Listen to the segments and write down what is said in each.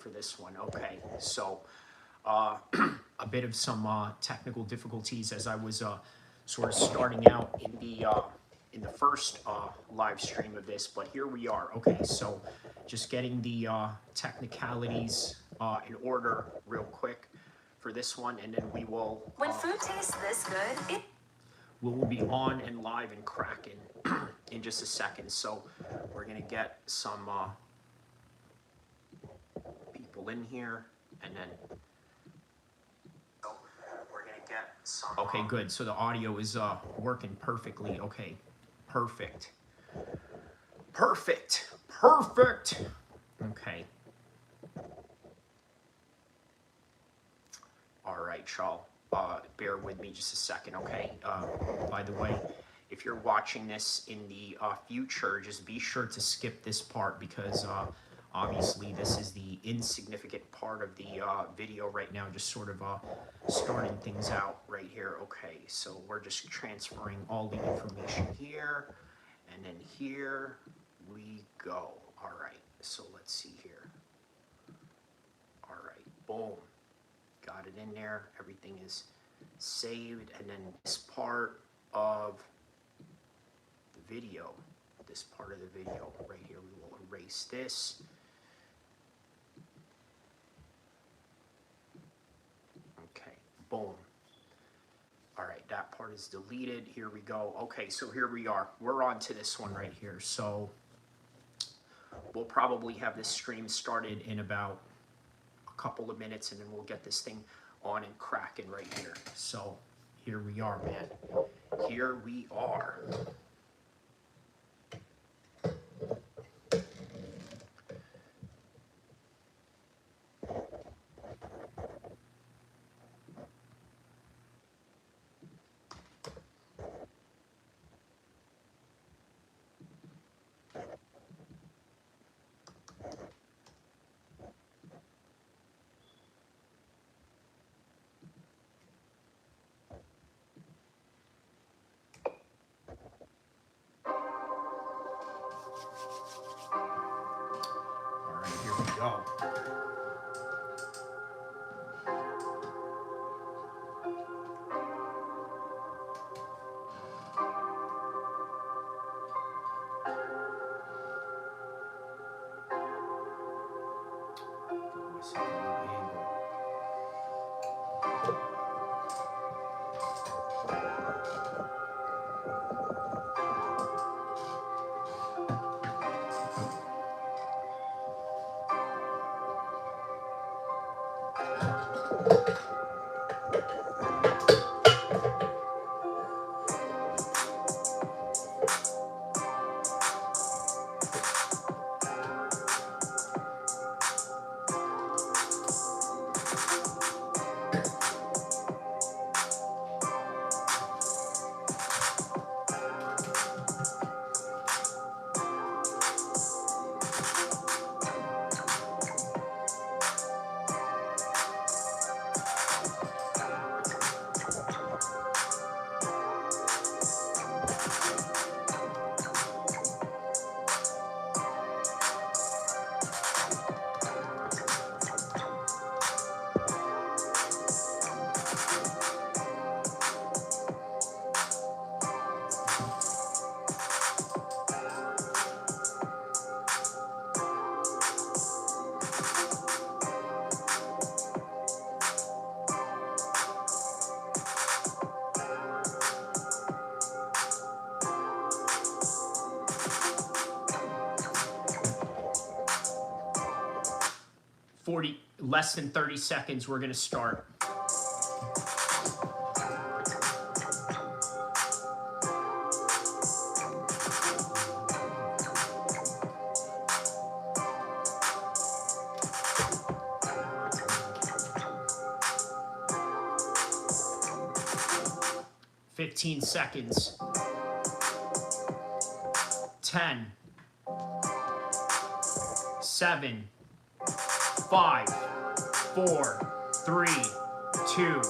for this one. Okay, so a bit of some technical difficulties as I was sort of starting out in the first live stream of this, but here we are. Okay, so just getting the technicalities in order real quick for this one, and then we will. When food tastes this good, we will be on and live and cracking in just a second. So we're gonna get some people in here, and then we're gonna get some. Okay, good. So the audio is working perfectly. Okay, perfect. Perfect. Perfect. Okay. All right, y'all. Bear with me just a second, okay? By the way, if you're watching this in the future, just be sure to skip this part because obviously this is the insignificant part of the video right now, just sort of starting things out right here. Okay, so we're just transferring all the information here, and then here we go. All right, so let's see here. All right, boom. Got it in there. Everything is saved, and then this part of the video, right here, we will erase this. Okay, boom. All right, that part is deleted. Here we go. Okay, so here we are. We're on to this one right here. So we'll probably have this stream started in about a couple of minutes, and then we'll get this thing on and cracking right here. So here we are, man. Here we are. Go. Less than 30 seconds, we're going to start. Fifteen seconds. 10, 7, 5, 4, 3, 2,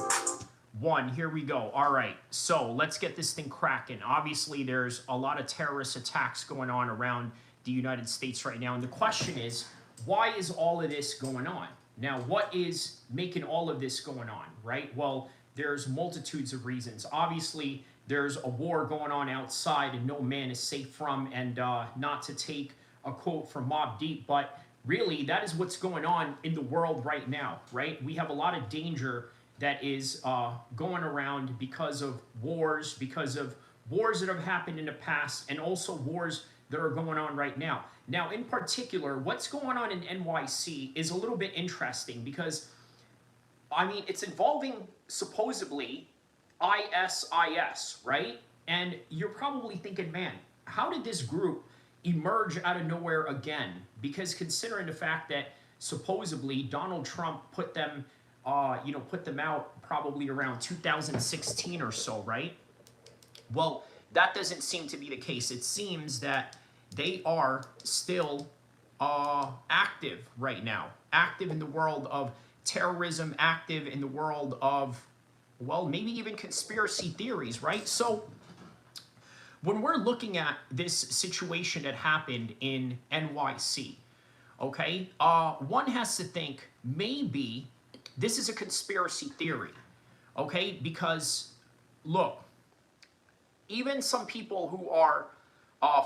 1. Here we go. All right, so let's get this thing cracking. Obviously, there's a lot of terrorist attacks going on around the United States right now, and the question is, why is all of this going on? Now, what is making all of this going on, right? Well, there's multitudes of reasons. Obviously, there's a war going on outside and no man is safe from, and not to take a quote from Mobb Deep, but really that is what's going on in the world right now, right? We have a lot of danger that is going around because of wars that have happened in the past, and also wars that are going on right now. Now, in particular, what's going on in NYC is a little bit interesting because, I mean, it's involving supposedly ISIS, right? And you're probably thinking, man, how did this group emerge out of nowhere again? Because considering the fact that supposedly Donald Trump put them, put them out probably around 2016 or so, right? Well, that doesn't seem to be the case. It seems that they are still active right now, active in the world of terrorism, active in the world of, well, maybe even conspiracy theories, right? So when we're looking at this situation that happened in NYC, okay, one has to think maybe this is a conspiracy theory, okay? Because, look, even some people who are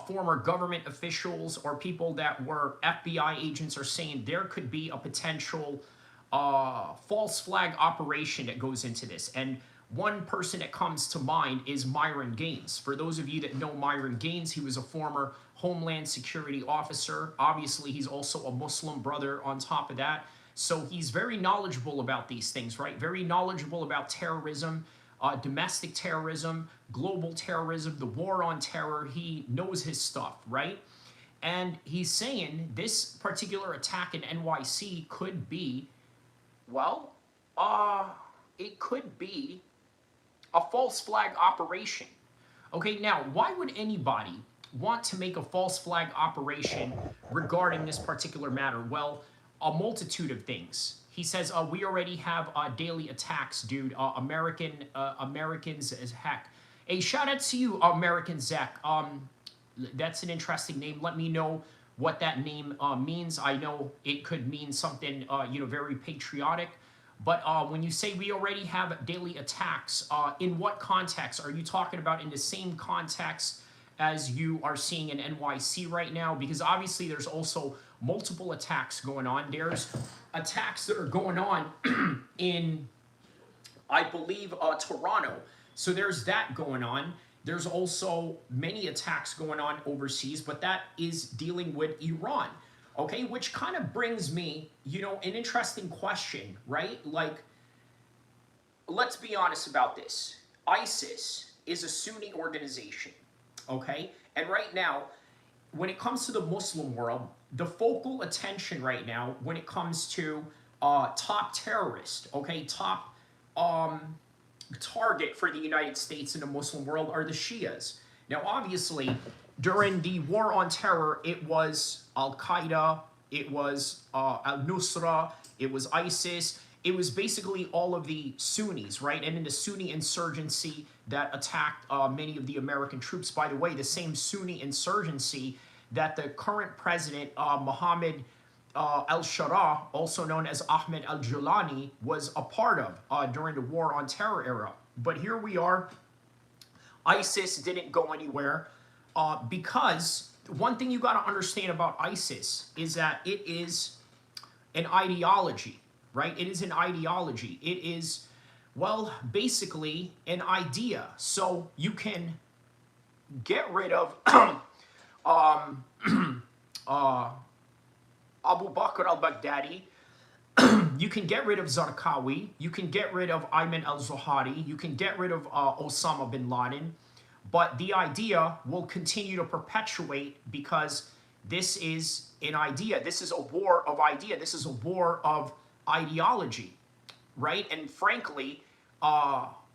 former government officials or people that were FBI agents are saying there could be a potential false flag operation that goes into this. And one person that comes to mind is Myron Gaines. For those of you that know Myron Gaines, he was a former Homeland Security officer. Obviously, he's also a Muslim brother on top of that. So he's very knowledgeable about these things, right? Very knowledgeable about terrorism, domestic terrorism, global terrorism, the war on terror. He knows his stuff, right? And he's saying this particular attack in NYC could be, well, it could be a false flag operation. Okay, now, why would anybody want to make a false flag operation regarding this particular matter? Well, a multitude of things. He says, we already have daily attacks, dude. Americans as heck. Hey, shout out to you, American Zach. That's an interesting name. Let me know what that name means. I know it could mean something, very patriotic. But when you say we already have daily attacks, in what context? Are you talking about in the same context as you are seeing in NYC right now? Because obviously there's also multiple attacks going on. There's attacks that are going on in, I believe, Toronto. So there's that going on. There's also many attacks going on overseas, but that is dealing with Iran. Okay, which kind of brings me, an interesting question, right? Like, let's be honest about this. ISIS is a Sunni organization, okay? And right now, when it comes to the Muslim world, the focal attention right now, when it comes to top terrorist, okay, top target for the United States in the Muslim world are the Shias. Now, obviously, during the war on terror, it was Al-Qaeda, it was Al-Nusra, it was ISIS, it was basically all of the Sunnis, right? And in the Sunni insurgency that attacked many of the American troops. By the way, the same Sunni insurgency that the current president, Mohammed al-Shara, also known as Ahmed al-Julani, was a part of during the war on terror era. But here we are. ISIS didn't go anywhere because one thing you got to understand about ISIS is that it is an ideology, right? It is an ideology. It is, well, basically an idea. So you can get rid of Abu Bakr al-Baghdadi, you can get rid of Zarqawi, you can get rid of Ayman al-Zawahiri, you can get rid of Osama bin Laden, but the idea will continue to perpetuate because this is an idea. This is a war of idea. This is a war of ideology, right? And frankly,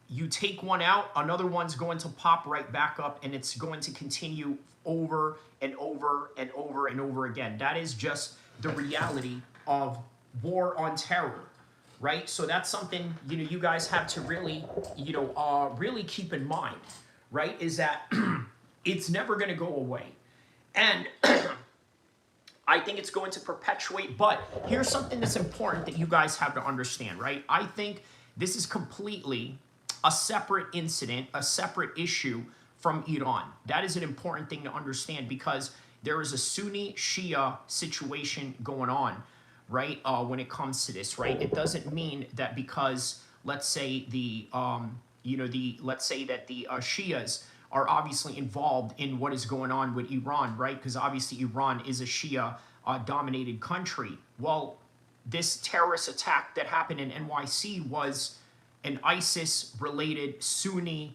you take one out, another one's going to pop right back up, and it's going to continue over and over and over and over again. That is just the reality of war on terror, right? So that's something, you guys have to really, really keep in mind, right? Is that it's never going to go away. And I think it's going to perpetuate, but here's something that's important that you guys have to understand, right? I think this is completely a separate incident, a separate issue from Iran. That is an important thing to understand because there is a Sunni Shia situation going on, right? When it comes to this, right? It doesn't mean that because let's say let's say that the Shias are obviously involved in what is going on with Iran, right? Because obviously Iran is a Shia dominated country. Well, this terrorist attack that happened in NYC was an ISIS related, Sunni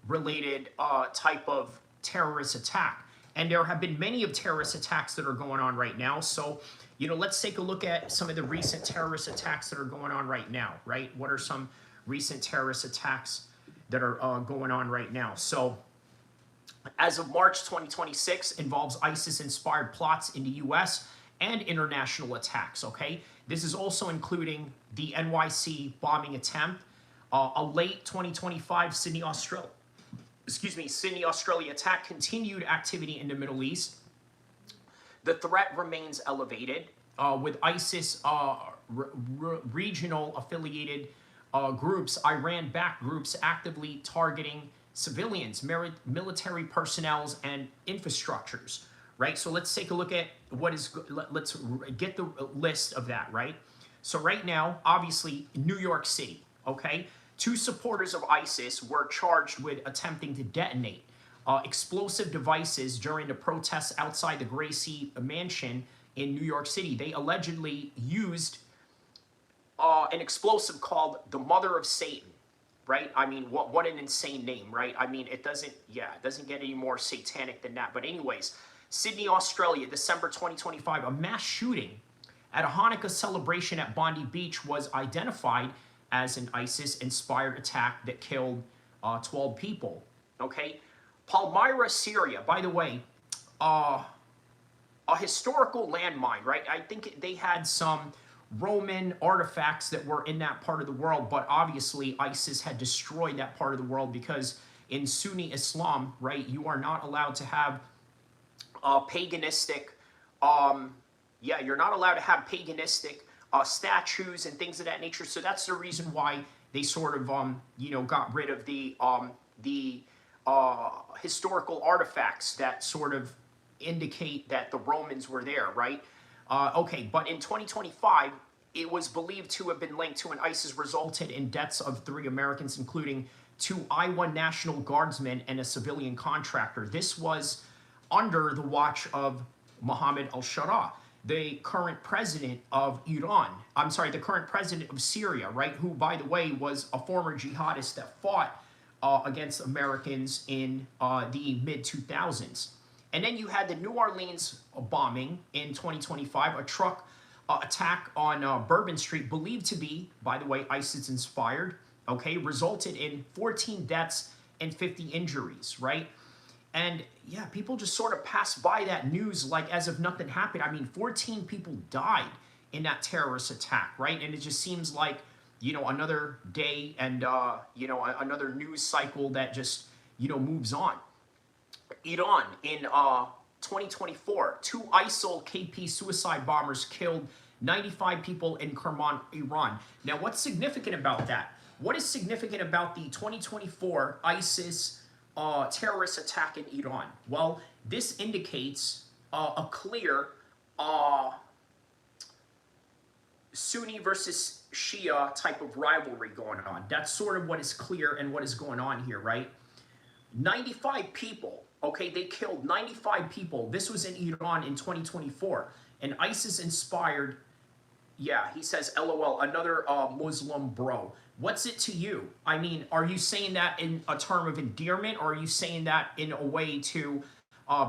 related type of terrorist attack. And there have been many of terrorist attacks that are going on right now. So, let's take a look at some of the recent terrorist attacks that are going on right now, right? What are some recent terrorist attacks that are going on right now? So, as of March 2026, involves ISIS-inspired plots in the U.S. and international attacks, okay? This is also including the NYC bombing attempt, a late 2025 Sydney, Australia attack, continued activity in the Middle East. The threat remains elevated with ISIS regional affiliated groups, Iran-backed groups actively targeting civilians, military personnel, and infrastructures, right? So let's take a look at let's get the list of that, right? So right now, obviously, New York City, okay? 2 supporters of ISIS were charged with attempting to detonate explosive devices during the protests outside the Gracie Mansion in New York City. They allegedly used an explosive called the Mother of Satan, right? I mean, what an insane name, right? I mean, it doesn't get any more satanic than that. But anyways, Sydney, Australia, December 2025, a mass shooting at a Hanukkah celebration at Bondi Beach was identified as an ISIS-inspired attack that killed 12 people, okay? Palmyra, Syria, by the way, a historical landmine, right? I think they had some Roman artifacts that were in that part of the world, but obviously ISIS had destroyed that part of the world because in Sunni Islam, right, you are not allowed to have paganistic, you're not allowed to have paganistic statues and things of that nature. So that's the reason why they sort of, got rid of the historical artifacts that sort of indicate that the Romans were there, right? Okay, but in 2025, it was believed to have been linked to an ISIS resulted in deaths of 3 Americans, including 2 Iowa National Guardsmen and a civilian contractor. This was under the watch of Mohammed al-Shara, the current president of the current president of Syria, right? Who, by the way, was a former jihadist that fought against Americans in the mid-2000s. And then you had the New Orleans bombing in 2025, a truck attack on Bourbon Street, believed to be, by the way, ISIS-inspired, okay, resulted in 14 deaths and 50 injuries, right? And yeah, people just sort of pass by that news like as if nothing happened. I mean, 14 people died in that terrorist attack, right? And it just seems like, another day and, another news cycle that just, moves on. Iran in 2024, 2 ISIL KP suicide bombers killed 95 people in Kerman, Iran. Now, what's significant about that? What is significant about the 2024 ISIS terrorist attack in Iran? Well, this indicates a clear Sunni versus Shia type of rivalry going on. That's sort of what is clear and what is going on here, right? 95 people, okay, they killed 95 people. This was in Iran in 2024. An ISIS-inspired, he says, LOL, another Muslim bro. What's it to you? I mean, are you saying that in a term of endearment, or are you saying that in a way to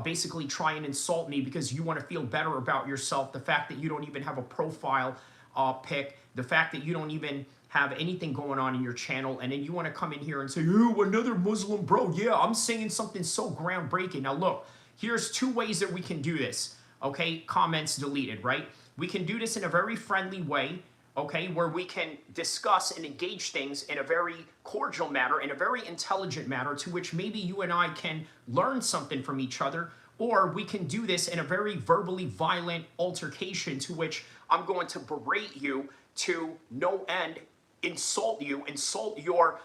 basically try and insult me because you want to feel better about yourself? The fact that you don't even have a profile pic, the fact that you don't even have anything going on in your channel, and then you want to come in here and say, oh, another Muslim bro. Yeah, I'm saying something so groundbreaking. Now look, here's 2 ways that we can do this, okay? Comments deleted, right? We can do this in a very friendly way, okay, where we can discuss and engage things in a very cordial manner, in a very intelligent manner, to which maybe you and I can learn something from each other. or we can do this in a very verbally violent altercation to which I'm going to berate you to no end, insult you, insult your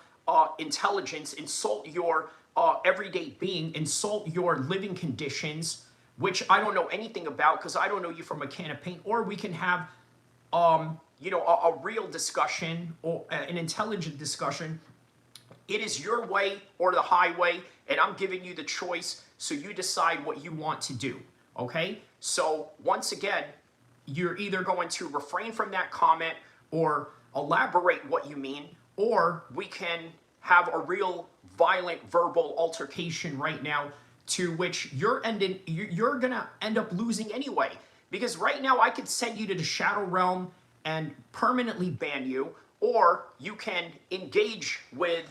intelligence, insult your everyday being, insult your living conditions, which I don't know anything about because I don't know you from a can of paint. Or we can have, a real discussion or an intelligent discussion. It is your way or the highway, and I'm giving you the choice, so you decide what you want to do, okay? So once again, you're either going to refrain from that comment or elaborate what you mean, or we can have a real violent verbal altercation right now to which you're gonna end up losing anyway. Because right now I could send you to the Shadow Realm and permanently ban you, or you can engage with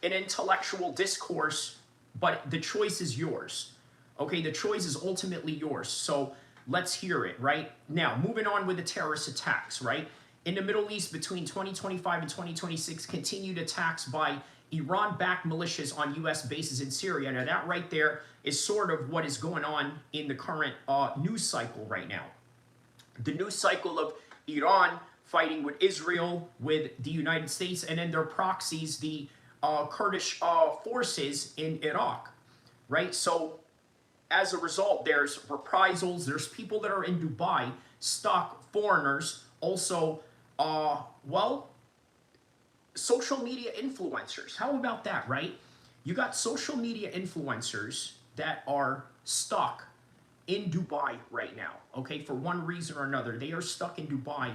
an intellectual discourse, but the choice is yours. Okay, the choice is ultimately yours. So let's hear it, right? Now, moving on with the terrorist attacks, right? In the Middle East between 2025 and 2026, continued attacks by Iran-backed militias on U.S. bases in Syria. Now, that right there is sort of what is going on in the current news cycle right now. The news cycle of Iran fighting with Israel, with the United States, and then their proxies, the Kurdish forces in Iraq, right? So as a result, there's reprisals, there's people that are in Dubai, stuck, foreigners, also, social media influencers. How about that, right? You got social media influencers that are stuck in Dubai right now, okay? For one reason or another, they are stuck in Dubai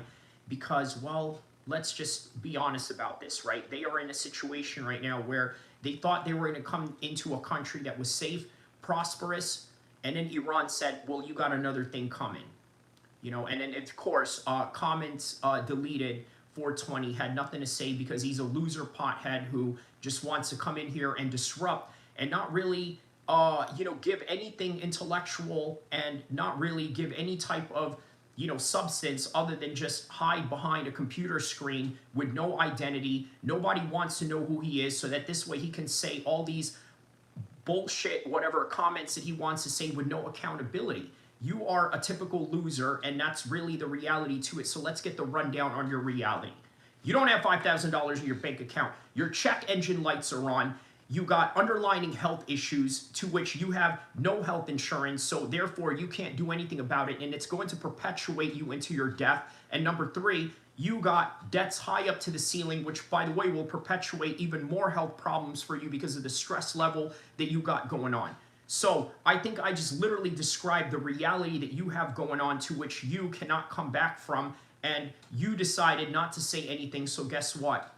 because, well, let's just be honest about this, right? They are in a situation right now where they thought they were going to come into a country that was safe, prosperous, and then Iran said, well, you got another thing coming. And then, of course, comments deleted. 420 had nothing to say because he's a loser pothead who just wants to come in here and disrupt and not really, give anything intellectual and not really give any type of, substance other than just hide behind a computer screen with no identity. Nobody wants to know who he is, so that this way he can say all these bullshit, whatever comments that he wants to say with no accountability. You are a typical loser, and that's really the reality to it. So let's get the rundown on your reality. You don't have $5,000 in your bank account. Your check engine lights are on. You got underlying health issues to which you have no health insurance, so therefore you can't do anything about it, and it's going to perpetuate you into your death. And number three, you got debts high up to the ceiling, which, by the way, will perpetuate even more health problems for you because of the stress level that you got going on. So I think I just literally described the reality that you have going on, to which you cannot come back from, and you decided not to say anything. So guess what?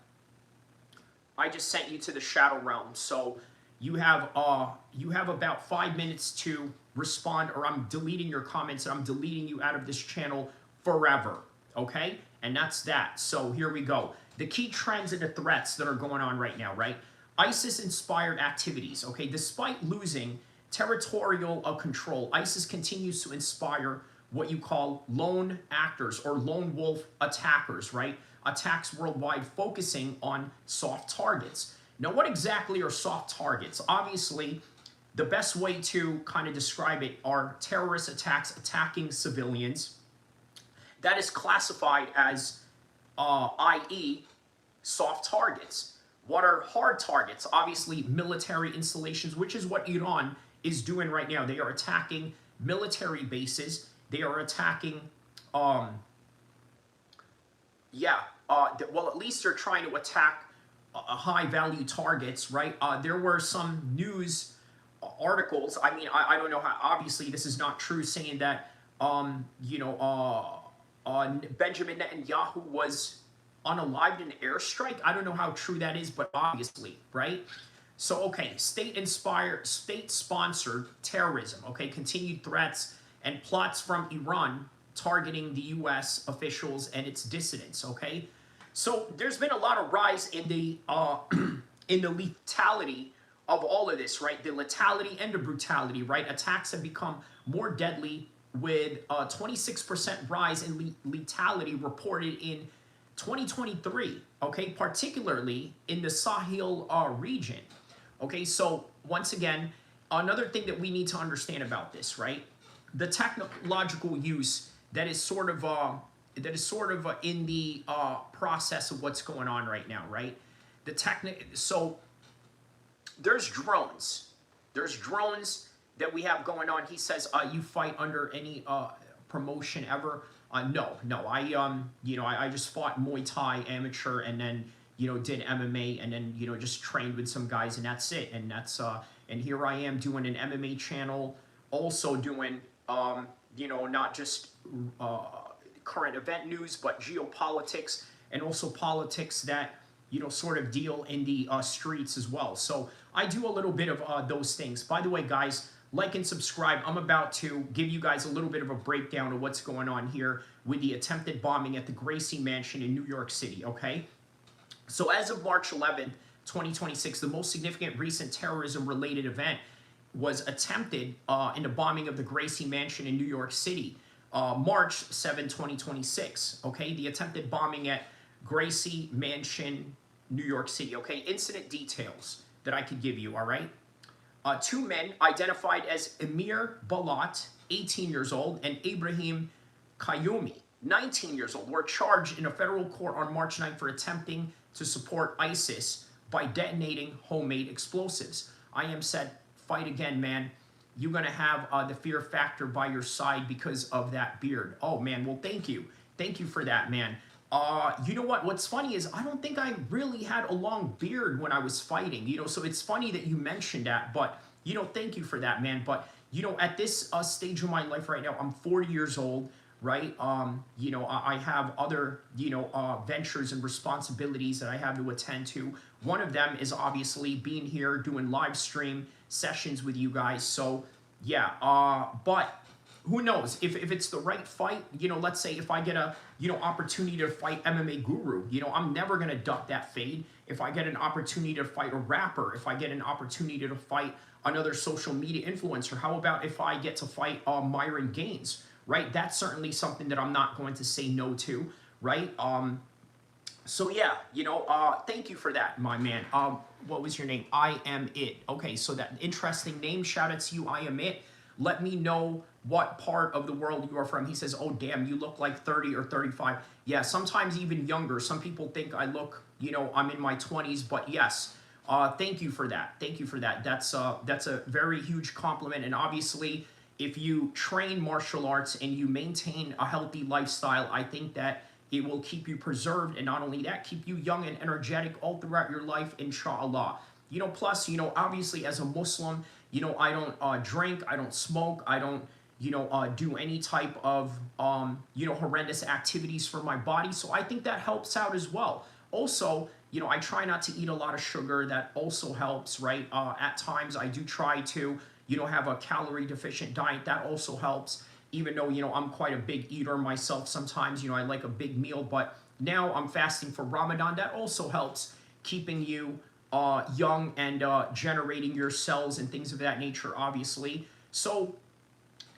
I just sent you to the Shadow Realm. So you have about 5 minutes to respond, or I'm deleting your comments and I'm deleting you out of this channel forever. Okay? And that's that. So here we go. The key trends and the threats that are going on right now, right? ISIS-inspired activities. Okay, despite losing territorial control, ISIS continues to inspire what you call lone actors or lone wolf attackers, right? Attacks worldwide focusing on soft targets. Now, what exactly are soft targets? Obviously, the best way to kind of describe it are terrorist attacks attacking civilians. That is classified as, i.e., soft targets. What are hard targets? Obviously, military installations, which is what Iran is doing right now. They are attacking military bases. They are attacking, well, at least they're trying to attack high-value targets, right? There were some news articles. I mean, I don't know how. Obviously, this is not true, saying that Benjamin Netanyahu was unalived in an airstrike. I don't know how true that is, but obviously, right? So, okay, state-sponsored terrorism, okay, continued threats and plots from Iran targeting the U.S. officials and its dissidents, okay? So there's been a lot of rise in the lethality of all of this, right? The lethality and the brutality, right? Attacks have become more deadly, with a 26% rise in lethality reported in 2023, okay? Particularly in the Sahel region, okay? So once again, another thing that we need to understand about this, right? The technological use that is sort of in the process of what's going on right now, right? So there's drones. There's drones that we have going on. He says, you fight under any promotion ever? No. I just fought Muay Thai amateur, and then did MMA, and then just trained with some guys, and that's it. And and here I am doing an MMA channel, also doing not just current event news, but geopolitics, and also politics that sort of deal in the streets as well. So I do a little bit of those things. By the way, guys, like and subscribe. I'm about to give you guys a little bit of a breakdown of what's going on here with the attempted bombing at the Gracie Mansion in New York City, okay? So as of March 11th, 2026, the most significant recent terrorism-related event was attempted in the bombing of the Gracie Mansion in New York City, March 7, 2026, okay? The attempted bombing at Gracie Mansion, New York City, okay? Incident details that I could give you, all right? Two men identified as Emir Balat, 18 years old, and Ibrahim Qayoumi, 19 years old, were charged in a federal court on March 9th for attempting to support ISIS by detonating homemade explosives. I am said, fight again, man. You're going to have the fear factor by your side because of that beard. Oh, man, well, thank you. Thank you for that, man. You know what? What's funny is I don't think I really had a long beard when I was fighting, so it's funny that you mentioned that, but, thank you for that, man. But, at this stage of my life right now, I'm 40 years old, right? I have other, ventures and responsibilities that I have to attend to. One of them is obviously being here, doing live stream sessions with you guys. So, yeah, but who knows if it's the right fight, let's say if I get a, opportunity to fight MMA Guru, I'm never going to duck that fade. If I get an opportunity to fight a rapper, if I get an opportunity to fight another social media influencer, how about if I get to fight Myron Gaines, right? That's certainly something that I'm not going to say no to, right? So yeah, thank you for that, my man. What was your name? I am it. Okay, so that interesting name. Shout out to you, I am it. Let me know what part of the world you are from. He says, oh, damn, you look like 30 or 35. Yeah, sometimes even younger. Some people think I look, I'm in my 20s, but yes, thank you for that. Thank you for that. That's a very huge compliment. And obviously, if you train martial arts and you maintain a healthy lifestyle, I think that it will keep you preserved, and not only that, keep you young and energetic all throughout your life, inshallah. Plus, obviously as a Muslim, I don't drink, I don't smoke, I don't, do any type of, horrendous activities for my body. So I think that helps out as well. Also, I try not to eat a lot of sugar. That also helps, right? At times I do try to, have a calorie deficient diet. That also helps. Even though, I'm quite a big eater myself sometimes, I like a big meal. But now I'm fasting for Ramadan. That also helps keeping you young and generating your cells and things of that nature, obviously. So,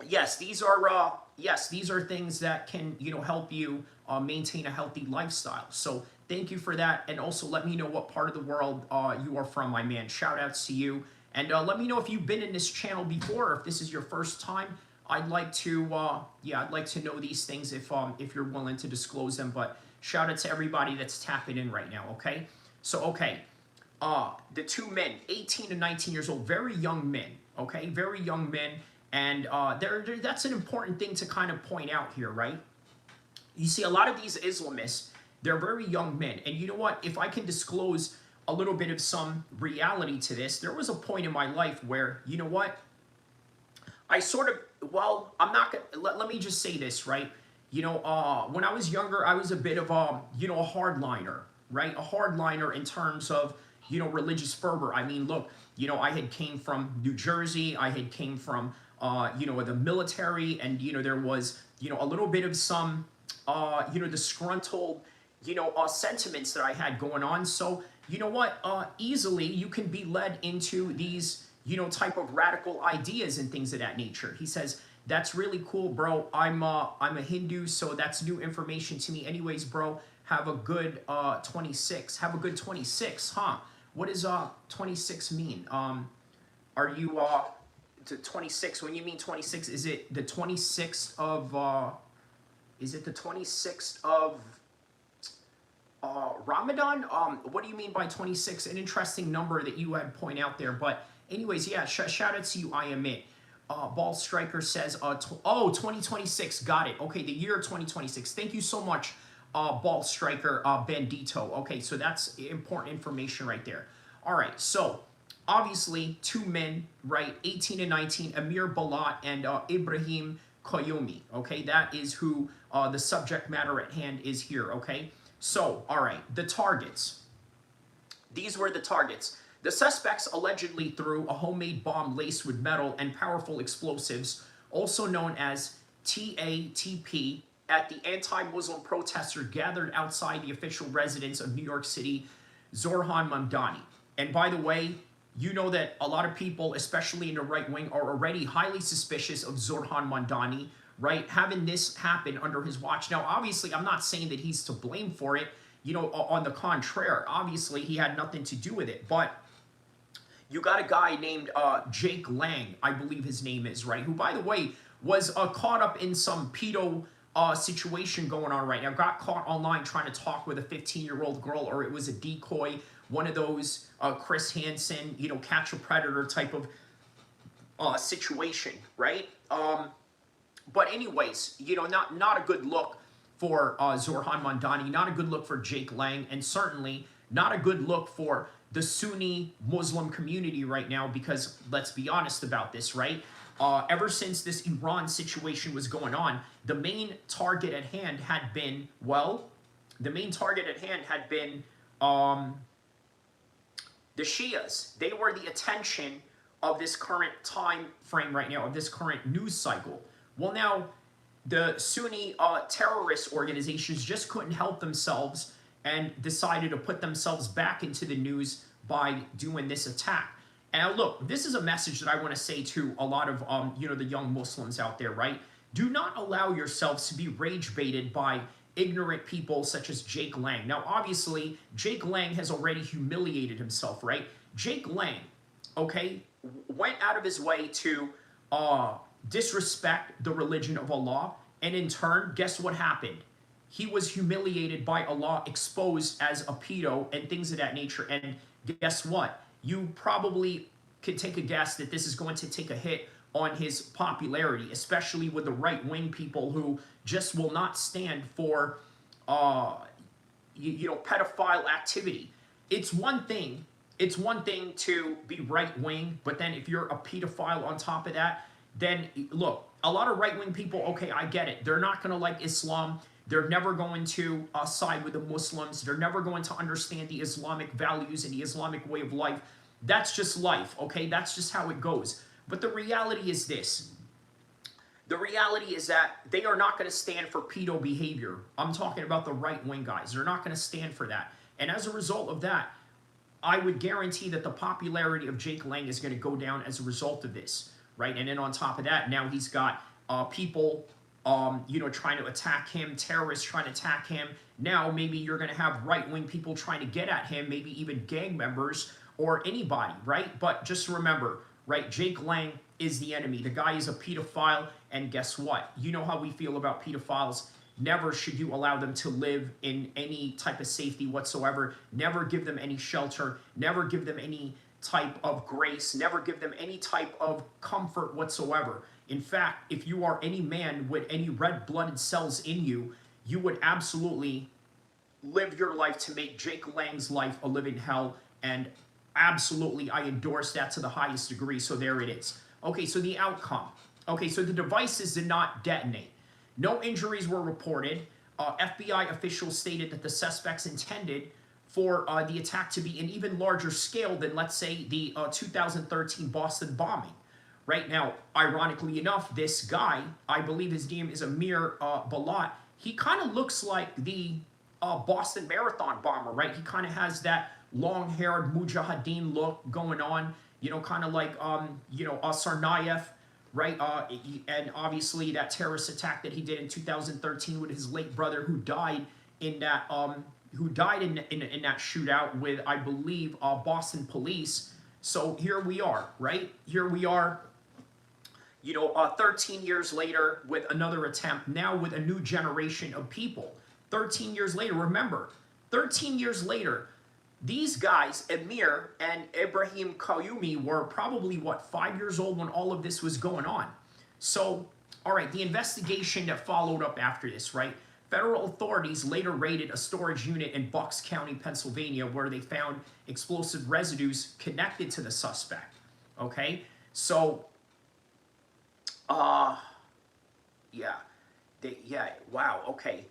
yes, these are things that can, help you maintain a healthy lifestyle. So thank you for that. And also let me know what part of the world you are from, my man. Shout outs to you. And let me know if you've been in this channel before, or if this is your first time. I'd like to, I'd like to know these things if you're willing to disclose them. But shout out to everybody that's tapping in right now, okay? So, okay, the two men, 18 and 19 years old, very young men, okay? Very young men. And that's an important thing to kind of point out here, right? You see, a lot of these Islamists, they're very young men. And you know what? If I can disclose a little bit of some reality to this, there was a point in my life where, you know what? I sort of, well, I'm not going to, let me just say this, right? When I was younger, I was a bit of a, a hardliner, right? A hardliner in terms of, religious fervor. I mean, look, I had came from New Jersey. I had came from, the military, and, there was, a little bit of some, disgruntled, sentiments that I had going on. So, you know what, easily you can be led into these, type of radical ideas and things of that nature. He says, that's really cool, bro. I'm a Hindu, so that's new information to me. Anyways, bro, have a good 26. Have a good 26, huh? What does 26 mean? Are you 26. When you mean 26, is it the 26th of, is it the 26th of Ramadan? What do you mean by 26? An interesting number that you had point out there. But anyways, yeah, shout out to you, I am it. Ball Striker says, 2026, got it. Okay, the year 2026. Thank you so much, Ball Striker, Bandito. Okay, so that's important information right there. All right, so obviously, two men, right, 18 and 19, Amir Balat and Ibrahim Koyomi. Okay, that is who the subject matter at hand is here, okay? So, all right, the targets. These were the targets. The suspects allegedly threw a homemade bomb laced with metal and powerful explosives, also known as TATP, at the anti-Muslim protester gathered outside the official residence of New York City, Zorhan Mamdani. And by the way, you know that a lot of people, especially in the right wing, are already highly suspicious of Zorhan Mamdani, right? Having this happen under his watch. Now, obviously, I'm not saying that he's to blame for it. You know, on the contrary, obviously, he had nothing to do with it. But you got a guy named Jake Lang, I believe his name is, right? Who, by the way, was caught up in some pedo situation going on right now. Got caught online trying to talk with a 15-year-old girl, or it was a decoy, one of those Chris Hansen, you know, catch a predator type of situation, right? But anyways, you know, not a good look for Zorhan Mamdani, not a good look for Jake Lang, and certainly not a good look for the Sunni Muslim community right now, because let's be honest about this, right? Ever since this Iran situation was going on, the main target at hand had been, the Shias. They were the attention of this current time frame right now, of this current news cycle. Well, now, the Sunni terrorist organizations just couldn't help themselves and decided to put themselves back into the news by doing this attack. And look, this is a message that I want to say to a lot of, you know, the young Muslims out there, right? Do not allow yourselves to be rage baited by ignorant people such as Jake Lang. Now, obviously, Jake Lang has already humiliated himself, right? Jake Lang, okay, went out of his way to disrespect the religion of Allah, and in turn, guess what happened? He was humiliated by Allah, exposed as a pedo and things of that nature. And guess what? You probably could take a guess that this is going to take a hit on his popularity, especially with the right-wing people who just will not stand for, you know, pedophile activity. It's one thing to be right-wing, but then if you're a pedophile on top of that, then look, a lot of right-wing people, okay, I get it. They're not going to like Islam. They're never going to side with the Muslims. They're never going to understand the Islamic values and the Islamic way of life. That's just life, okay? That's just how it goes. But the reality is this. The reality is that they are not going to stand for pedo behavior. I'm talking about the right-wing guys. They're not going to stand for that. And as a result of that, I would guarantee that the popularity of Jake Lang is going to go down as a result of this, right? And then on top of that, now he's got people, you know, trying to attack him, terrorists trying to attack him. Now maybe you're going to have right-wing people trying to get at him, maybe even gang members or anybody, right? But just remember, right, Jake Lang is the enemy. The guy is a pedophile, and guess what? You know how we feel about pedophiles. Never should you allow them to live in any type of safety whatsoever. Never give them any shelter. Never give them any type of grace. Never give them any type of comfort whatsoever. In fact, if you are any man with any red-blooded cells in you, you would absolutely live your life to make Jake Lang's life a living hell, and absolutely, I endorse that to the highest degree, so there it is. Okay, so the outcome. Okay, so the devices did not detonate. No injuries were reported. FBI officials stated that the suspects intended for the attack to be an even larger scale than, let's say, the 2013 Boston bombing. Right now, ironically enough, this guy, I believe his name is Amir Balat, he kind of looks like the Boston Marathon bomber, right? He kind of has that long-haired mujahideen look going on, you know, kind of like, you know, Tsarnaev, right? And obviously that terrorist attack that he did in 2013 with his late brother, who died in that, in that shootout with, I believe, Boston police. So here we are, right? Here we are. 13 years later with another attempt, now with a new generation of people. 13 years later, remember, 13 years later, these guys, Emir and Ibrahim Qayyumi, were probably, 5 years old when all of this was going on. So, all right, the investigation that followed up after this, right? Federal authorities later raided a storage unit in Bucks County, Pennsylvania, where they found explosive residues connected to the suspect. Okay? So, wow, okay.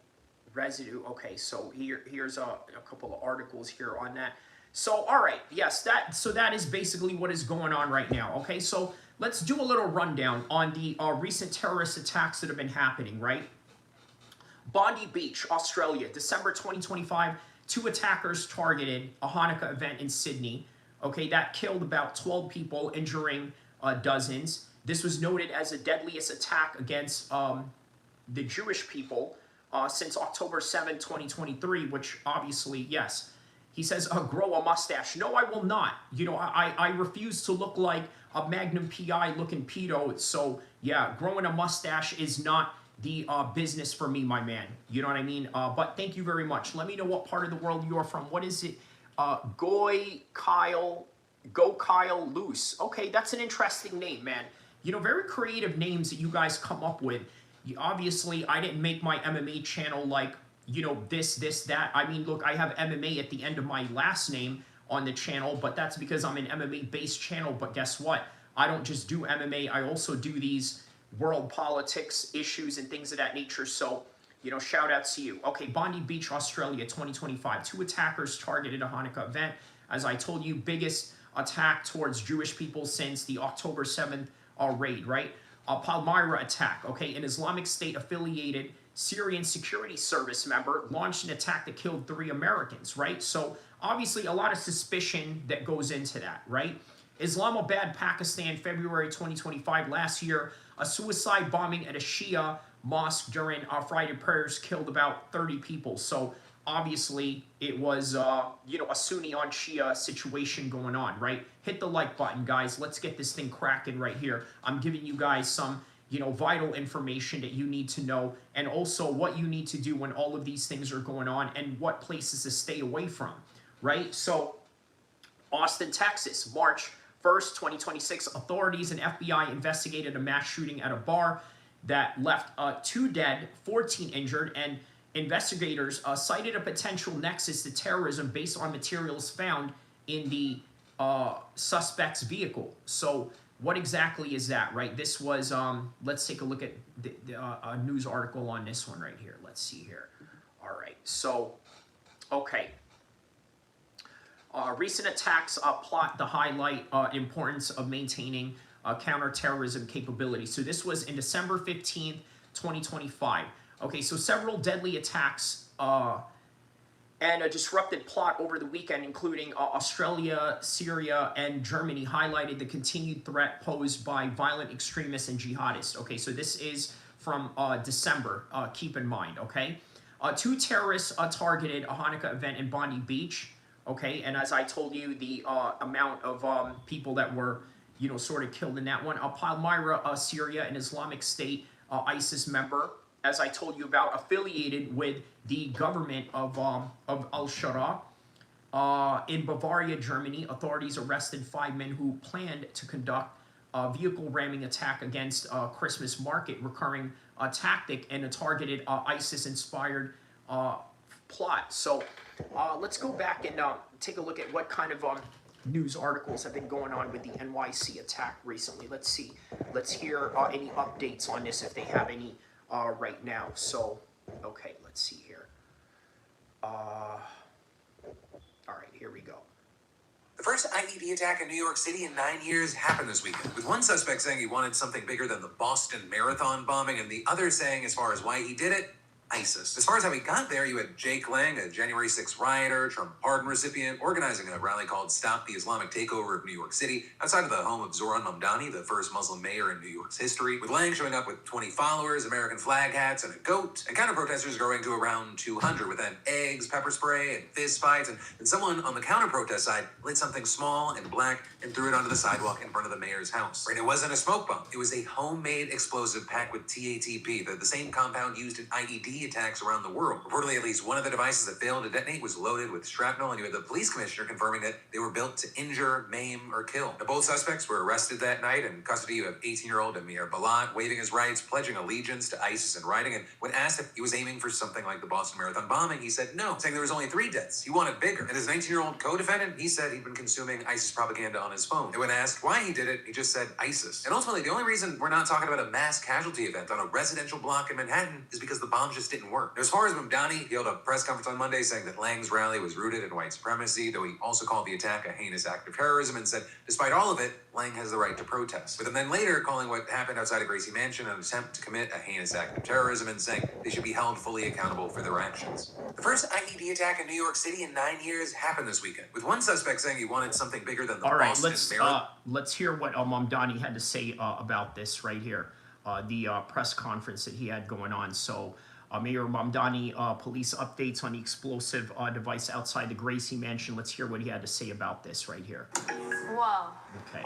Residue, okay, so here's a couple of articles here on that. So, all right, yes, that is basically what is going on right now, okay? So, let's do a little rundown on the recent terrorist attacks that have been happening, right? Bondi Beach, Australia, December 2025, 2 attackers targeted a Hanukkah event in Sydney. Okay, that killed about 12 people, injuring dozens. This was noted as the deadliest attack against the Jewish people since October 7, 2023, which obviously, yes. He says, grow a mustache. No, I will not. I refuse to look like a Magnum PI looking pedo. So, yeah, growing a mustache is not the business for me, my man. You know what I mean? But thank you very much. Let me know what part of the world you are from. What is it? Go Kyle Loose. Okay, that's an interesting name, man. Very creative names that you guys come up with. Obviously, I didn't make my MMA channel like, this, that. I mean, look, I have MMA at the end of my last name on the channel, but that's because I'm an MMA-based channel. But guess what? I don't just do MMA. I also do these world politics issues and things of that nature. So, shout out to you. Okay, Bondi Beach, Australia, 2025. 2 attackers targeted a Hanukkah event. As I told you, biggest attack towards Jewish people since the October 7th raid, right? Palmyra attack, okay? An Islamic State affiliated Syrian security service member launched an attack that killed 3 Americans, right? So obviously a lot of suspicion that goes into that, right? Islamabad, Pakistan, February 2025, last year, a suicide bombing at a Shia mosque during Friday prayers killed about 30 people. So obviously it was, a Sunni on Shia situation going on, right? Hit the like button, guys. Let's get this thing cracking right here. I'm giving you guys some, vital information that you need to know, and also what you need to do when all of these things are going on and what places to stay away from, right? So, Austin, Texas, March 1st, 2026, authorities and FBI investigated a mass shooting at a bar that left 2 dead, 14 injured, and investigators cited a potential nexus to terrorism based on materials found in the suspect's vehicle. So what exactly is that, right? This was, let's take a look at a news article on this one right here. Let's see here. All right, so, okay. Recent attacks plot to highlight importance of maintaining counterterrorism capability. So this was in December 15th, 2025. Okay, so several deadly attacks and a disrupted plot over the weekend, including Australia, Syria, and Germany, highlighted the continued threat posed by violent extremists and jihadists. Okay, so this is from December, keep in mind, okay? 2 terrorists targeted a Hanukkah event in Bondi Beach, okay? And as I told you, the amount of people that were, sort of killed in that one. Palmyra, Syria, an Islamic State ISIS member, as I told you about, affiliated with the government of Al-Sharaa. In Bavaria, Germany, authorities arrested 5 men who planned to conduct a vehicle ramming attack against a Christmas market, recurring tactic and a targeted ISIS-inspired plot. So let's go back and take a look at what kind of news articles have been going on with the NYC attack recently. Let's see. Let's hear any updates on this if they have any right now. So, okay, let's see here. All right, here we go. The first IED attack in New York City in 9 years happened this weekend, with one suspect saying he wanted something bigger than the Boston Marathon bombing, and the other saying, as far as why he did it, ISIS. As far as how he got there, you had Jake Lang, a January 6th rioter, Trump pardon recipient, organizing a rally called Stop the Islamic Takeover of New York City, outside of the home of Zohran Mamdani, the first Muslim mayor in New York's history, with Lang showing up with 20 followers, American flag hats, and a goat, and counter-protesters growing to around 200, with then eggs, pepper spray, and fist fights, and someone on the counter-protest side lit something small and black and threw it onto the sidewalk in front of the mayor's house. Right, it wasn't a smoke bomb. It was a homemade explosive packed with TATP, the same compound used in IED attacks around the world. Reportedly, at least one of the devices that failed to detonate was loaded with shrapnel, and you had the police commissioner confirming that they were built to injure, maim, or kill. Now, both suspects were arrested that night. In custody, you have 18-year-old Amir Balat waiving his rights, pledging allegiance to ISIS and writing. And when asked if he was aiming for something like the Boston Marathon bombing, he said no, saying there was only 3 deaths. He wanted bigger. And his 19-year-old co-defendant, he said he'd been consuming ISIS propaganda on his phone. And when asked why he did it, he just said ISIS. And ultimately, the only reason we're not talking about a mass casualty event on a residential block in Manhattan is because the bombs just didn't work. Now, as far as Mamdani, he held a press conference on Monday saying that Lang's rally was rooted in white supremacy, though he also called the attack a heinous act of terrorism and said, despite all of it, Lang has the right to protest. With him then later calling what happened outside of Gracie Mansion an attempt to commit a heinous act of terrorism and saying they should be held fully accountable for their actions. The first IED attack in New York City in 9 years happened this weekend, with one suspect saying he wanted something bigger than the All right, Boston Marathon. let's hear what Mamdani had to say about this right here, the press conference that he had going on. So, Mayor Mamdani, police updates on the explosive device outside the Gracie Mansion. Let's hear what he had to say about this right here. Whoa. Okay.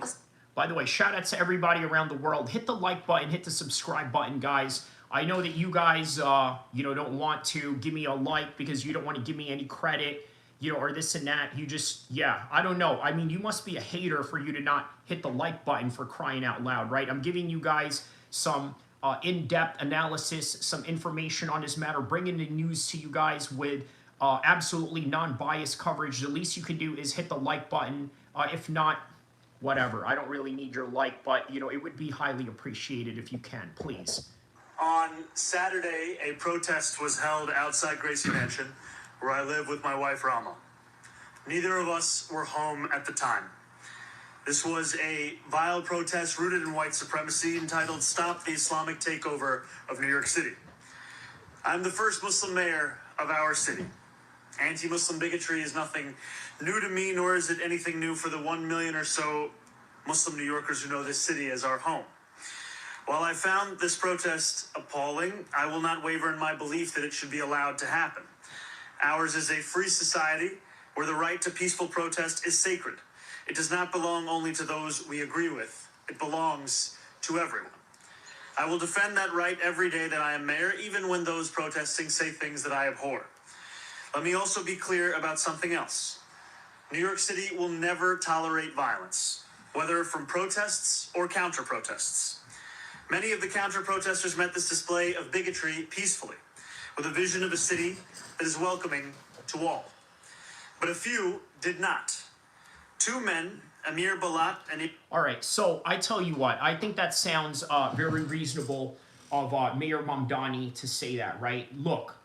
By the way, shout out to everybody around the world. Hit the like button, hit the subscribe button, guys. I know that you guys, don't want to give me a like because you don't want to give me any credit, or this and that. You just, I don't know. I mean, you must be a hater for you to not hit the like button, for crying out loud, right? I'm giving you guys some in-depth analysis, some information on this matter, bringing the news to you guys with absolutely non-biased coverage. The least you can do is hit the like button. If not, whatever. I don't really need your like, but, it would be highly appreciated if you can, please. On Saturday, a protest was held outside Gracie Mansion, where I live with my wife, Rama. Neither of us were home at the time. This was a vile protest rooted in white supremacy entitled Stop the Islamic Takeover of New York City. I'm the first Muslim mayor of our city. Anti-Muslim bigotry is nothing new to me, nor is it anything new for the 1 million or so Muslim New Yorkers who know this city as our home. While I found this protest appalling, I will not waver in my belief that it should be allowed to happen. Ours is a free society where the right to peaceful protest is sacred. It does not belong only to those we agree with. It belongs to everyone. I will defend that right every day that I am mayor, even when those protesting say things that I abhor. Let me also be clear about something else. New York City will never tolerate violence, whether from protests or counter-protests. Many of the counter-protesters met this display of bigotry peacefully, with a vision of a city that is welcoming to all. But a few did not. 2 men, Amir Balat and... All right, so I tell you what, I think that sounds very reasonable of Mayor Mamdani to say that, right? Look,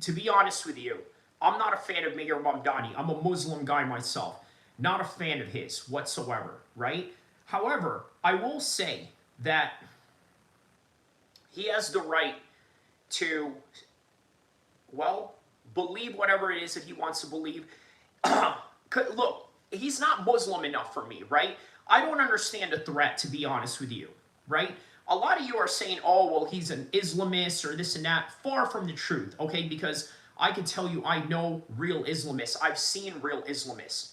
to be honest with you, I'm not a fan of Mayor Mamdani. I'm a Muslim guy myself. Not a fan of his whatsoever, right? However, I will say that he has the right to, well, believe whatever it is that he wants to believe. Look, he's not Muslim enough for me, right? I don't understand the threat, to be honest with you, right? A lot of you are saying, oh, well, he's an Islamist or this and that. Far from the truth, okay? Because I can tell you I know real Islamists. I've seen real Islamists.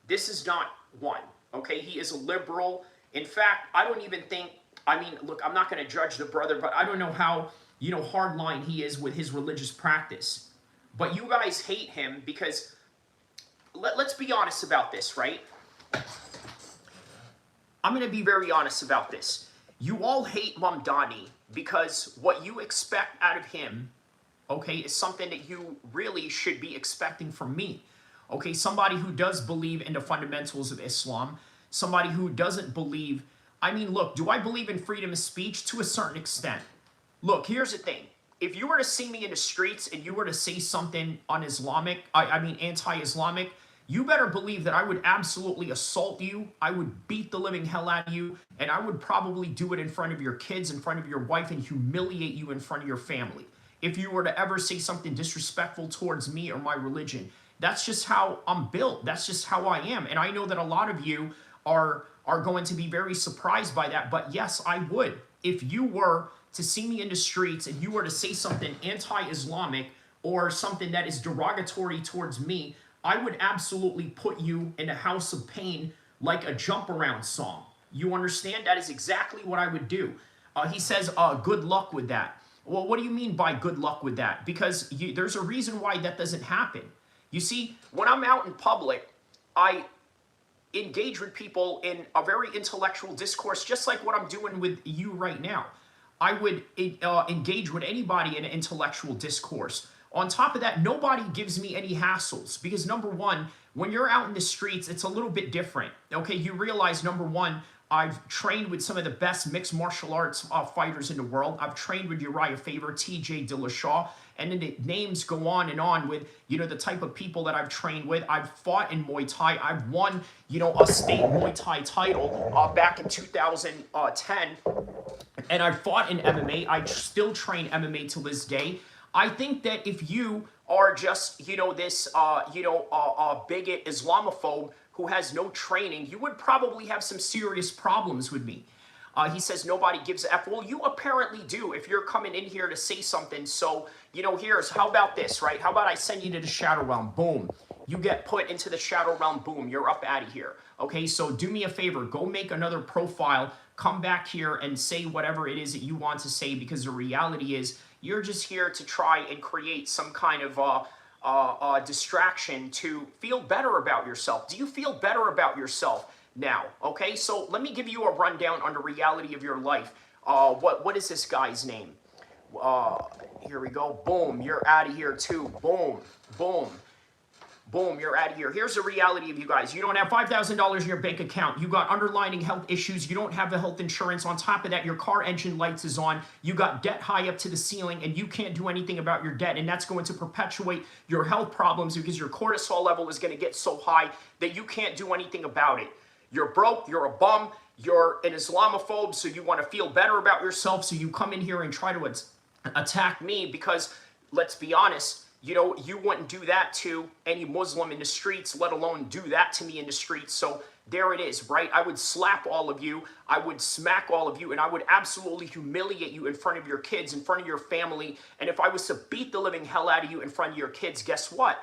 This is not one, okay? He is a liberal. In fact, I don't even think, I mean, look, I'm not going to judge the brother, but I don't know how, hardline he is with his religious practice. But you guys hate him because, let's be honest about this, right? I'm going to be very honest about this. You all hate Mamdani because what you expect out of him, okay, is something that you really should be expecting from me. Okay, somebody who does believe in the fundamentals of Islam, somebody who doesn't believe, I mean, look, do I believe in freedom of speech? To a certain extent. Look, here's the thing. If you were to see me in the streets and you were to say something un-Islamic, I mean anti-Islamic, you better believe that I would absolutely assault you, I would beat the living hell out of you, and I would probably do it in front of your kids, in front of your wife, and humiliate you in front of your family. if you were to ever say something disrespectful towards me or my religion. That's just how I'm built. That's just how I am. And I know that a lot of you are going to be very surprised by that. But yes, I would. If you were to see me in the streets and you were to say something anti-Islamic or something that is derogatory towards me, I would absolutely put you in a house of pain like a jump around song. You understand? That is exactly what I would do. He says, good luck with that. Well, what do you mean by good luck with that? Because there's a reason why that doesn't happen. You see, when I'm out in public, I engage with people in a very intellectual discourse, just like what I'm doing with you right now. I would engage with anybody in an intellectual discourse. On top of that, nobody gives me any hassles because, number one, when you're out in the streets, it's a little bit different. Okay, you realize, number one, I've trained with some of the best mixed martial arts fighters in the world. I've trained with Uriah Faber, TJ Dillashaw, and then the names go on with, the type of people that I've trained with. I've fought in Muay Thai. I've won, a state Muay Thai title back in 2010. And I fought in MMA. I still train MMA to this day. I think that if you are just, this, bigot Islamophobe who has no training, you would probably have some serious problems with me. He says nobody gives a F. Well, you apparently do if you're coming in here to say something. So, how about this, right? How about I send you to the Shadow Realm? Boom. You get put into the Shadow Realm. Boom. You're up out of here. Okay, so do me a favor. Go make another profile. Come back here and say whatever it is that you want to say, because the reality is you're just here to try and create some kind of distraction to feel better about yourself. Do you feel better about yourself now? Okay, so let me give you a rundown on the reality of your life. What is this guy's name? Here we go. Boom, you're out of here too. Boom, boom. Boom, you're out of here. Here's the reality of you guys. You don't have $5,000 in your bank account. You got underlying health issues. You don't have the health insurance. On top of that, your car engine lights is on. You got debt high up to the ceiling, and you can't do anything about your debt. And that's going to perpetuate your health problems because your cortisol level is going to get so high that you can't do anything about it. You're broke. You're a bum. You're an Islamophobe, so you want to feel better about yourself. So you come in here and try to attack me because, let's be honest, you wouldn't do that to any Muslim in the streets, let alone do that to me in the streets. So there it is, right? I would slap all of you. I would smack all of you, and I would absolutely humiliate you in front of your kids, in front of your family. And if I was to beat the living hell out of you in front of your kids, guess what?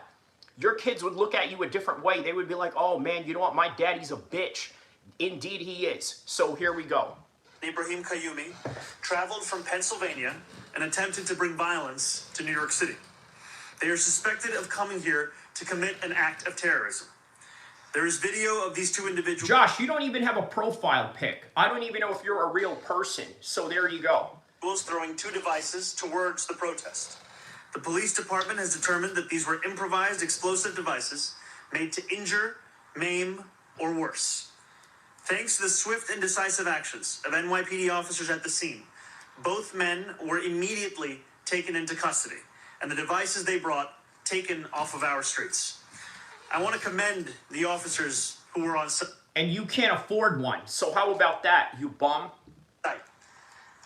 Your kids would look at you a different way. They would be like, oh man, you know what? My daddy's a bitch. Indeed he is. So here we go. Ibrahim Qayyumi traveled from Pennsylvania and attempted to bring violence to New York City. They are suspected of coming here to commit an act of terrorism. There is video of these two individuals. Josh, you don't even have a profile pic. I don't even know if you're a real person. So there you go. Throwing two devices towards the protest. The police department has determined that these were improvised explosive devices made to injure, maim, or worse. Thanks to the swift and decisive actions of NYPD officers at the scene, both men were immediately taken into custody, and the devices they brought taken off of our streets. I want to commend the officers who were on site. And you can't afford one. So how about that, you bum?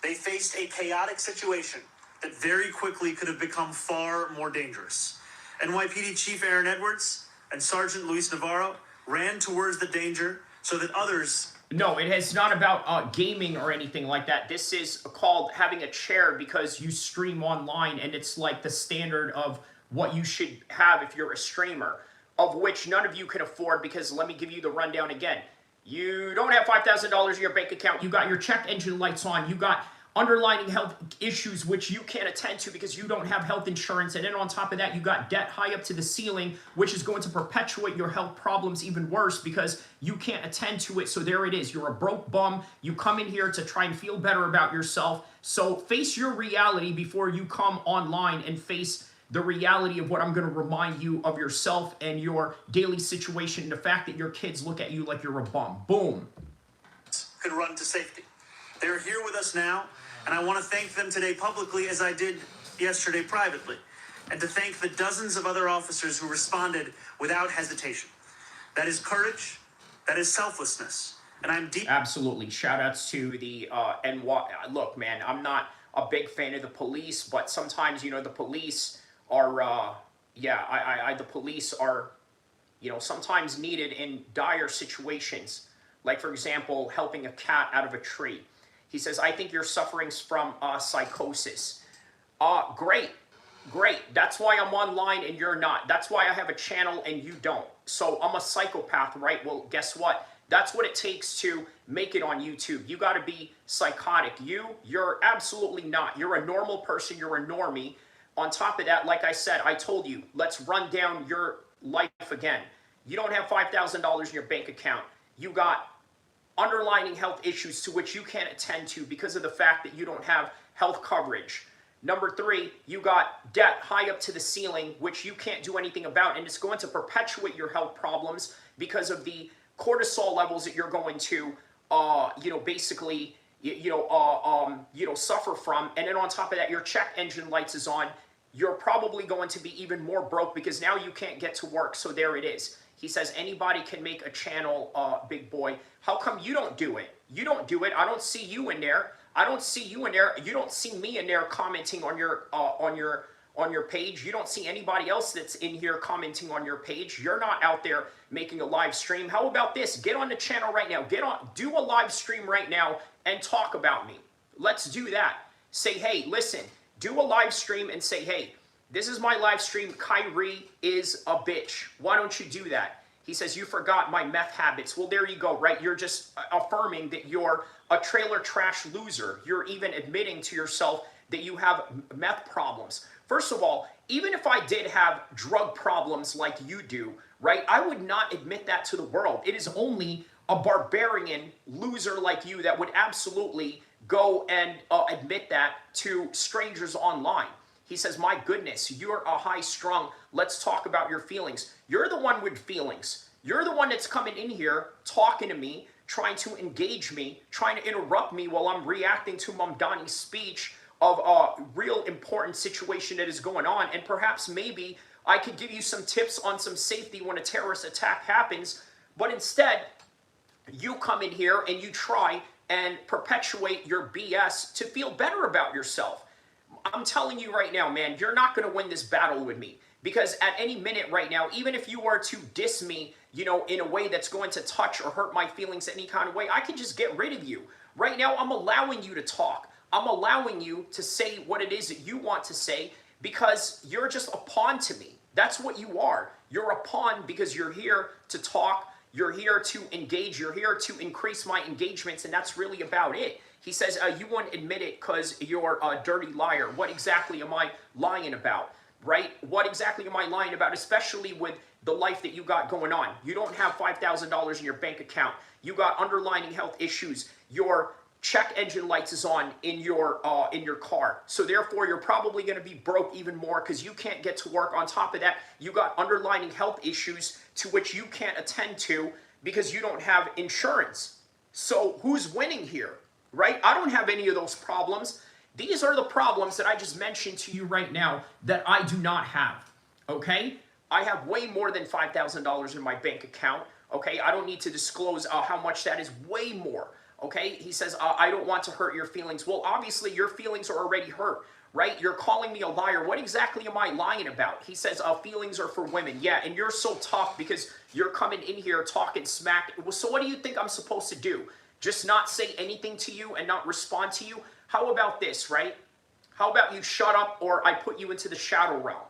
They faced a chaotic situation that very quickly could have become far more dangerous. NYPD Chief Aaron Edwards and Sergeant Luis Navarro ran towards the danger so that others... No, it is not about gaming or anything like that. This is called having a chair because you stream online, and it's like the standard of what you should have if you're a streamer, of which none of you can afford, because let me give you the rundown again. You don't have $5,000 in your bank account. You got your check engine lights on. You got underlying health issues which you can't attend to because you don't have health insurance, and then on top of that you got debt high up to the ceiling, which is going to perpetuate your health problems even worse because you can't attend to it. So there it is. You're a broke bum. You come in here to try and feel better about yourself. So face your reality before you come online and face the reality of what I'm going to remind you of yourself and your daily situation, and the fact that your kids look at you like you're a bum. Boom. Could run to safety. They're here with us now, and I want to thank them today publicly as I did yesterday privately, and to thank the dozens of other officers who responded without hesitation. That is courage, that is selflessness, and I'm deep... Absolutely. Shout outs to the NY. Look, man, I'm not a big fan of the police, but sometimes, you know, the police are, the police are, you know, sometimes needed in dire situations. Like, for example, helping a cat out of a tree. He says, I think you're suffering from psychosis. Great. Great. That's why I'm online and you're not. That's why I have a channel and you don't. So I'm a psychopath, right? Well, guess what? That's what it takes to make it on YouTube. You got to be psychotic. You're absolutely not. You're a normal person. You're a normie. On top of that, like I said, I told you, let's run down your life again. You don't have $5,000 in your bank account. You got underlying health issues to which you can't attend to because of the fact that you don't have health coverage. Number 3, you got debt high up to the ceiling, which you can't do anything about, and it's going to perpetuate your health problems because of the cortisol levels that you're going to, basically, suffer from. And then on top of that, your check engine lights is on. You're probably going to be even more broke because now you can't get to work. So there it is. He says anybody can make a channel, big boy. How come you don't do it? You don't do it. I don't see you in there. I don't see you in there. You don't see me in there commenting on your page. You don't see anybody else that's in here commenting on your page. You're not out there making a live stream. How about this? Get on the channel right now. Do a live stream right now and talk about me. Let's do that. Say, hey, listen, do a live stream and say, hey, this is my live stream. Kyrie is a bitch. Why don't you do that? He says, you forgot my meth habits. Well, there you go, right? You're just affirming that you're a trailer trash loser. You're even admitting to yourself that you have meth problems. First of all, even if I did have drug problems like you do, right, I would not admit that to the world. It is only a barbarian loser like you that would absolutely go and admit that to strangers online. He says, my goodness, you're a high-strung, let's talk about your feelings. You're the one with feelings. You're the one that's coming in here, talking to me, trying to engage me, trying to interrupt me while I'm reacting to Mamdani's speech of a real important situation that is going on. And perhaps maybe I could give you some tips on some safety when a terrorist attack happens. But instead, you come in here and you try and perpetuate your BS to feel better about yourself. I'm telling you right now, man, you're not going to win this battle with me. Because at any minute right now, even if you were to diss me, you know, in a way that's going to touch or hurt my feelings any kind of way, I can just get rid of you. Right now, I'm allowing you to talk. I'm allowing you to say what it is that you want to say because you're just a pawn to me. That's what you are. You're a pawn because you're here to talk. You're here to engage. You're here to increase my engagements, and that's really about it. He says, you won't admit it because you're a dirty liar. What exactly am I lying about, right? What exactly am I lying about, especially with the life that you got going on? You don't have $5,000 in your bank account. You got underlying health issues. Your check engine lights is on in your car. So therefore, you're probably going to be broke even more because you can't get to work. On top of that, you got underlying health issues to which you can't attend to because you don't have insurance. So who's winning here? Right? I don't have any of those problems. These are the problems that I just mentioned to you right now that I do not have. Okay? I have way more than $5,000 in my bank account. Okay? I don't need to disclose how much that is. Way more. Okay? He says, I don't want to hurt your feelings. Well, obviously, your feelings are already hurt. Right? You're calling me a liar. What exactly am I lying about? He says, feelings are for women. Yeah, and you're so tough because you're coming in here talking smack. So what do you think I'm supposed to do? Just not say anything to you and not respond to you? How about this, right? How about you shut up or I put you into the shadow realm?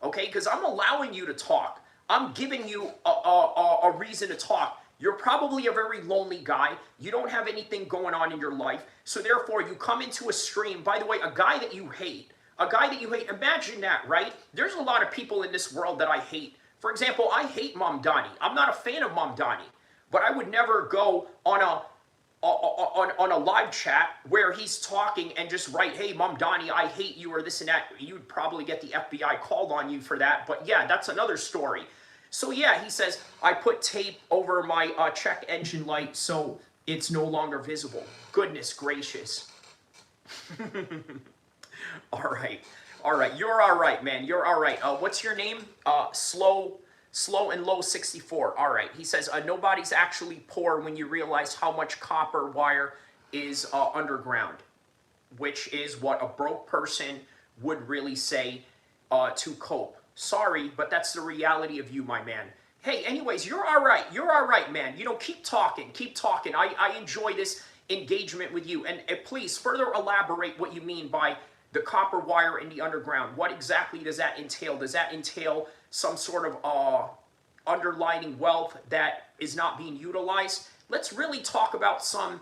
Okay, because I'm allowing you to talk. I'm giving you a reason to talk. You're probably a very lonely guy. You don't have anything going on in your life. So therefore, you come into a stream. By the way, a guy that you hate. A guy that you hate. Imagine that, right? There's a lot of people in this world that I hate. For example, I hate Mamdani. I'm not a fan of Mamdani. But I would never go on a live chat where he's talking and just write, hey, Mamdani, I hate you or this and that. You'd probably get the FBI called on you for that. But yeah, that's another story. So yeah, he says, I put tape over my check engine light so it's no longer visible. Goodness gracious. All right. All right. You're all right, man. You're all right. What's your name? Slow and Low 64. All right. He says, nobody's actually poor when you realize how much copper wire is underground. which is what a broke person would really say to cope. Sorry, but that's the reality of you, my man. Hey, anyways, you're all right. You're all right, man. You know, keep talking. Keep talking. I enjoy this engagement with you. And please further elaborate what you mean by the copper wire in the underground. What exactly does that entail? Does that entail some sort of underlining wealth that is not being utilized? Let's really talk about some,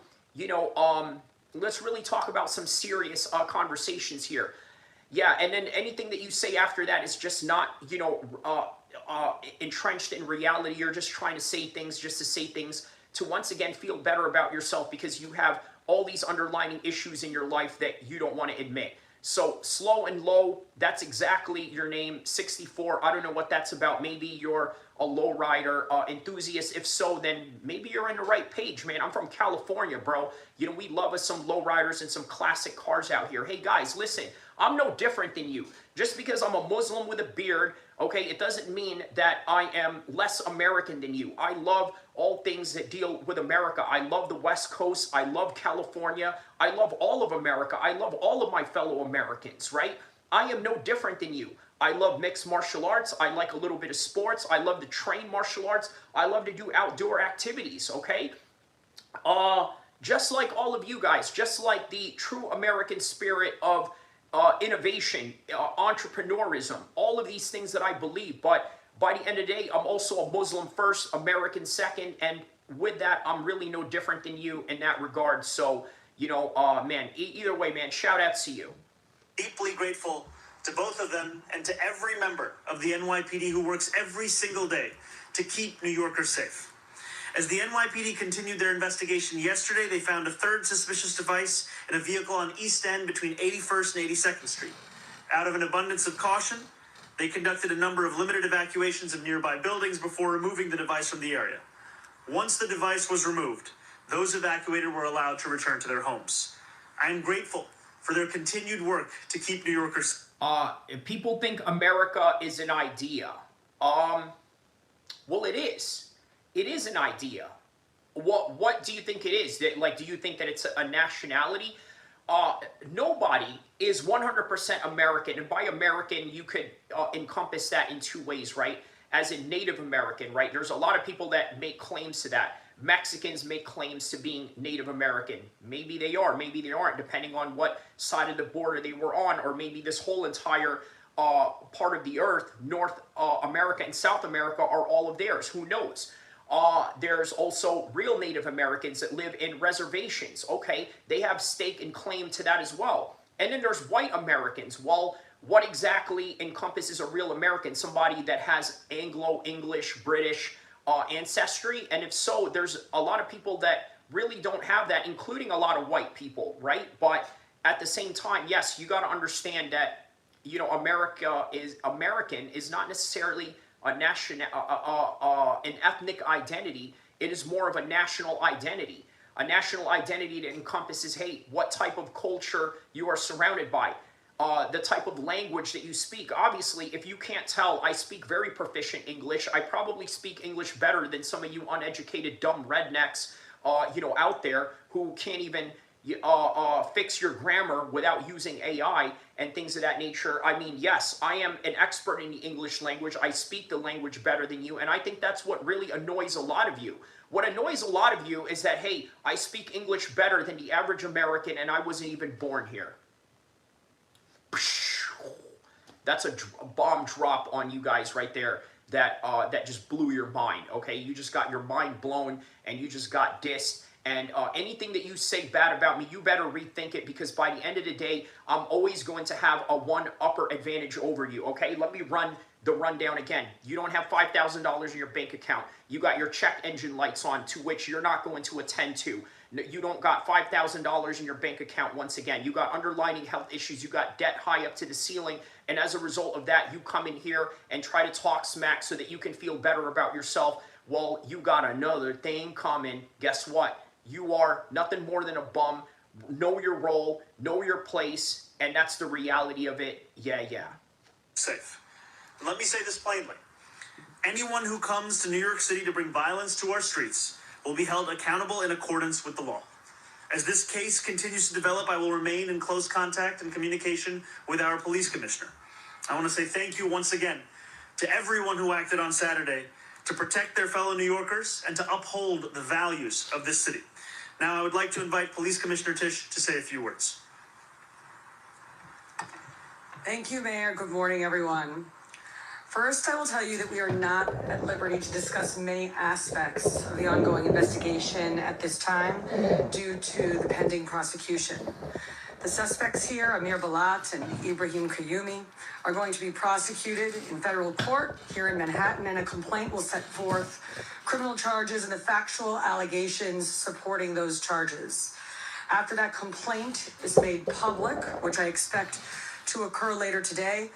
let's really talk about some serious conversations here. Yeah, and then anything that you say after that is just not, entrenched in reality. You're just trying to say things just to say things to once again feel better about yourself because you have all these underlying issues in your life that you don't want to admit. So slow and low, that's exactly your name. 64, I don't know what that's about. Maybe you're a lowrider enthusiast. If so, then maybe you're in the right page, man. I'm from California, bro. You know, we love us some lowriders and some classic cars out here. Hey, guys, listen, I'm no different than you. Just because I'm a Muslim with a beard, okay, it doesn't mean that I am less American than you. I love all things that deal with America. I love the West Coast. I love California. I love all of America. I love all of my fellow Americans, right? I am no different than you. I love mixed martial arts. I like a little bit of sports. I love to train martial arts. I love to do outdoor activities, okay? Just like all of you guys, just like the true American spirit of innovation, entrepreneurism, all of these things that I believe. But by the end of the day, I'm also a Muslim first, American second, and with that, I'm really no different than you in that regard. So, man, either way, man, shout out to you. Deeply grateful to both of them and to every member of the NYPD who works every single day to keep New Yorkers safe. As the NYPD continued their investigation yesterday, they found a third suspicious device in a vehicle on East End between 81st and 82nd Street. Out of an abundance of caution, they conducted a number of limited evacuations of nearby buildings before removing the device from the area. Once the device was removed, those evacuated were allowed to return to their homes. I am grateful for their continued work to keep New Yorkers. If people think America is an idea, well, it is. It is an idea. What do you think it is? Do you think that it's a nationality? Nobody is 100% American, and by American, you could encompass that in two ways, right? As in Native American, right? There's a lot of people that make claims to that. Mexicans make claims to being Native American. Maybe they are, maybe they aren't, depending on what side of the border they were on, or maybe this whole entire part of the earth, North America and South America, are all of theirs. Who knows? There's also real Native Americans that live in reservations. Okay, they have stake and claim to that as well. And then there's white Americans. Well, what exactly encompasses a real American? Somebody that has Anglo, English, British ancestry? And if so, there's a lot of people that really don't have that, including a lot of white people, right? But at the same time, yes, you got to understand that, American is not necessarily an ethnic identity. It is more of a national identity. A national identity that encompasses, hey, what type of culture you are surrounded by, the type of language that you speak. Obviously, if you can't tell, I speak very proficient English. I probably speak English better than some of you uneducated, dumb rednecks, out there who can't even fix your grammar without using AI and things of that nature. I mean, yes, I am an expert in the English language. I speak the language better than you, and I think that's what really annoys a lot of you. What annoys a lot of you is that, hey, I speak English better than the average American, and I wasn't even born here. That's a bomb drop on you guys right there that just blew your mind, okay? You just got your mind blown, and you just got dissed. And anything that you say bad about me, you better rethink it, because by the end of the day, I'm always going to have a one upper advantage over you, okay? Let me run the rundown again. You don't have $5,000 in your bank account. You got your check engine lights on, to which you're not going to attend to. You don't got $5,000 in your bank account once again. You got underlying health issues. You got debt high up to the ceiling. And as a result of that, you come in here and try to talk smack so that you can feel better about yourself. Well, you got another thing coming. Guess what? You are nothing more than a bum. Know your role, know your place, and that's the reality of it. Yeah. Safe. And let me say this plainly. Anyone who comes to New York City to bring violence to our streets will be held accountable in accordance with the law. As this case continues to develop, I will remain in close contact and communication with our police commissioner. I want to say thank you once again to everyone who acted on Saturday to protect their fellow New Yorkers and to uphold the values of this city. Now, I would like to invite Police Commissioner Tisch to say a few words. Thank you, Mayor. Good morning, everyone. First, I will tell you that we are not at liberty to discuss many aspects of the ongoing investigation at this time due to the pending prosecution. The suspects here, Amir Balat and Ibrahim Kayumi, are going to be prosecuted in federal court here in Manhattan, and a complaint will set forth criminal charges and the factual allegations supporting those charges. After that complaint is made public, which I expect to occur later today,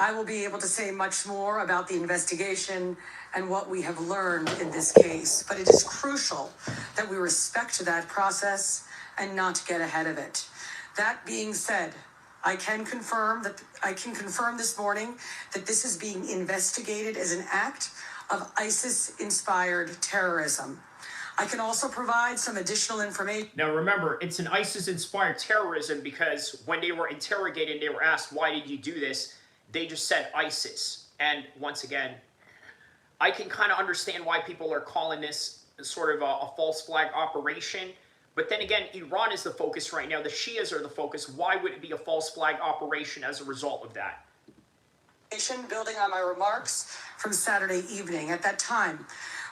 I will be able to say much more about the investigation and what we have learned in this case. But it is crucial that we respect that process and not get ahead of it. That being said, I can confirm this morning that this is being investigated as an act of ISIS-inspired terrorism. I can also provide some additional information. Now remember, it's an ISIS-inspired terrorism because when they were interrogated, they were asked, why did you do this? They just said ISIS. And once again, I can kind of understand why people are calling this sort of a false flag operation. But then again, Iran is the focus right now. The Shias are the focus. Why would it be a false flag operation as a result of that? Building on my remarks from Saturday evening. At that time,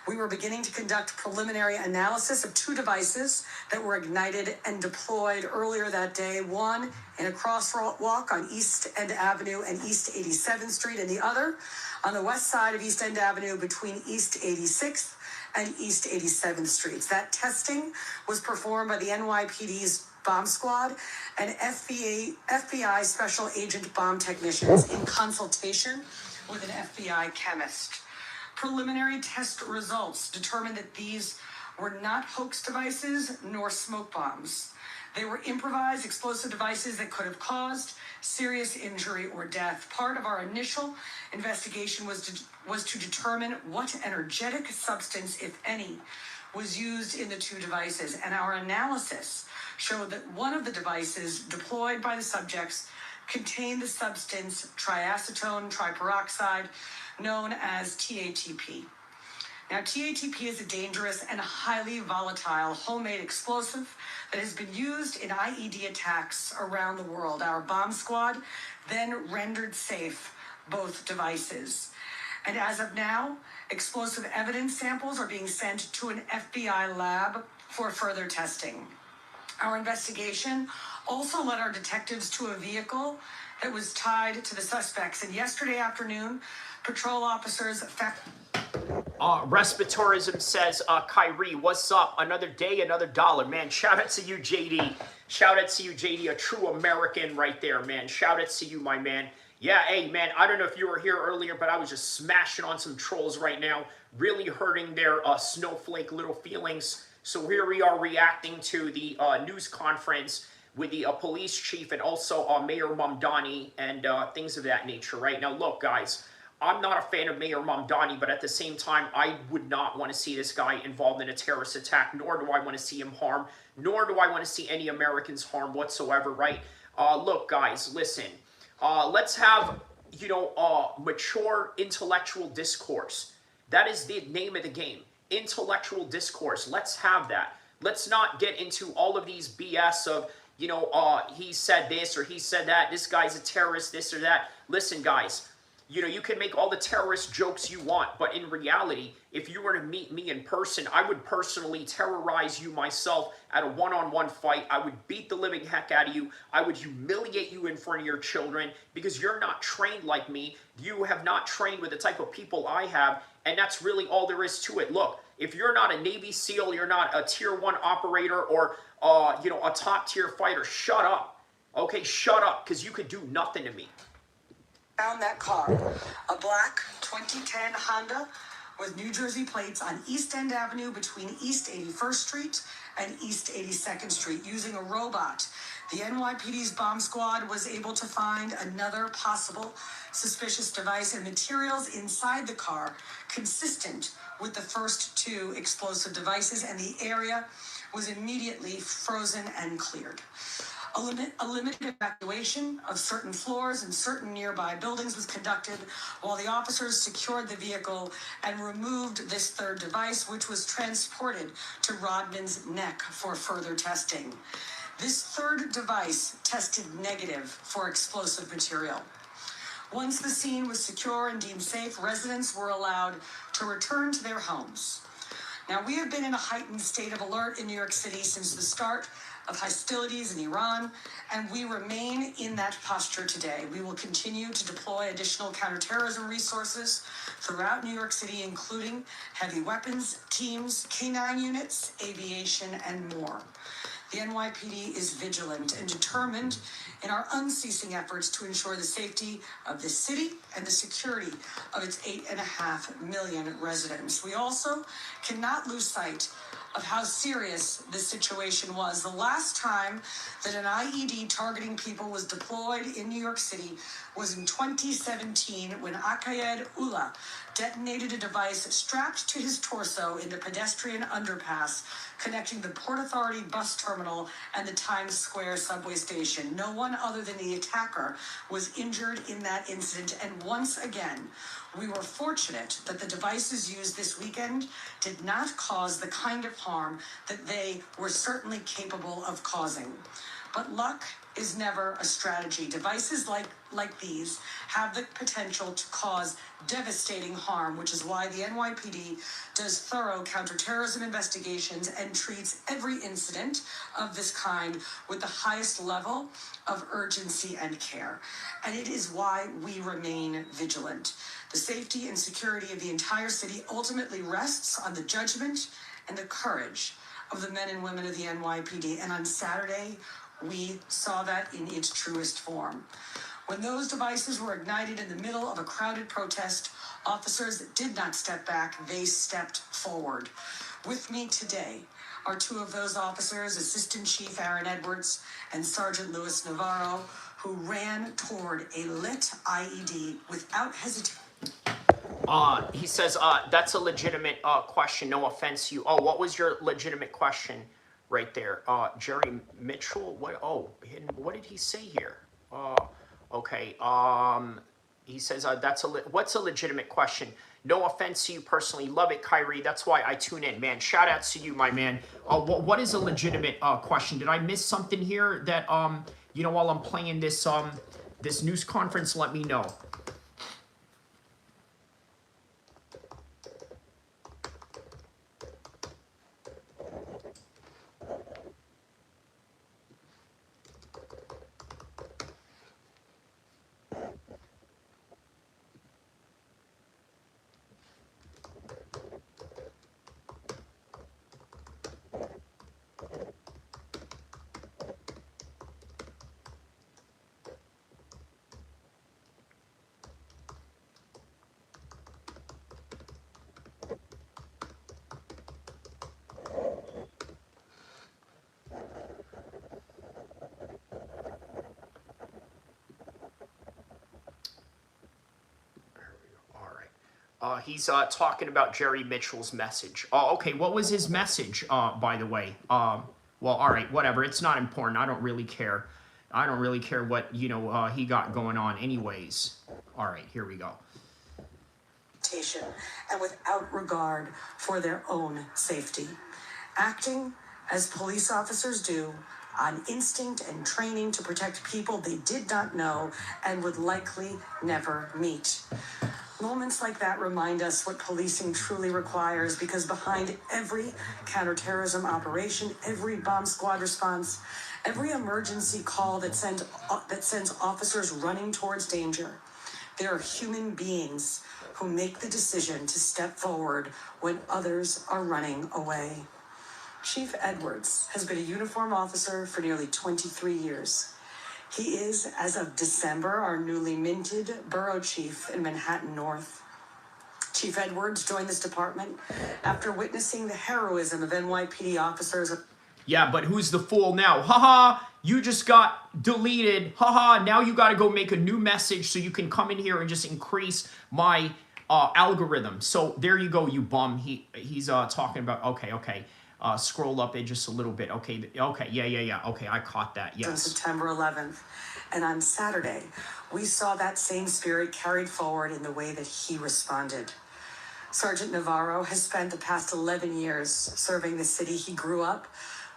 we were beginning to conduct preliminary analysis of two devices that were ignited and deployed earlier that day, one in a crosswalk on East End Avenue and East 87th Street, and the other on the west side of East End Avenue between East 86th and East 87th Streets. That testing was performed by the NYPD's bomb squad and FBI special agent bomb technicians in consultation with an FBI chemist. Preliminary test results determined that these were not hoax devices nor smoke bombs. They were improvised explosive devices that could have caused serious injury or death. Part of our initial investigation was to determine what energetic substance, if any, was used in the two devices. And our analysis showed that one of the devices deployed by the subjects contained the substance triacetone triperoxide, known as TATP. Now, TATP is a dangerous and highly volatile homemade explosive that has been used in IED attacks around the world. Our bomb squad then rendered safe both devices. And as of now, explosive evidence samples are being sent to an FBI lab for further testing. Our investigation also led our detectives to a vehicle that was tied to the suspects. And yesterday afternoon, patrol officers Respiratorism says, Kyrie, what's up? Another day, another dollar. Man, shout out to you, JD. Shout out to you, JD, a true American right there, man. Shout out to you, my man. Yeah, hey, man, I don't know if you were here earlier, but I was just smashing on some trolls right now, really hurting their snowflake little feelings. So here we are reacting to the news conference with the police chief and also Mayor Mamdani and things of that nature, right? Now, look, guys, I'm not a fan of Mayor Mamdani, but at the same time, I would not want to see this guy involved in a terrorist attack, nor do I want to see him harm, nor do I want to see any Americans harmed whatsoever, right? Look, guys, listen. Let's have, mature intellectual discourse. That is the name of the game. Intellectual discourse. Let's have that. Let's not get into all of these BS of, he said this or he said that. This guy's a terrorist, this or that. Listen, guys. You can make all the terrorist jokes you want, but in reality, if you were to meet me in person, I would personally terrorize you myself at a one-on-one fight. I would beat the living heck out of you. I would humiliate you in front of your children because you're not trained like me. You have not trained with the type of people I have, and that's really all there is to it. Look, if you're not a Navy SEAL, you're not a Tier 1 operator or, a top-tier fighter, shut up. Okay, shut up, because you could do nothing to me. Found that car, a black 2010 Honda with New Jersey plates on East End Avenue between East 81st Street and East 82nd Street using a robot. The NYPD's bomb squad was able to find another possible suspicious device and materials inside the car consistent with the first two explosive devices, and the area was immediately frozen and cleared. A limited evacuation of certain floors and certain nearby buildings was conducted while the officers secured the vehicle and removed this third device, which was transported to Rodman's neck for further testing. This third device tested negative for explosive material. Once the scene was secure and deemed safe, residents were allowed to return to their homes. Now, we have been in a heightened state of alert in New York City since the start of hostilities in Iran, and we remain in that posture today. We will continue to deploy additional counterterrorism resources throughout New York City, including heavy weapons teams, K-9 units, aviation, and more. The NYPD is vigilant and determined in our unceasing efforts to ensure the safety of this city and the security of its 8.5 million residents. We also cannot lose sight of how serious this situation was. The last time that an IED targeting people was deployed in New York City was in 2017 when Akayed Ullah detonated a device strapped to his torso in the pedestrian underpass connecting the Port Authority bus terminal and the Times Square subway station. No one other than the attacker was injured in that incident, and once again, we were fortunate that the devices used this weekend did not cause the kind of harm that they were certainly capable of causing. But luck is never a strategy. Devices like these have the potential to cause devastating harm, which is why the NYPD does thorough counterterrorism investigations and treats every incident of this kind with the highest level of urgency and care. And it is why we remain vigilant. The safety and security of the entire city ultimately rests on the judgment and the courage of the men and women of the NYPD. And on Saturday, we saw that in its truest form. When those devices were ignited in the middle of a crowded protest, officers did not step back, they stepped forward. With me today are two of those officers, Assistant Chief Aaron Edwards and Sergeant Louis Navarro, who ran toward a lit IED without hesitation. He says, that's a legitimate question. No offense to you. Oh, what was your legitimate question right there? Jerry Mitchell? What did he say here? Okay. He says, what's a legitimate question? No offense to you personally. Love it, Kyrie. That's why I tune in, man. Shout outs to you, my man. What is a legitimate question? Did I miss something here that, while I'm playing this, this news conference, let me know. He's talking about Jerry Mitchell's message. Okay, what was his message, by the way? Well, all right, whatever. It's not important. I don't really care. I don't really care what, he got going on anyways. All right, here we go. And without regard for their own safety. Acting as police officers do, on instinct and training to protect people they did not know and would likely never meet. Moments like that remind us what policing truly requires, because behind every counterterrorism operation, every bomb squad response, every emergency call that sends officers running towards danger, there are human beings who make the decision to step forward when others are running away. Chief Edwards has been a uniform officer for nearly 23 years. He is, as of December, our newly minted borough chief in Manhattan North. Chief Edwards joined this department after witnessing the heroism of NYPD officers. Yeah, but who's the fool now? Haha, you just got deleted. Haha, now you got to go make a new message so you can come in here and just increase my algorithm. So there you go, you bum. He's talking about, okay. Scroll up it just a little bit. Okay, yeah. Okay, I caught that, On yes. September 11th. And on Saturday, we saw that same spirit carried forward in the way that he responded. Sergeant Navarro has spent the past 11 years serving the city he grew up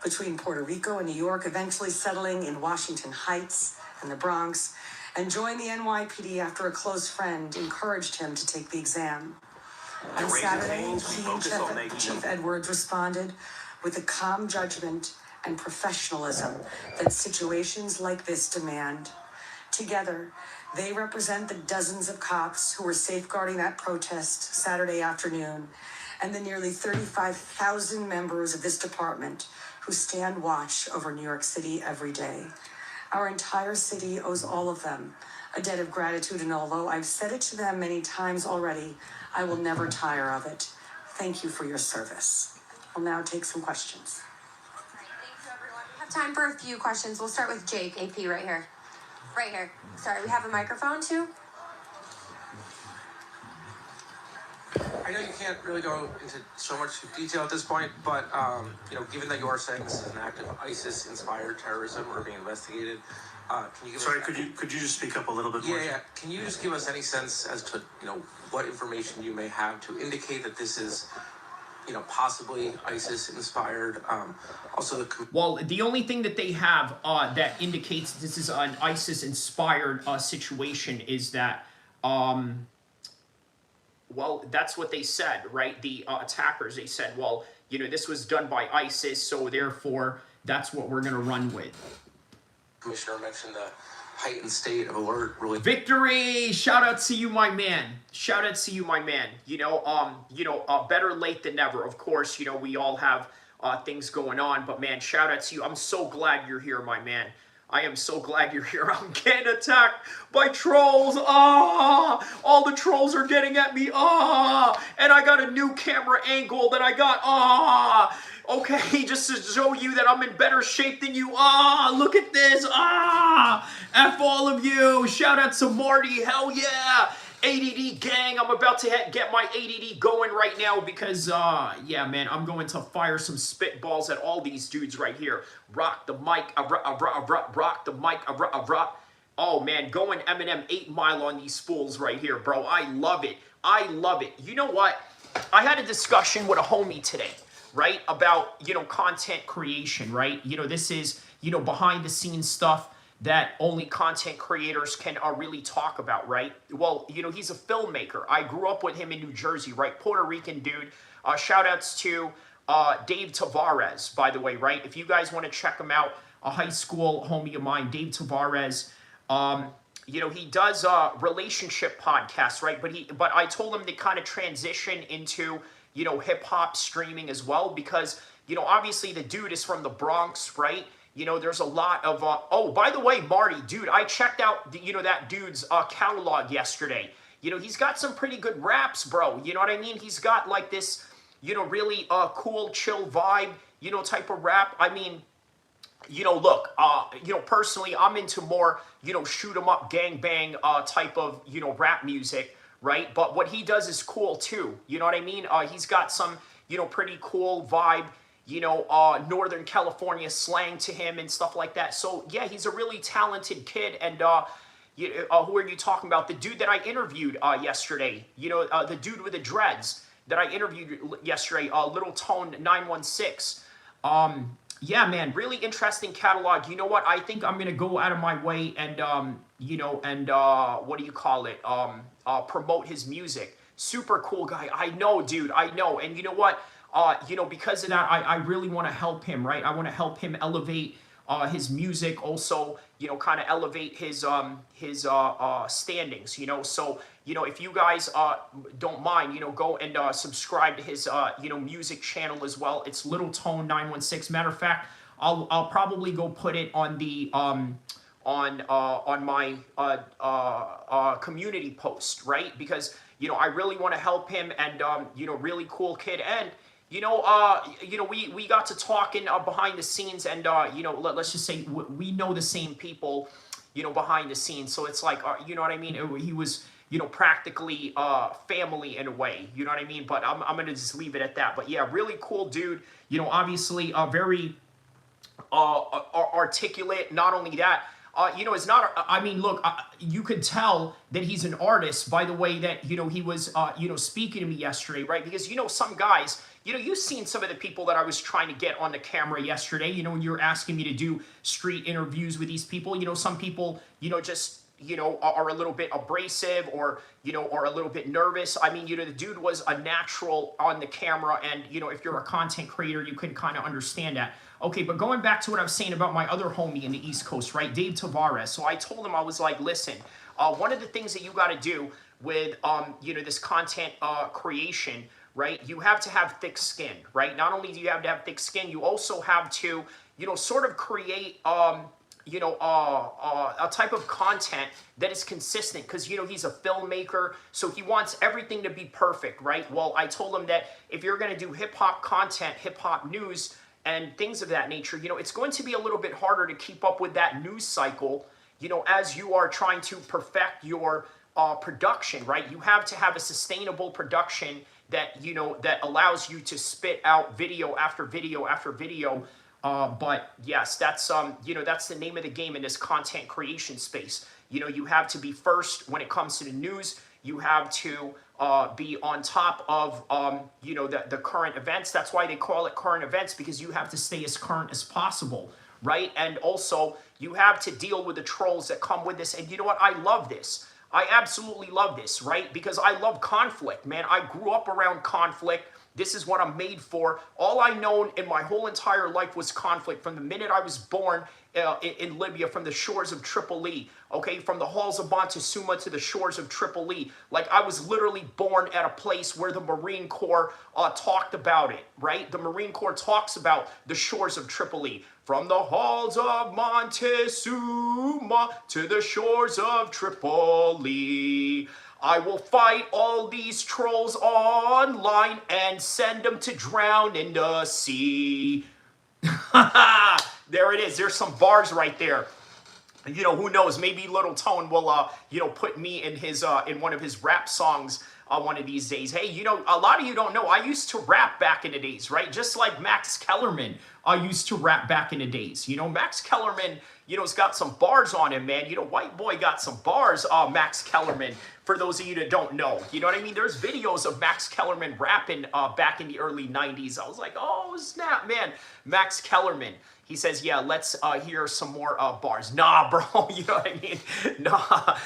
between Puerto Rico and New York, eventually settling in Washington Heights and the Bronx, and joined the NYPD after a close friend encouraged him to take the exam. On Saturday, he and Chief Edwards responded with the calm judgment and professionalism that situations like this demand. Together, they represent the dozens of cops who were safeguarding that protest Saturday afternoon and the nearly 35,000 members of this department who stand watch over New York City every day. Our entire city owes all of them a debt of gratitude, and although I've said it to them many times already, I will never tire of it. Thank you for your service. We'll now take some questions. Thank you, everyone. We have time for a few questions. We'll start with Jake, AP, right here. Right here. Sorry, we have a microphone too. I know you can't really go into so much detail at this point, but given that you are saying this is an act of ISIS-inspired terrorism or being investigated, can you give Sorry, us... could you just speak up a little bit more? Yeah. Can you just give us any sense as to what information you may have to indicate that this is possibly ISIS-inspired? Also, Well, the only thing that they have that indicates this is an ISIS-inspired situation is that, well, that's what they said, right? The attackers, they said, well, this was done by ISIS, so therefore that's what we're going to run with. Commissioner mentioned the heightened state of alert. Really, victory! Shout out to you, my man. Shout out to you, my man. Better late than never. Of course, we all have things going on, but man, shout out to you. I'm so glad you're here, my man. I am so glad you're here. I'm getting attacked by trolls. All the trolls are getting at me. And I got a new camera angle that I got. Okay, just to show you that I'm in better shape than you. Look at this. F all of you. Shout out to Marty. Hell yeah. ADD gang, I'm about to get my ADD going right now because, yeah, man, I'm going to fire some spitballs at all these dudes right here. Rock the mic, rock the mic, Oh, man, going Eminem 8 Mile on these fools right here, bro. I love it. I love it. You know what? I had a discussion with a homie today, right, about, content creation, right? This is, behind the scenes stuff that only content creators can really talk about, right? Well, he's a filmmaker. I grew up with him in New Jersey, right? Puerto Rican dude. Shout outs to Dave Tavares, by the way, right? If you guys want to check him out, a high school homie of mine, Dave Tavares, he does relationship podcasts, right? But I told him to kind of transition into, hip hop streaming as well, because, obviously the dude is from the Bronx, right? There's a lot of, oh, by the way, Marty, dude, I checked out, that dude's catalog yesterday. He's got some pretty good raps, bro. You know what I mean? He's got like this, really cool, chill vibe, type of rap. I mean, look, personally, I'm into more, shoot 'em up, gang bang type of, rap music, right? But what he does is cool too. You know what I mean? He's got some, pretty cool vibe, Northern California slang to him and stuff like that. So yeah, he's a really talented kid. And who are you talking about? The dude that I interviewed yesterday, the dude with the dreads that I interviewed yesterday, Little Tone 916. Yeah, man, really interesting catalog. You know what? I think I'm gonna go out of my way and what do you call it? Promote his music. Super cool guy. I know, dude. I know. And you know what? Because of that, I really want to help him, right? I want to help him elevate his music, also, kind of elevate his standings, So, if you guys don't mind, go and subscribe to his, music channel as well. It's Little Tone 916. Matter of fact, I'll probably go put it on the on my community post, right? Because I really want to help him, and really cool kid. And we got to talking behind the scenes, and let's just say we know the same people, behind the scenes. So it's like, you know what I mean? He was, practically family in a way. You know what I mean? But I'm gonna just leave it at that. But yeah, really cool dude. Obviously very articulate. Not only that, it's not. I mean, look, you could tell that he's an artist by the way that he was speaking to me yesterday, right? Because some guys. You've seen some of the people that I was trying to get on the camera yesterday, when you were asking me to do street interviews with these people. Some people, just, are a little bit abrasive or, are a little bit nervous. I mean, the dude was a natural on the camera. And, if you're a content creator, you can kind of understand that. Okay, but going back to what I was saying about my other homie in the East Coast, right? Dave Tavares. So I told him, I was like, listen, one of the things that you got to do with, this content creation, right? You have to have thick skin, right? Not only do you have to have thick skin, you also have to, sort of create, a type of content that is consistent because, he's a filmmaker, so he wants everything to be perfect, right? Well, I told him that if you're going to do hip-hop content, hip-hop news, and things of that nature, it's going to be a little bit harder to keep up with that news cycle, as you are trying to perfect your production, right? You have to have a sustainable production that that allows you to spit out video after video after video. But yes, that's that's the name of the game in this content creation space. You have to be first when it comes to the news. You have to be on top of the current events. That's why they call it current events, because you have to stay as current as possible, right? And also you have to deal with the trolls that come with this. And you know what? I love this. I absolutely love this, right? Because I love conflict, man. I grew up around conflict. This is what I'm made for. All I known in my whole entire life was conflict from the minute I was born in Libya, from the shores of Tripoli, okay? From the halls of Montezuma to the shores of Tripoli. Like, I was literally born at a place where the Marine Corps talked about it, right? The Marine Corps talks about the shores of Tripoli. From the halls of Montezuma to the shores of Tripoli, I will fight all these trolls online and send them to drown in the sea. There it is. There's some bars right there. Who knows? Maybe Little Tone will, put me in his, in one of his rap songs one of these days. Hey, a lot of you don't know, I used to rap back in the days, right? Just like Max Kellerman, I used to rap back in the days. Max Kellerman, has got some bars on him, man. White boy got some bars, Max Kellerman, for those of you that don't know. You know what I mean? There's videos of Max Kellerman rapping back in the early 90s. I was like, oh, snap, man. Max Kellerman. He says, yeah, let's hear some more bars. Nah, bro, you know what I mean? Nah,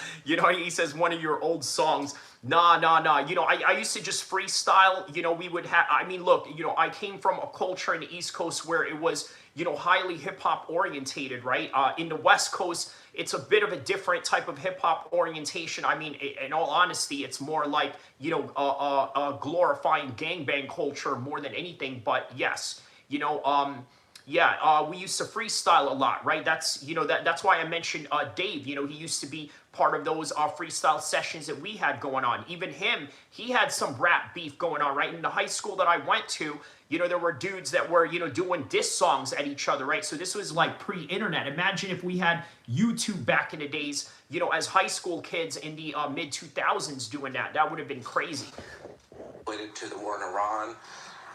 he says one of your old songs. Nah. I used to just freestyle. We would have, I mean, look, I came from a culture in the East Coast where it was, highly hip-hop orientated, right? In the West Coast, it's a bit of a different type of hip-hop orientation. I mean, in all honesty, it's more like, glorifying gangbang culture more than anything. But yes, we used to freestyle a lot, right? That's, that's why I mentioned Dave. He used to be part of those freestyle sessions that we had going on. Even him, he had some rap beef going on, right? In the high school that I went to, there were dudes that were, doing diss songs at each other, right? So this was like pre-internet. Imagine if we had YouTube back in the days, as high school kids in the mid-2000s doing that. That would have been crazy. Related to the war in Iran,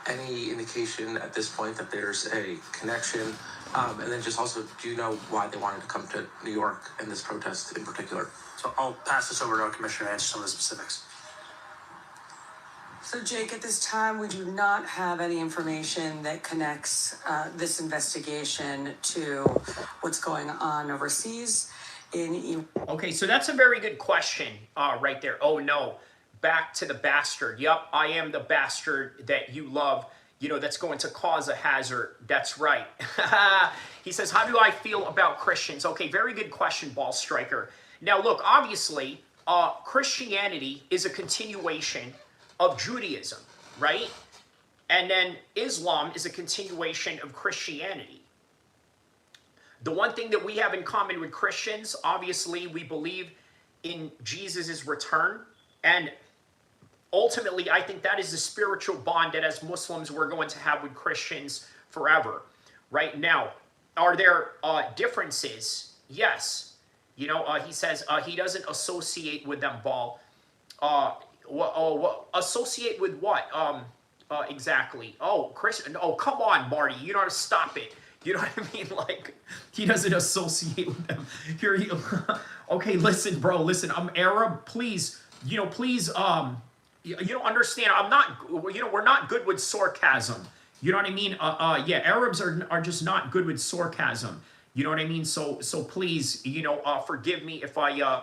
any indication at this point that there's a connection? And then just also, do you know why they wanted to come to New York in this protest in particular? So I'll pass this over to our commissioner to answer some of the specifics. So, Jake, at this time, we do not have any information that connects this investigation to what's going on overseas. Okay, so that's a very good question right there. Oh, no. Back to the bastard. Yup, I am the bastard that you love, that's going to cause a hazard. That's right. He says, how do I feel about Christians? Okay, very good question, Ball Striker. Now, look, obviously, Christianity is a continuation of Judaism, right? And then Islam is a continuation of Christianity. The one thing that we have in common with Christians, obviously, we believe in Jesus' return. And ultimately, I think that is the spiritual bond that as Muslims we're going to have with Christians forever. Right now, are there differences? Yes. You know, he says he doesn't associate with them, Ball. Associate with what? Exactly. Oh, Christian. Oh, come on, Marty. You know how to stop it. You know what I mean? Like, he doesn't associate with them. Here he. Okay, listen, bro. Listen, I'm Arab. Please, please. You don't understand. I'm not. We're not good with sarcasm. You know what I mean? Yeah, Arabs are just not good with sarcasm. You know what I mean? So please, forgive me if I,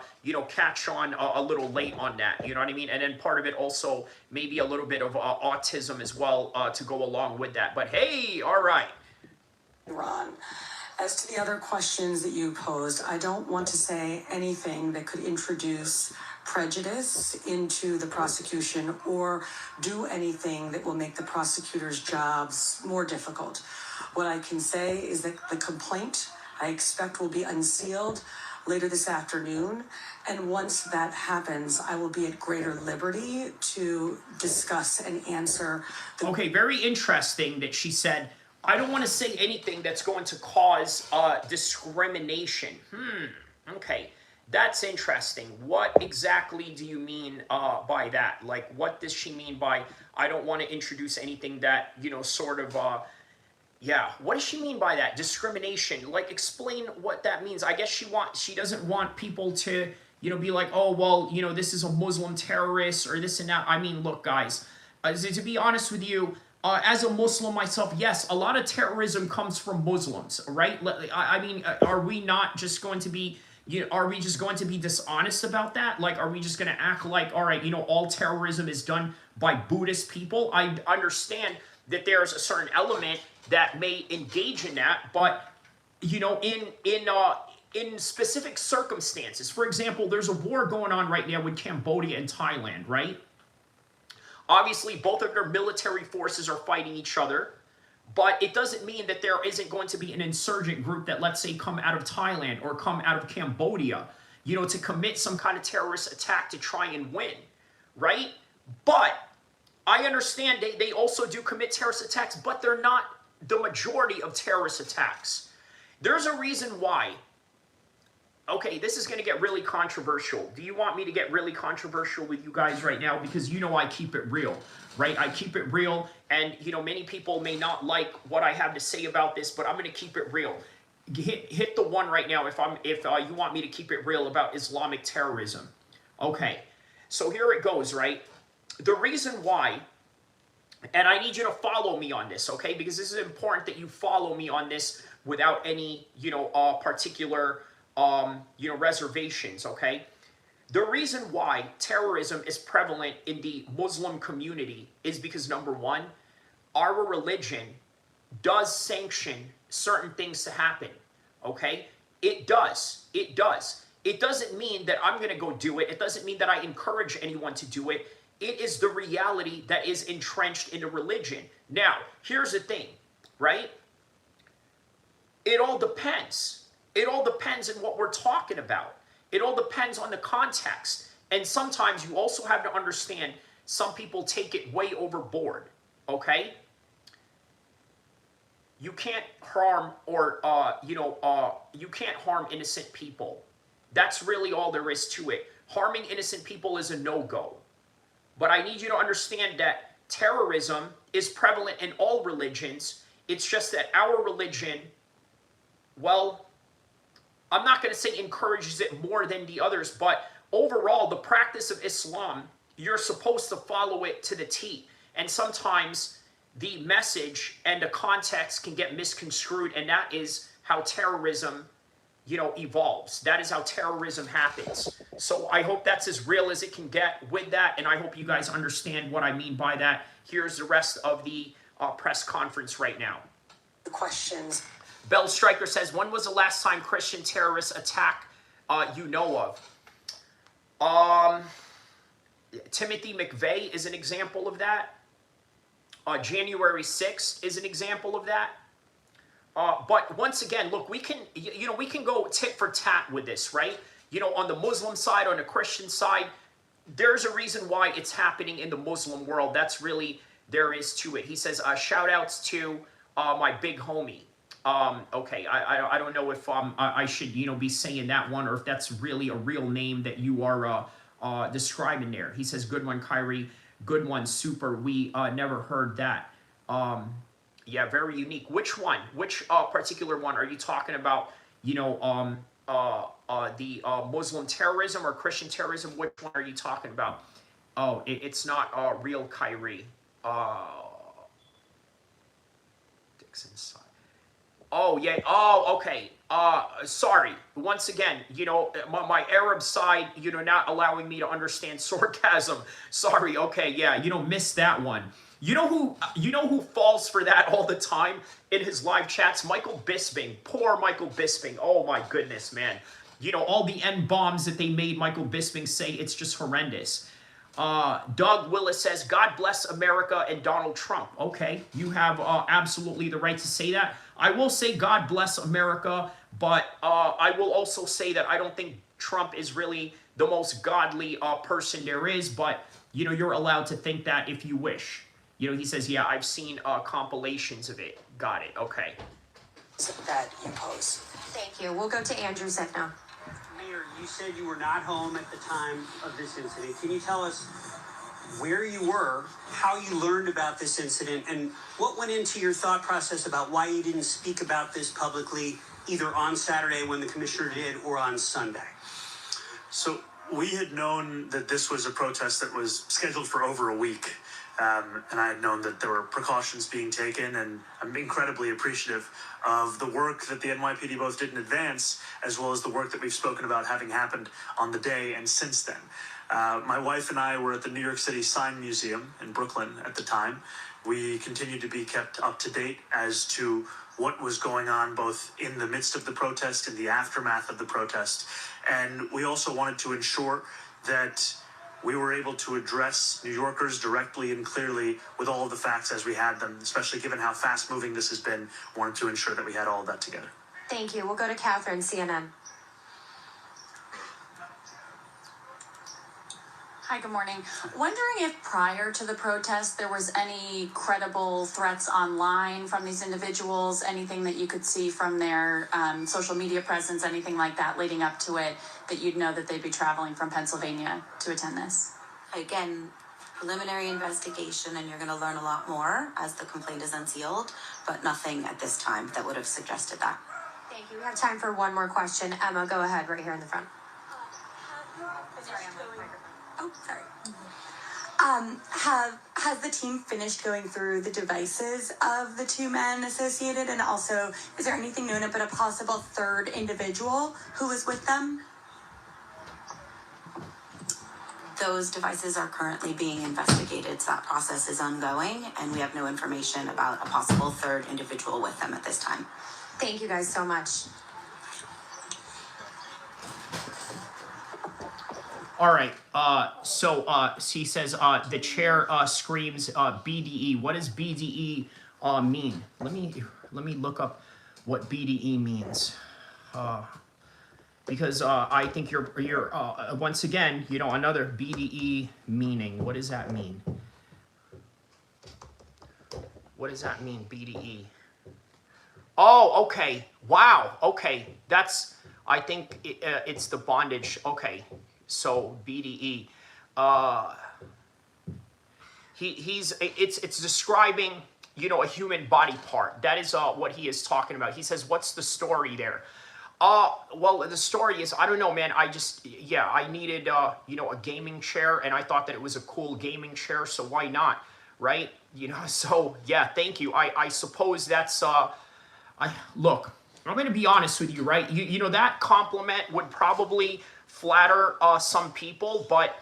catch on a little late on that. You know what I mean? And then part of it also maybe a little bit of autism as well to go along with that. But hey, all right. Ron, as to the other questions that you posed, I don't want to say anything that could introduce prejudice into the prosecution or do anything that will make the prosecutors' jobs more difficult. What I can say is that the complaint, I expect, will be unsealed later this afternoon. And once that happens, I will be at greater liberty to discuss and answer. Okay, very interesting that she said, I don't want to say anything that's going to cause discrimination. Okay, that's interesting. What exactly do you mean by that? Like, what does she mean by, I don't want to introduce anything that, sort of... Yeah, what does she mean by that? Discrimination. Like, explain what that means. I guess she doesn't want people to, be like, oh, well, this is a Muslim terrorist or this and that. I mean, look, guys, to be honest with you, as a Muslim myself, yes, a lot of terrorism comes from Muslims, right? I mean, are we not just going to be, are we just going to be dishonest about that? Like, are we just going to act like, all right, all terrorism is done by Buddhist people? I understand that there's a certain element that may engage in that, but in specific circumstances. For example, there's a war going on right now with Cambodia and Thailand, right? Obviously, both of their military forces are fighting each other, but it doesn't mean that there isn't going to be an insurgent group that, let's say, come out of Thailand or come out of Cambodia, to commit some kind of terrorist attack to try and win, right? But I understand they also do commit terrorist attacks, but they're not the majority of terrorist attacks. There's a reason why. Okay, this is going to get really controversial. Do you want me to get really controversial with you guys right now? Because I keep it real, right? I keep it real, and many people may not like what I have to say about this, but I'm going to keep it real. Hit the one right now if you want me to keep it real about Islamic terrorism. Okay, so here it goes, right? The reason why, and I need you to follow me on this, okay? Because this is important that you follow me on this without any, particular, reservations, okay? The reason why terrorism is prevalent in the Muslim community is because, number one, our religion does sanction certain things to happen, okay? It does. It does. It doesn't mean that I'm going to go do it. It doesn't mean that I encourage anyone to do it. It is the reality that is entrenched in the religion. Now, here's the thing, right? It all depends. It all depends on what we're talking about. It all depends on the context. And sometimes you also have to understand some people take it way overboard, okay? You can't harm you can't harm innocent people. That's really all there is to it. Harming innocent people is a no-go. But I need you to understand that terrorism is prevalent in all religions. It's just that our religion, well, I'm not going to say encourages it more than the others, but overall, the practice of Islam, you're supposed to follow it to the T. And sometimes the message and the context can get misconstrued, and that is how terrorism, evolves. That is how terrorism happens. So I hope that's as real as it can get with that, and I hope you guys understand what I mean by that. Here's the rest of the press conference right now. The questions. Bell Striker says, when was the last time Christian terrorist attack you know of? Timothy McVeigh is an example of that. January 6th is an example of that. But once again, look, we can go tit for tat with this, right? On the Muslim side, on the Christian side, there's a reason why it's happening in the Muslim world. That's really, there is to it. He says, shout outs to my big homie. Okay, I don't know if I should, be saying that one, or if that's really a real name that you are describing there. He says, good one, Kyrie. Good one, super. We never heard that. Yeah, very unique. Which one? Which particular one are you talking about? The Muslim terrorism or Christian terrorism? Which one are you talking about? Oh, it's not real Kyrie. Dixon side. Oh yeah. Oh, okay. Sorry. Once again, my Arab side, not allowing me to understand sarcasm. Sorry. Okay. Yeah. Missed that one. You know who falls for that all the time in his live chats? Michael Bisping. Poor Michael Bisping. Oh my goodness, man. All the N-bombs that they made Michael Bisping say, it's just horrendous. Doug Willis says, God bless America and Donald Trump. Okay, you have absolutely the right to say that. I will say God bless America, but I will also say that I don't think Trump is really the most godly person there is, but you're allowed to think that if you wish. He says, yeah, I've seen compilations of it. Got it. Okay. That you pose. Thank you. We'll go to Andrew Seth now. Mayor, you said you were not home at the time of this incident. Can you tell us where you were, how you learned about this incident, and what went into your thought process about why you didn't speak about this publicly, either on Saturday when the commissioner did or on Sunday? So we had known that this was a protest that was scheduled for over a week. And I had known that there were precautions being taken, and I'm incredibly appreciative of the work that the NYPD both did in advance, as well as the work that we've spoken about having happened on the day and since then. My wife and I were at the New York City Sign Museum in Brooklyn at the time. We continued to be kept up to date as to what was going on both in the midst of the protest and the aftermath of the protest. And we also wanted to ensure that we were able to address New Yorkers directly and clearly with all of the facts as we had them, especially given how fast-moving this has been. Wanted to ensure that we had all of that together. Thank you. We'll go to Catherine, CNN. Hi, good morning. Wondering if prior to the protest there was any credible threats online from these individuals, anything that you could see from their social media presence, anything like that leading up to it, that you'd know that they'd be traveling from Pennsylvania to attend this? Again, preliminary investigation, and you're going to learn a lot more as the complaint is unsealed, but nothing at this time that would have suggested that. Thank you. We have time for one more question. Emma, go ahead right here in the front. Oh, sorry. Has the team finished going through the devices of the two men associated? And also, is there anything known about a possible third individual who was with them? Those devices are currently being investigated, so that process is ongoing, and we have no information about a possible third individual with them at this time. Thank you guys so much. All right. So he says the chair screams BDE. What does BDE mean? Let me look up what BDE means. Because I think you're once again, another BDE meaning. What does that mean? What does that mean, BDE? Oh, okay. Wow. Okay. I think it's the bondage. Okay. So BDE, it's describing, a human body part. That is what he is talking about. He says, what's the story there? Well, the story is, I don't know, man. I needed, a gaming chair, and I thought that it was a cool gaming chair, so why not, right? So yeah, thank you. I suppose that's, look, I'm going to be honest with you, right? That compliment would probably flatter some people, but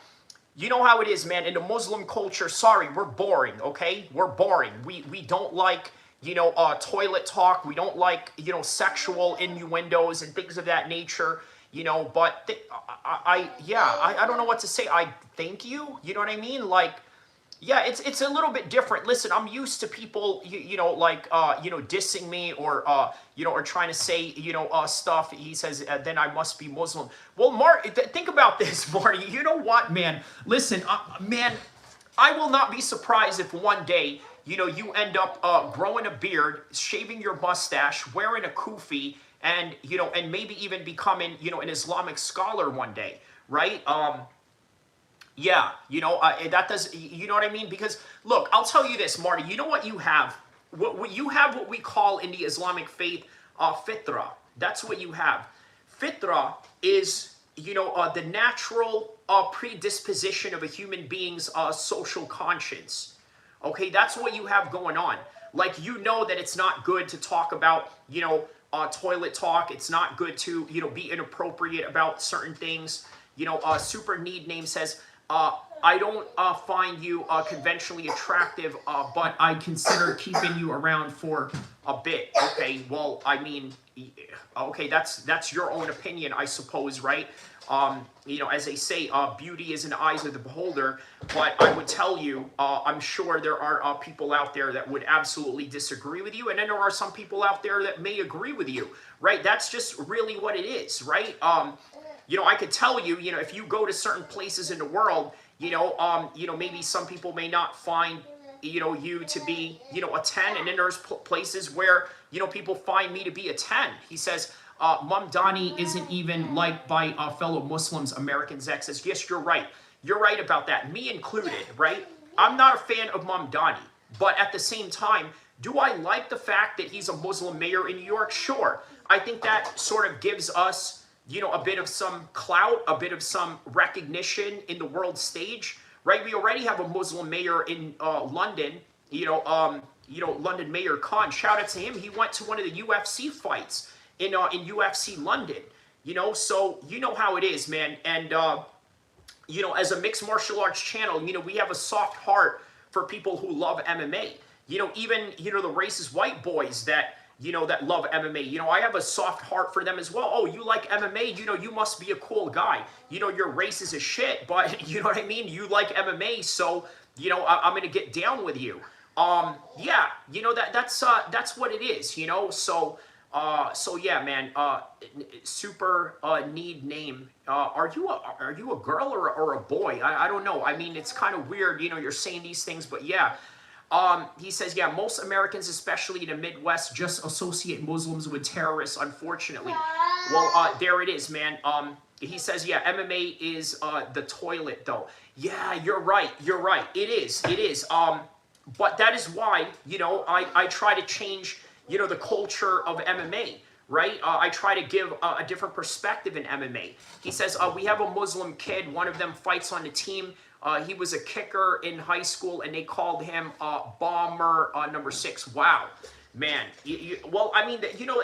you know how it is, man. In the Muslim culture, sorry, we're boring, okay? We're boring. We don't like, toilet talk. We don't like, sexual innuendos and things of that nature, but I don't know what to say. I thank you. You know what I mean? Like, Yeah, it's a little bit different. Listen, I'm used to people, like, dissing me or, or trying to say, stuff. He says, then I must be Muslim. Well, think about this, Marty. You know what, man? Listen, man, I will not be surprised if one day, you end up growing a beard, shaving your mustache, wearing a kufi, and, and maybe even becoming, an Islamic scholar one day, right? Yeah, that does, you know what I mean? Because, look, I'll tell you this, Marty, you know what you have? What you have, what we call in the Islamic faith, fitra. That's what you have. Fitra is, the natural predisposition of a human being's social conscience. Okay, that's what you have going on. Like, that it's not good to talk about, toilet talk. It's not good to, be inappropriate about certain things. Super Need Name says, I don't find you conventionally attractive, but I consider keeping you around for a bit. Okay, well, I mean, okay, that's your own opinion, I suppose, right? As they say, beauty is in the eyes of the beholder. But I would tell you, I'm sure there are people out there that would absolutely disagree with you, and then there are some people out there that may agree with you, right? That's just really what it is, right? I could tell you, if you go to certain places in the world, maybe some people may not find, you to be, a 10. And then there's places where, people find me to be a 10. He says, Mamdani isn't even liked by fellow Muslims. American Zek says, yes, you're right. You're right about that. Me included, right? I'm not a fan of Mamdani. But at the same time, do I like the fact that he's a Muslim mayor in New York? Sure. I think that sort of gives us, a bit of some clout, a bit of some recognition in the world stage, right? We already have a Muslim mayor in London, London Mayor Khan. Shout out to him. He went to one of the UFC fights in UFC London, so you know how it is, man. And, as a mixed martial arts channel, we have a soft heart for people who love MMA. Even, the racist white boys that, that love MMA. I have a soft heart for them as well. Oh, you like MMA? You must be a cool guy. You're racist as shit, but you know what I mean? You like MMA, so, I'm going to get down with you. Yeah, that's what it is, so yeah, man, Super Need Name, are you a girl or a boy? I don't know. I mean, it's kind of weird, you're saying these things, but yeah. He says, yeah, most Americans, especially in the Midwest, just associate Muslims with terrorists, unfortunately. Well, there it is, man. He says, yeah, MMA is the toilet, though. Yeah, you're right. It is. But that is why, I try to change, the culture of MMA, right? I try to give a different perspective in MMA. He says, we have a Muslim kid. One of them fights on the team. He was a kicker in high school, and they called him Bomber number 6. Wow, man. Well, I mean,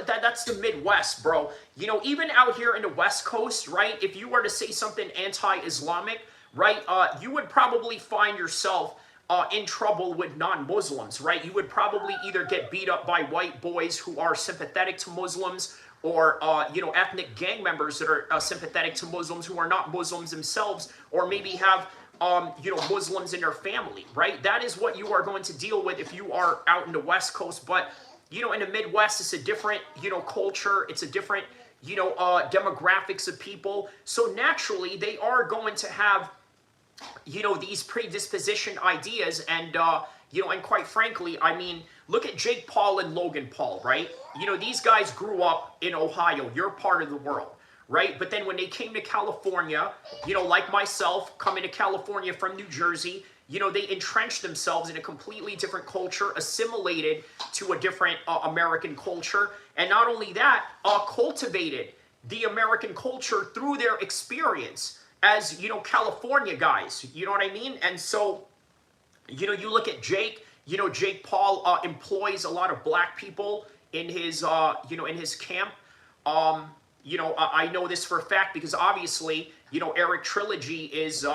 that's the Midwest, bro. Even out here in the West Coast, right? If you were to say something anti-Islamic, right, you would probably find yourself in trouble with non-Muslims, right? You would probably either get beat up by white boys who are sympathetic to Muslims, or, ethnic gang members that are sympathetic to Muslims who are not Muslims themselves, or maybe have Muslims in their family, right? That is what you are going to deal with if you are out in the West Coast. But, in the Midwest, it's a different, culture. It's a different, demographics of people. So naturally, they are going to have, these predisposition ideas. And, and quite frankly, I mean, look at Jake Paul and Logan Paul, right? These guys grew up in Ohio. You're part of the world. Right? But then when they came to California, like myself, coming to California from New Jersey, they entrenched themselves in a completely different culture, assimilated to a different American culture. And not only that, cultivated the American culture through their experience as, California guys. You know what I mean? And so, you look at Jake, Jake Paul employs a lot of black people in his, in his camp. I know this for a fact because obviously, Eric Trilogy is,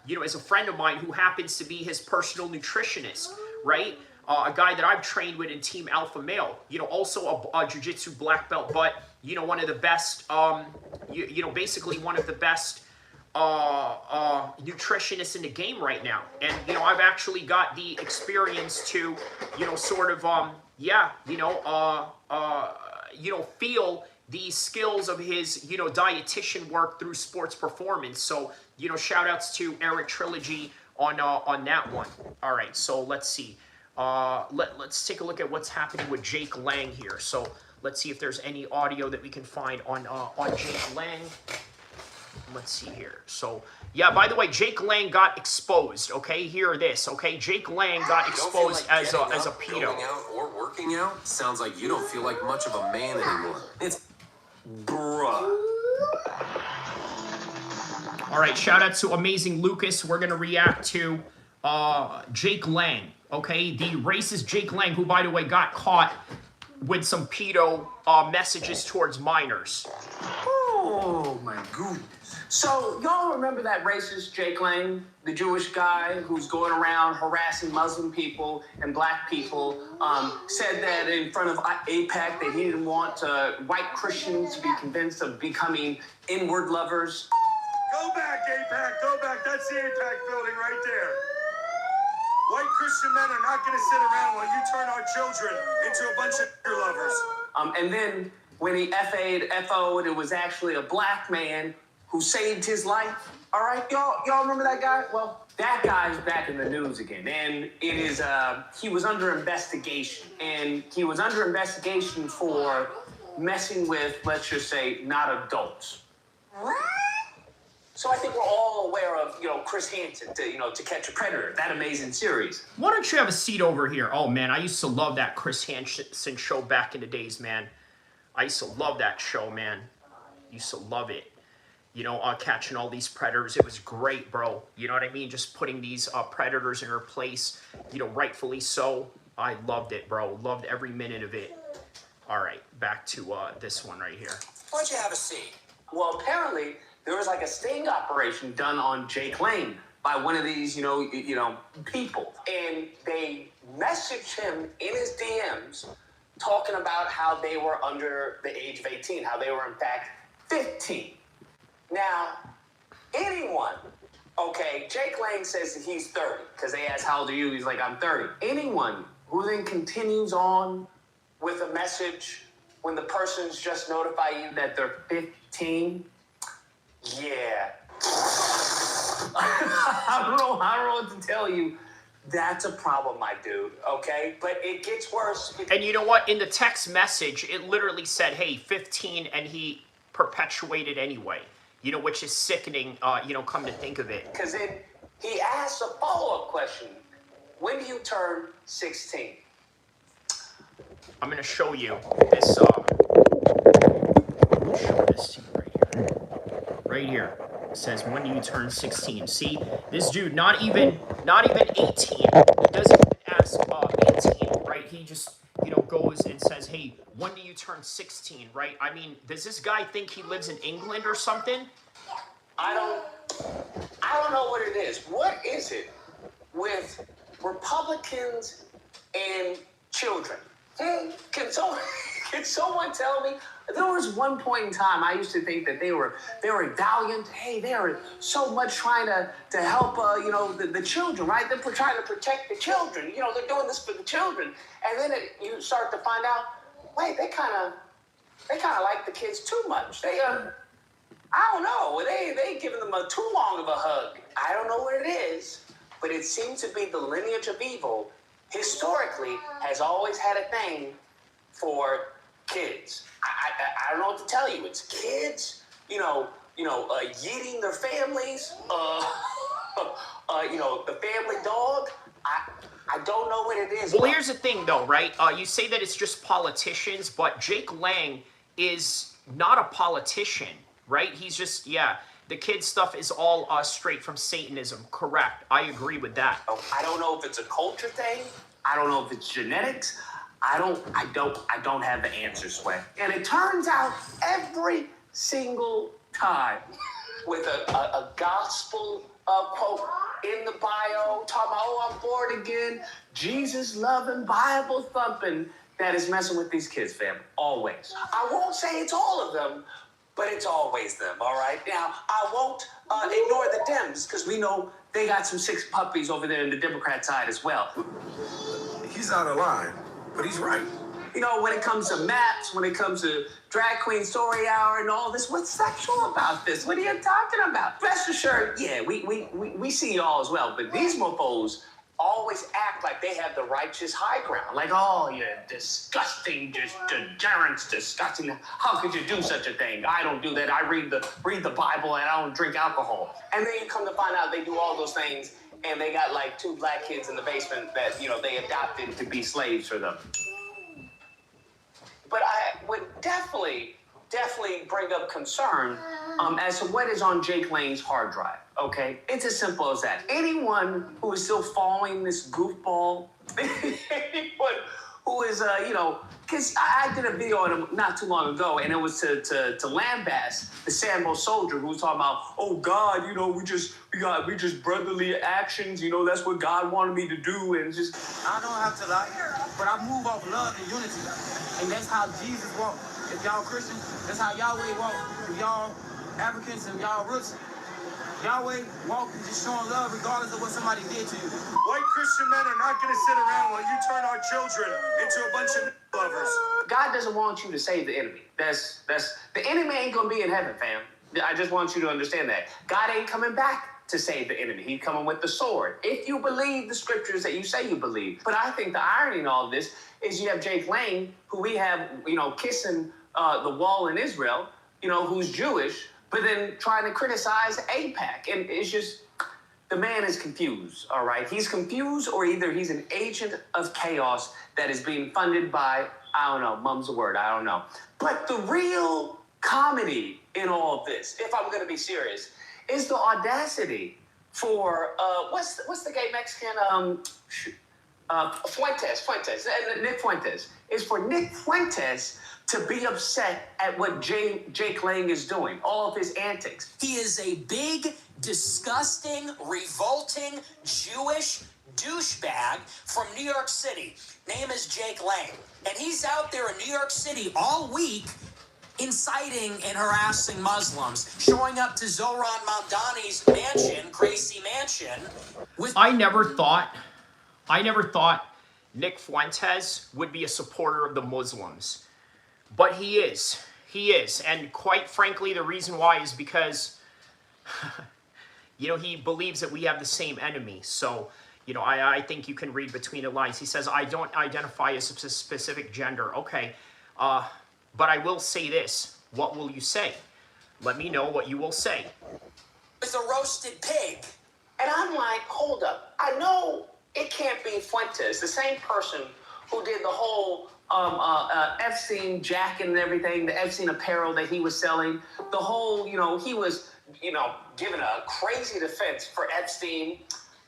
is a friend of mine who happens to be his personal nutritionist, right? A guy that I've trained with in Team Alpha Male, also a jiu-jitsu black belt, but, one of the best, basically one of the best, nutritionists in the game right now, and I've actually got the experience to sort of feel the skills of his dietitian work through sports performance. So shout outs to Eric Trilogy on that one. All right, so let's see. Let's take a look at what's happening with Jake Lang here. So let's see if there's any audio that we can find on Jake Lang. Let's see here. So, yeah, by the way, Jake Lang got exposed, okay? Hear this, okay? Jake Lang got exposed as a pedo. Going out or working out sounds like you don't feel like much of a man anymore. It's bruh. All right, shout out to Amazing Lucas. We're going to react to Jake Lang, okay? The racist Jake Lang, who, by the way, got caught with some pedo messages towards minors. Oh, my goodness. So, y'all remember that racist Jake Lang, the Jewish guy who's going around harassing Muslim people and black people, said that in front of APEC that he didn't want white Christians to be convinced of becoming inward lovers? Go back, APAC, go back. That's the APAC building right there. White Christian men are not going to sit around while you turn our children into a bunch of lovers. And then when he FO'd, it was actually a black man who saved his life. All right, y'all remember that guy? Well, that guy's back in the news again, and it is he was under investigation, and he was under investigation for messing with, let's just say, not adults. What? So I think we're all aware of, Chris Hansen, To Catch a Predator, that amazing series. Why don't you have a seat over here? Oh, man, I used to love that Chris Hansen show back in the days, man. I used to love that show, man. Used to love it. Catching all these predators. It was great, bro. You know what I mean? Just putting these predators in their place, rightfully so. I loved it, bro. Loved every minute of it. All right, back to this one right here. Why don't you have a seat? Well, apparently, there was like a sting operation done on Jake Lang by one of these, people. And they messaged him in his DMs talking about how they were under the age of 18, how they were, in fact, 15. Now, anyone, okay, Jake Lang says that he's 30, because they asked, how old are you? He's like, I'm 30. Anyone who then continues on with a message when the person's just notify you that they're 15, yeah. I don't know what to tell you. That's a problem, my dude, okay? But it gets worse. And you know what? In the text message, it literally said, hey, 15, and he perpetuated anyway. Which is sickening, come to think of it. Because then he asks a follow-up question. When do you turn 16? I'm going to show you this, show this to you right here. Right here. It says, when do you turn 16? See, this dude, not even 18, doesn't even ask 18, right? He just, goes and says, hey, when do you turn 16, right? I mean, does this guy think he lives in England or something? I don't know what it is. What is it with Republicans and children? Can someone tell me? There was one point in time I used to think that they were valiant. Hey, they are so much trying to help the children, right? They're trying to protect the children. They're doing this for the children. And then you start to find out, wait, they kind of like the kids too much. They I don't know. They giving them too long of a hug. I don't know what it is, but it seems to be the lineage of evil. Historically, has always had a thing for kids. I don't know what to tell you. It's kids, yeeting their families, the family dog. I don't know what it is. Well, here's the thing, though, right? You say that it's just politicians, but Jake Lang is not a politician, right? He's just, the kid stuff is all straight from Satanism. Correct. I agree with that. I don't know if it's a culture thing. I don't know if it's genetics. I don't have the answer, Sway. And it turns out every single time with a gospel quote in the bio, talking about, oh, I'm born again, Jesus loving, Bible thumping, that is messing with these kids, fam. Always. I won't say it's all of them, but it's always them, all right? Now, I won't ignore the Dems, because we know they got some sick puppies over there in the Democrat side as well. He's out of line, but he's right. You know, when it comes to maps, when it comes to drag queen story hour and all this, what's sexual about this? What are you talking about? Rest assured, yeah, we see y'all as well, but these mofos always act like they have the righteous high ground. Like, oh, you're disgusting, just degenerates, disgusting. How could you do such a thing? I don't do that. I read the Bible and I don't drink alcohol. And then you come to find out they do all those things and they got like 2 black kids in the basement that, you know, they adopted to be slaves for them. But I would definitely bring up concern as to what is on Jake Lane's hard drive, okay? It's as simple as that. Anyone who is still following this goofball, anyone who is, you know, because I did a video on him not too long ago, and it was to lambast the Sambo soldier who was talking about, oh, God, you know, we just brotherly actions, you know, that's what God wanted me to do, and just... I don't have to lie, but I move off love and unity, and that's how Jesus walked. If y'all Christians, that's how Yahweh walked. If y'all Africans and y'all roots, Yahweh walked and just showing love regardless of what somebody did to you. White Christian men are not going to sit around while you turn our children into a bunch of lovers. God doesn't want you to save the enemy. That's the enemy ain't gonna be in heaven, fam. I just want you to understand that. God ain't coming back to save the enemy. He's coming with the sword. If you believe the scriptures that you say you believe. But I think the irony in all of this is you have Jake Lane, who we have, you know, kissing the wall in Israel, you know, who's Jewish, but then trying to criticize AIPAC. And it's just, the man is confused, all right? He's confused, or either he's an agent of chaos that is being funded by, I don't know, mum's a word, I don't know. But the real comedy in all of this, if I'm gonna be serious, is the audacity for, what's the gay Mexican, Fuentes, Nick Fuentes. Is for Nick Fuentes to be upset at what Jake Lang is doing, all of his antics. He is a big, disgusting, revolting, Jewish douchebag from New York City. Name is Jake Lang. And he's out there in New York City all week inciting and harassing Muslims, showing up to Zohran Mamdani's mansion, Gracie Mansion, with... I never thought Nick Fuentes would be a supporter of the Muslims. But he is. He is. And quite frankly, the reason why is because, you know, he believes that we have the same enemy. So, you know, I think you can read between the lines. He says, I don't identify as a specific gender. Okay. But I will say this. What will you say? Let me know what you will say. With a roasted pig. And I'm like, hold up. I know it can't be Fuentes, the same person who did the whole Epstein jacket and everything, the Epstein apparel that he was selling, the whole, you know, he was, you know, given a crazy defense for Epstein.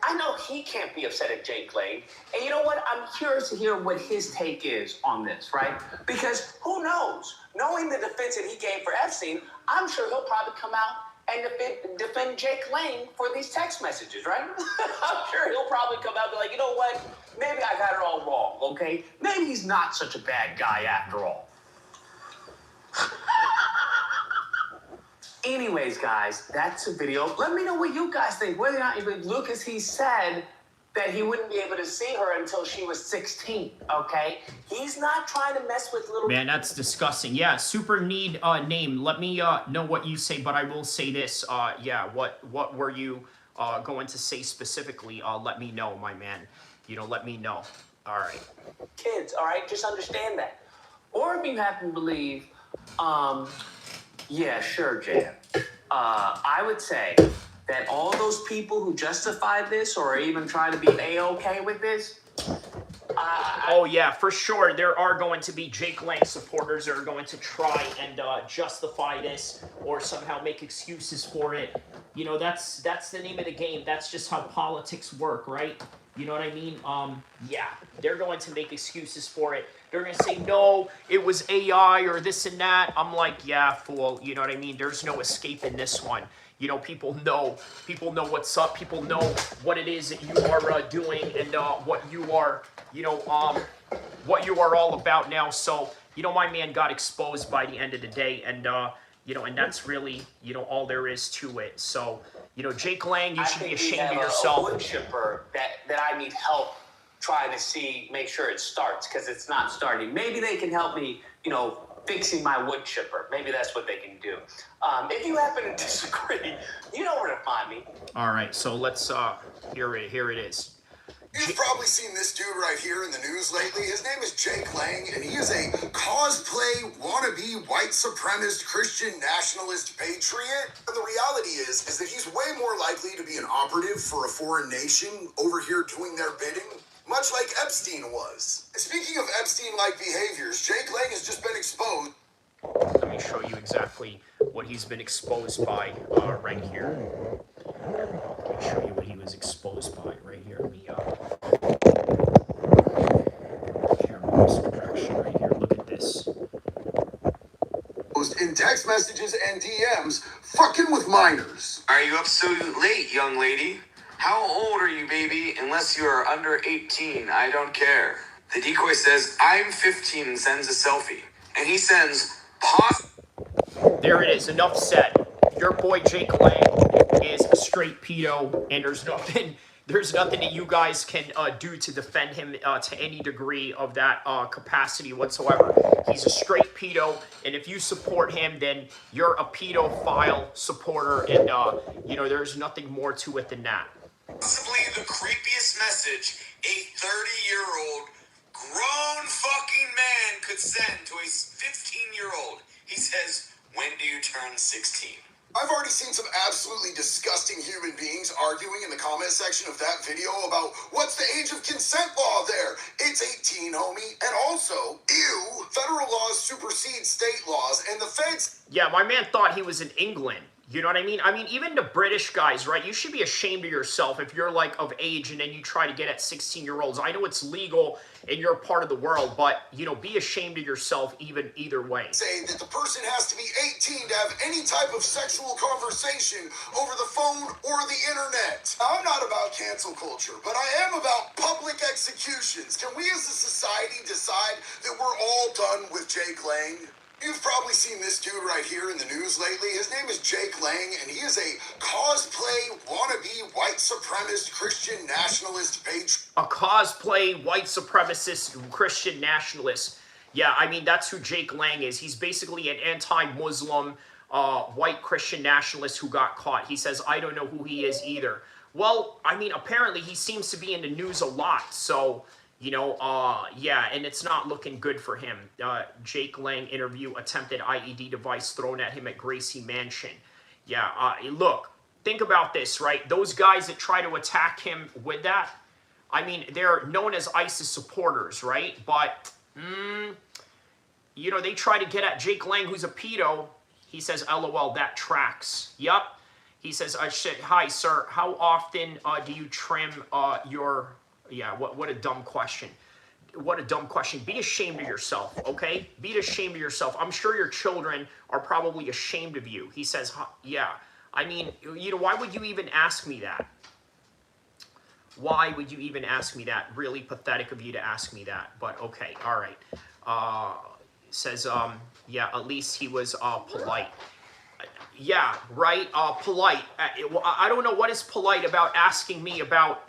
I know he can't be upset at Jake Lane. And you know what? I'm curious to hear what his take is on this, right? Because who knows? Knowing the defense that he gave for Epstein, I'm sure he'll probably come out and defend Jake Lane for these text messages, right? I'm sure he'll probably come out and be like, you know what? Maybe I got it all wrong, okay? Maybe he's not such a bad guy after all. Anyways, guys, that's a video. Let me know what you guys think. Whether or not, Lucas, he said that he wouldn't be able to see her until she was 16, okay? He's not trying to mess with little... Man, that's disgusting. Yeah, super need name. Let me know what you say, but I will say this. Yeah, what were you going to say specifically? Let me know, my man. You know, let me know. All right. Kids, all right? Just understand that. Or if you happen to believe, yeah, sure, Jan. I would say that all those people who justify this or even try to be A-okay with this, oh yeah, for sure. There are going to be Jake Lang supporters that are going to try and justify this or somehow make excuses for it. You know, that's the name of the game. That's just how politics work, right? You know what I mean? Yeah, they're going to make excuses for it. They're going to say, no, it was AI or this and that. I'm like, yeah, fool. You know what I mean? There's no escape in this one. You know, people know what's up. People know what it is that you are doing and what you are, you know, what you are all about now. So, you know, my man got exposed by the end of the day. And, and that's really, all there is to it. So, Jake Lang, you I should be think we ashamed have of a yourself. wood chipper that I need help trying to make sure it starts, because it's not starting. Maybe they can help me, fixing my wood chipper. Maybe that's what they can do. If you happen to disagree, you know where to find me. All right, so let's here it is. You've probably seen this dude right here in the news lately. His name is Jake Lang, and he is a cosplay, wannabe, white supremacist, Christian nationalist patriot. And the reality is that he's way more likely to be an operative for a foreign nation over here doing their bidding, much like Epstein was. And speaking of Epstein-like behaviors, Jake Lang has just been exposed. Let me show you exactly what he's been exposed by right here. Let me show you what he was exposed by right here. Let me camera this direction right here. Look at this. In text messages and DMs, fucking with minors. Are you up so late, young lady? How old are you, baby? Unless you are under 18, I don't care. The decoy says, I'm 15 and sends a selfie. And he sends, pause. There it is. Enough said. Your boy Jake Lang is a straight pedo, and there's nothing that you guys can do to defend him to any degree of that capacity whatsoever. He's a straight pedo, and if you support him, then you're a pedophile supporter, and there's nothing more to it than that. Possibly the creepiest message a 30-year-old grown fucking man could send to a 15-year-old. He says, when do you turn 16? I've already seen some absolutely disgusting human beings arguing in the comment section of that video about what's the age of consent law there. It's 18, homie. And also, ew, federal laws supersede state laws, and the feds... Yeah, my man thought he was in England. You know what I mean? I mean, even the British guys, right? You should be ashamed of yourself if you're like of age and then you try to get at 16-year-olds. I know it's legal in your part of the world, but, be ashamed of yourself either way. Say that the person has to be 18 to have any type of sexual conversation over the phone or the internet. Now, I'm not about cancel culture, but I am about public executions. Can we as a society decide that we're all done with Jake Lang? You've probably seen this dude right here in the news lately. His name is Jake Lang, and he is a cosplay, wannabe, white supremacist, Christian nationalist patriot. A cosplay, white supremacist, Christian nationalist. Yeah, I mean, that's who Jake Lang is. He's basically an anti-Muslim, white Christian nationalist who got caught. He says, I don't know who he is either. Well, I mean, apparently he seems to be in the news a lot, so... yeah, and it's not looking good for him. Jake Lang interview, attempted IED device thrown at him at Gracie Mansion. Yeah, look, think about this, right? Those guys that try to attack him with that, I mean, they're known as ISIS supporters, right? But, they try to get at Jake Lang, who's a pedo. He says, LOL, that tracks. Yup. He says, hi, sir, how often do you trim your... Yeah, what a dumb question. What a dumb question. Be ashamed of yourself, okay? Be ashamed of yourself. I'm sure your children are probably ashamed of you. He says, yeah. I mean, why would you even ask me that? Why would you even ask me that? Really pathetic of you to ask me that. But okay, all right. Says, yeah, at least he was polite. Yeah, right, polite. I don't know what is polite about asking me about,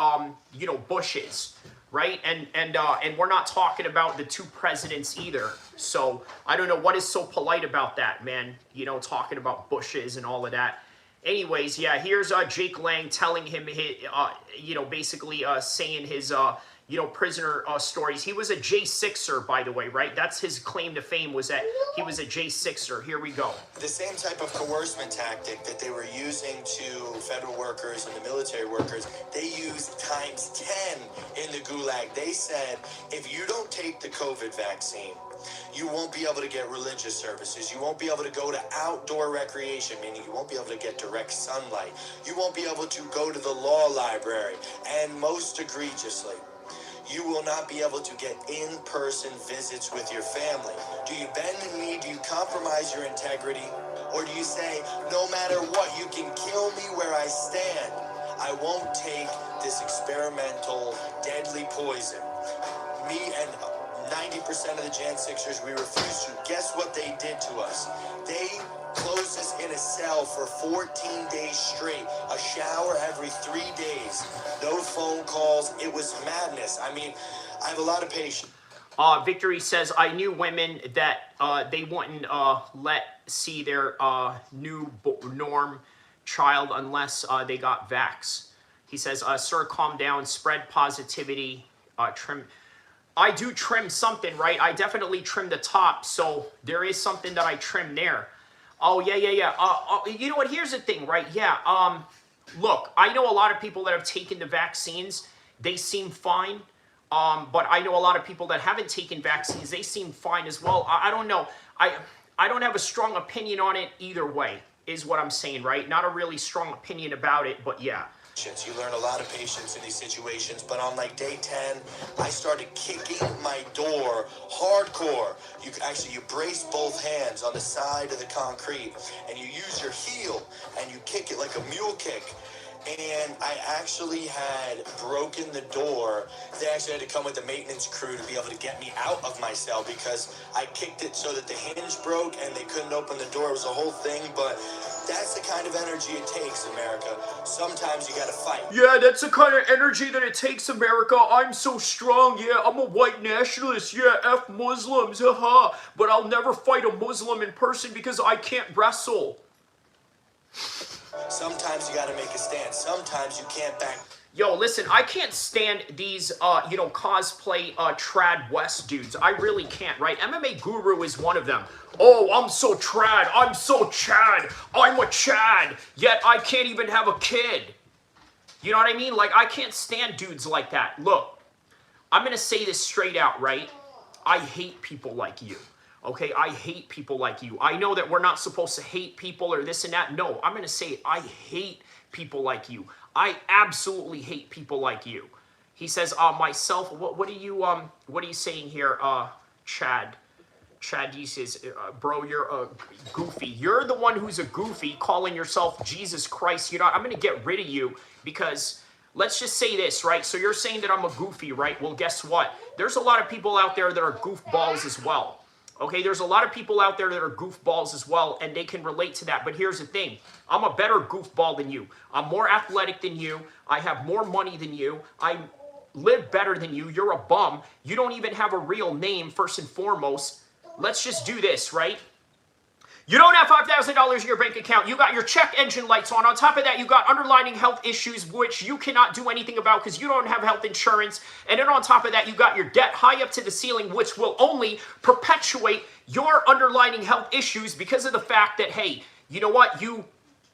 bushes, right? And we're not talking about the two presidents either. So I don't know what is so polite about that, man. Talking about bushes and all of that. Anyways, yeah, here's Jake Lang telling him, basically saying his, prisoner stories. He was a J6er, by the way, right? That's his claim to fame, was that he was a J6er. Here we go. The same type of coercion tactic that they were using to federal workers and the military workers, they used times 10 in the Gulag. They said, if you don't take the COVID vaccine, you won't be able to get religious services. You won't be able to go to outdoor recreation, meaning you won't be able to get direct sunlight. You won't be able to go to the law library. And most egregiously, you will not be able to get in-person visits with your family. Do you bend the knee? Do you compromise your integrity? Or do you say, no matter what, you can kill me where I stand. I won't take this experimental, deadly poison. Me and 90% of the Jan 6ers, we refused to. Guess what they did to us? They closed us in a cell for 14 days straight. A shower every 3 days. No phone calls. It was madness. I mean, I have a lot of patience. Victory says, I knew women that they wouldn't let see their norm child unless they got vax. He says, sir, calm down, spread positivity, trim. I do trim something, right? I definitely trim the top, so there is something that I trim there. Oh, yeah. You know what? Here's the thing, right? Yeah, look, I know a lot of people that have taken the vaccines. They seem fine. But I know a lot of people that haven't taken vaccines. They seem fine as well. I don't know. I don't have a strong opinion on it either way, is what I'm saying, right? Not a really strong opinion about it, but yeah. You learn a lot of patience in these situations, but on like day 10, I started kicking my door hardcore. You brace both hands on the side of the concrete, and you use your heel, and you kick it like a mule kick. And I actually had broken the door. They actually had to come with the maintenance crew to be able to get me out of my cell because I kicked it so that the hinge broke and they couldn't open the door. It was a whole thing, but that's the kind of energy it takes, America. Sometimes you gotta fight. Yeah, that's the kind of energy that it takes, America. I'm so strong. Yeah, I'm a white nationalist. Yeah, F Muslims. Haha. But I'll never fight a Muslim in person because I can't wrestle. Sometimes you gotta make a stand. Sometimes you can't back. Yo, listen, I can't stand these, cosplay, trad West dudes. I really can't, right? MMA Guru is one of them. Oh, I'm so trad. I'm so Chad. I'm a Chad. Yet I can't even have a kid. You know what I mean? Like, I can't stand dudes like that. Look, I'm going to say this straight out, right? I hate people like you. Okay, I hate people like you. I know that we're not supposed to hate people or this and that. No, I'm going to say it. I hate people like you. I absolutely hate people like you. He says, myself, what are you saying here, Chad? Chad, he says, bro, you're a goofy. You're the one who's a goofy calling yourself Jesus Christ. You know, I'm going to get rid of you because let's just say this, right? So you're saying that I'm a goofy, right? Well, guess what? There's a lot of people out there that are goofballs as well. Okay, there's a lot of people out there that are goofballs as well, and they can relate to that. But here's the thing. I'm a better goofball than you. I'm more athletic than you. I have more money than you. I live better than you. You're a bum. You don't even have a real name, first and foremost. Let's just do this, right? You don't have $5,000 in your bank account. You got your check engine lights on. On top of that, you got underlying health issues, which you cannot do anything about because you don't have health insurance. And then on top of that, you got your debt high up to the ceiling, which will only perpetuate your underlying health issues because of the fact that, hey, you know what? You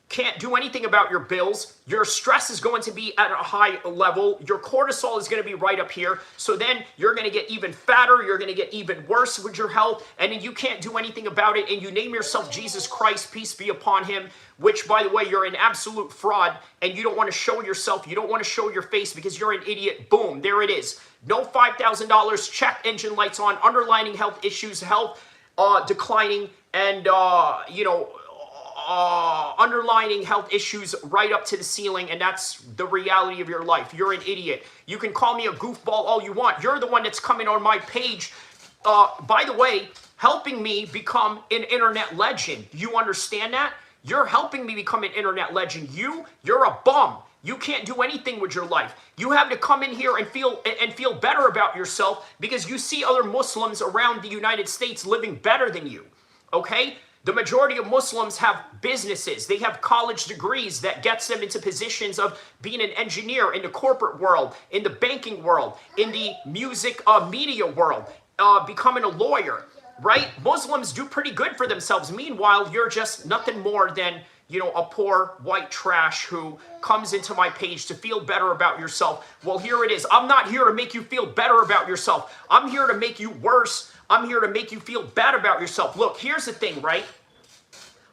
can't do anything about your bills. Your stress is going to be at a high level. Your cortisol is going to be right up here. So then you're going to get even fatter. You're going to get even worse with your health. And then you can't do anything about it. And you name yourself Jesus Christ, peace be upon him, which, by the way, you're an absolute fraud. And you don't want to show yourself. You don't want to show your face because you're an idiot. Boom, there it is. No $5,000, check engine lights on, underlying health issues, health declining, and, underlying health issues right up to the ceiling, and that's the reality of your life. You're an idiot. You can call me a goofball all you want. You're the one that's coming on my page, by the way, helping me become an internet legend. You understand that? You're helping me become an internet legend. You're a bum. You can't do anything with your life. You have to come in here and feel better about yourself because you see other Muslims around the United States living better than you, okay? The majority of Muslims have businesses. They have college degrees that gets them into positions of being an engineer in the corporate world, in the banking world, in the music media world, becoming a lawyer, right? Muslims do pretty good for themselves. Meanwhile, you're just nothing more than, a poor white trash who comes into my page to feel better about yourself. Well, here it is. I'm not here to make you feel better about yourself. I'm here to make you worse. I'm here to make you feel bad about yourself. Look, here's the thing, right?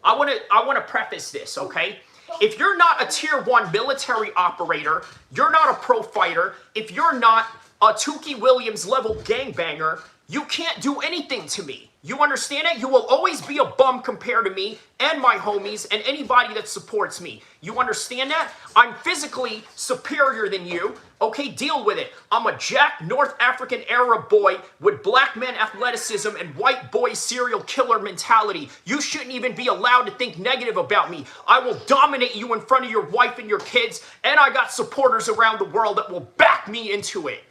I want to preface this, okay? If you're not a tier 1 military operator, you're not a pro fighter, if you're not a Tukey Williams level gangbanger, You can't do anything to me. You understand it? You will always be a bum compared to me and my homies and anybody that supports me. You understand that? I'm physically superior than you. Okay, deal with it. I'm a Jack North African Arab boy with black men athleticism and white boy serial killer mentality. You shouldn't even be allowed to think negative about me. I will dominate you in front of your wife and your kids, and I got supporters around the world that will back me into it.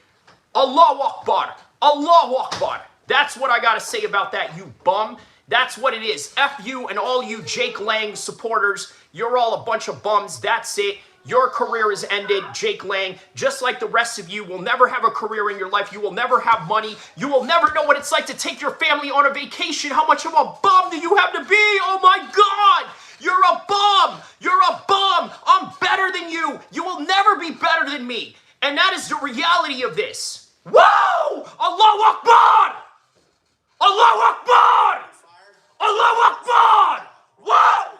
Allahu Akbar. Allahu Akbar. That's what I gotta say about that, you bum. That's what it is. F you and all you Jake Lang supporters. You're all a bunch of bums. That's it. Your career is ended, Jake Lang. Just like the rest of you will never have a career in your life. You will never have money. You will never know what it's like to take your family on a vacation. How much of a bum do you have to be? Oh my God. You're a bum. You're a bum. I'm better than you. You will never be better than me. And that is the reality of this. Whoa! Allahu Akbar! Allahu Akbar! Allahu Akbar! Whoa!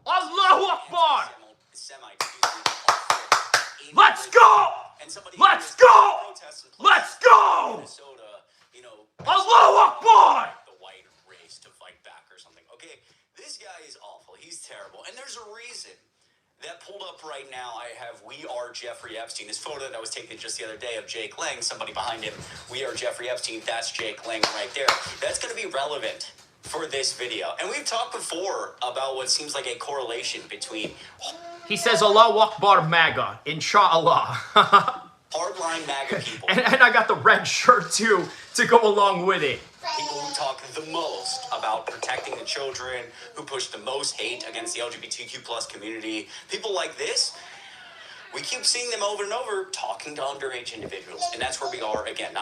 Allahu Akbar! Let's go! Let's go! Let's go! Allahu Akbar! The white race to fight back or something. Okay, this guy is awful. He's terrible. And there's a reason. That pulled up right now, I have We Are Jeffrey Epstein. This photo that was taken just the other day of Jake Lang, somebody behind him, We Are Jeffrey Epstein, that's Jake Lang right there. That's going to be relevant for this video. And we've talked before about what seems like a correlation between... He says Allahu Akbar MAGA, inshallah. hardline MAGA people. And I got the red shirt too, to go along with it. People who talk the most about protecting the children, who push the most hate against the LGBTQ plus community. People like this, we keep seeing them over and over talking to underage individuals. And that's where we are again.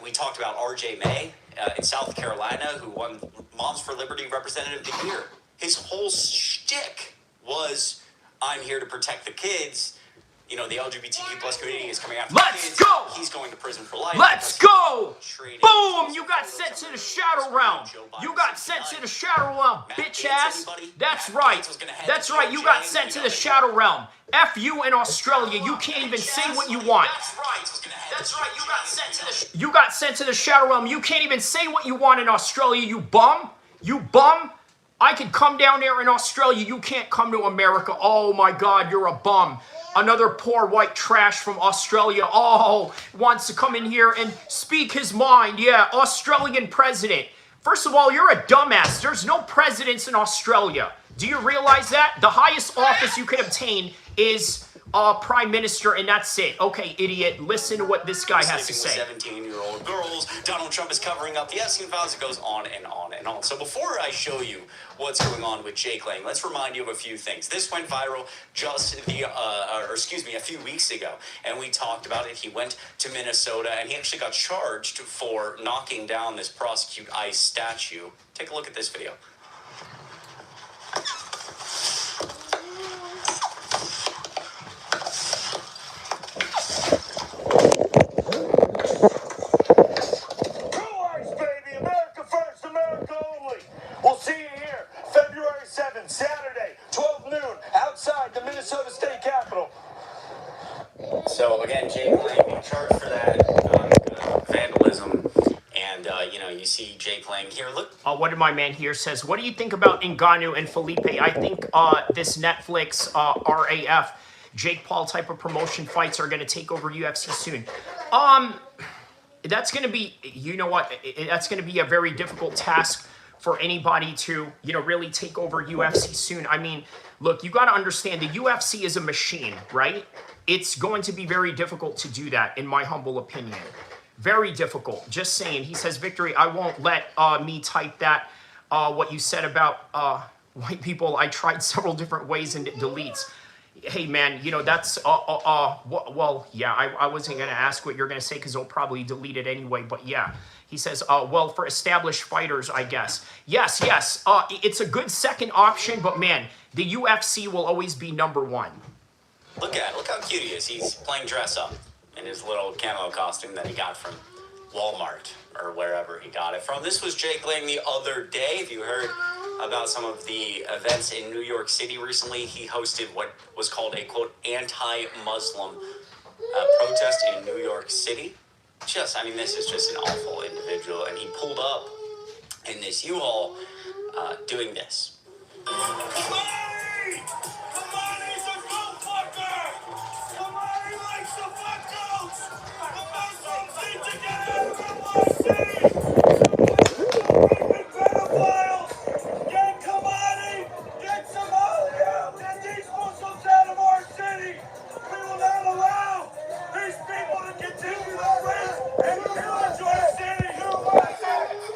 We talked about RJ May in South Carolina, who won Moms for Liberty Representative of the Year. His whole shtick was, I'm here to protect the kids. You know, the LGBTQ plus community is coming after Let's go! He's going to prison for life. Let's go! Boom! You got sent to the shadow realm. You got sent to the shadow realm, bitch ass. That's right. That's right. You got sent to the shadow realm. F you in Australia. You can't even say what you want. That's right. You got sent to the shadow realm. You can't even say what you want in Australia, you bum. You bum. I can come down there in Australia. You can't come to America. Oh my God, you're a bum. Another poor white trash from Australia, wants to come in here and speak his mind. Yeah, Australian president. First of all, you're a dumbass. There's no presidents in Australia. Do you realize that? The highest office you can obtain is prime minister, and that's it. Okay, idiot, listen to what this guy has to say. 17-year-old girls. Donald Trump is covering up the Epstein files. It goes on and on and on. So before I show you what's going on with Jake Lang, let's remind you of a few things. This went viral just a few weeks ago, and we talked about it. He went to Minnesota, and he actually got charged for knocking down this Prosecute ICE statue. Take a look at this video. Saturday, 12 noon, outside the Minnesota State Capitol. So again, Jake Lang being charged for that vandalism, and you see Jake Lang here. Look. What did my man here says? What do you think about Ngannou and Felipe? I think this Netflix RAF Jake Paul type of promotion fights are going to take over UFC soon. That's going to be, you know what? That's going to be a very difficult task for anybody to, really take over UFC soon. I mean, look, you got to understand the UFC is a machine, right? It's going to be very difficult to do that, in my humble opinion. Very difficult. Just saying. He says, Victory, I won't let me type that, what you said about white people. I tried several different ways and it deletes. Hey, man, that's, well, yeah, I wasn't going to ask what you're going to say because they'll probably delete it anyway, but yeah. He says, well, for established fighters, I guess. Yes, it's a good second option, but man, the UFC will always be number one. Look how cute he is. He's playing dress up in his little camo costume that he got from Walmart or wherever he got it from. This was Jake Lang the other day. If you heard about some of the events in New York City recently, he hosted what was called a, quote, anti-Muslim protest in New York City. I mean, this is just an awful individual, and he pulled up in this U-Haul doing this.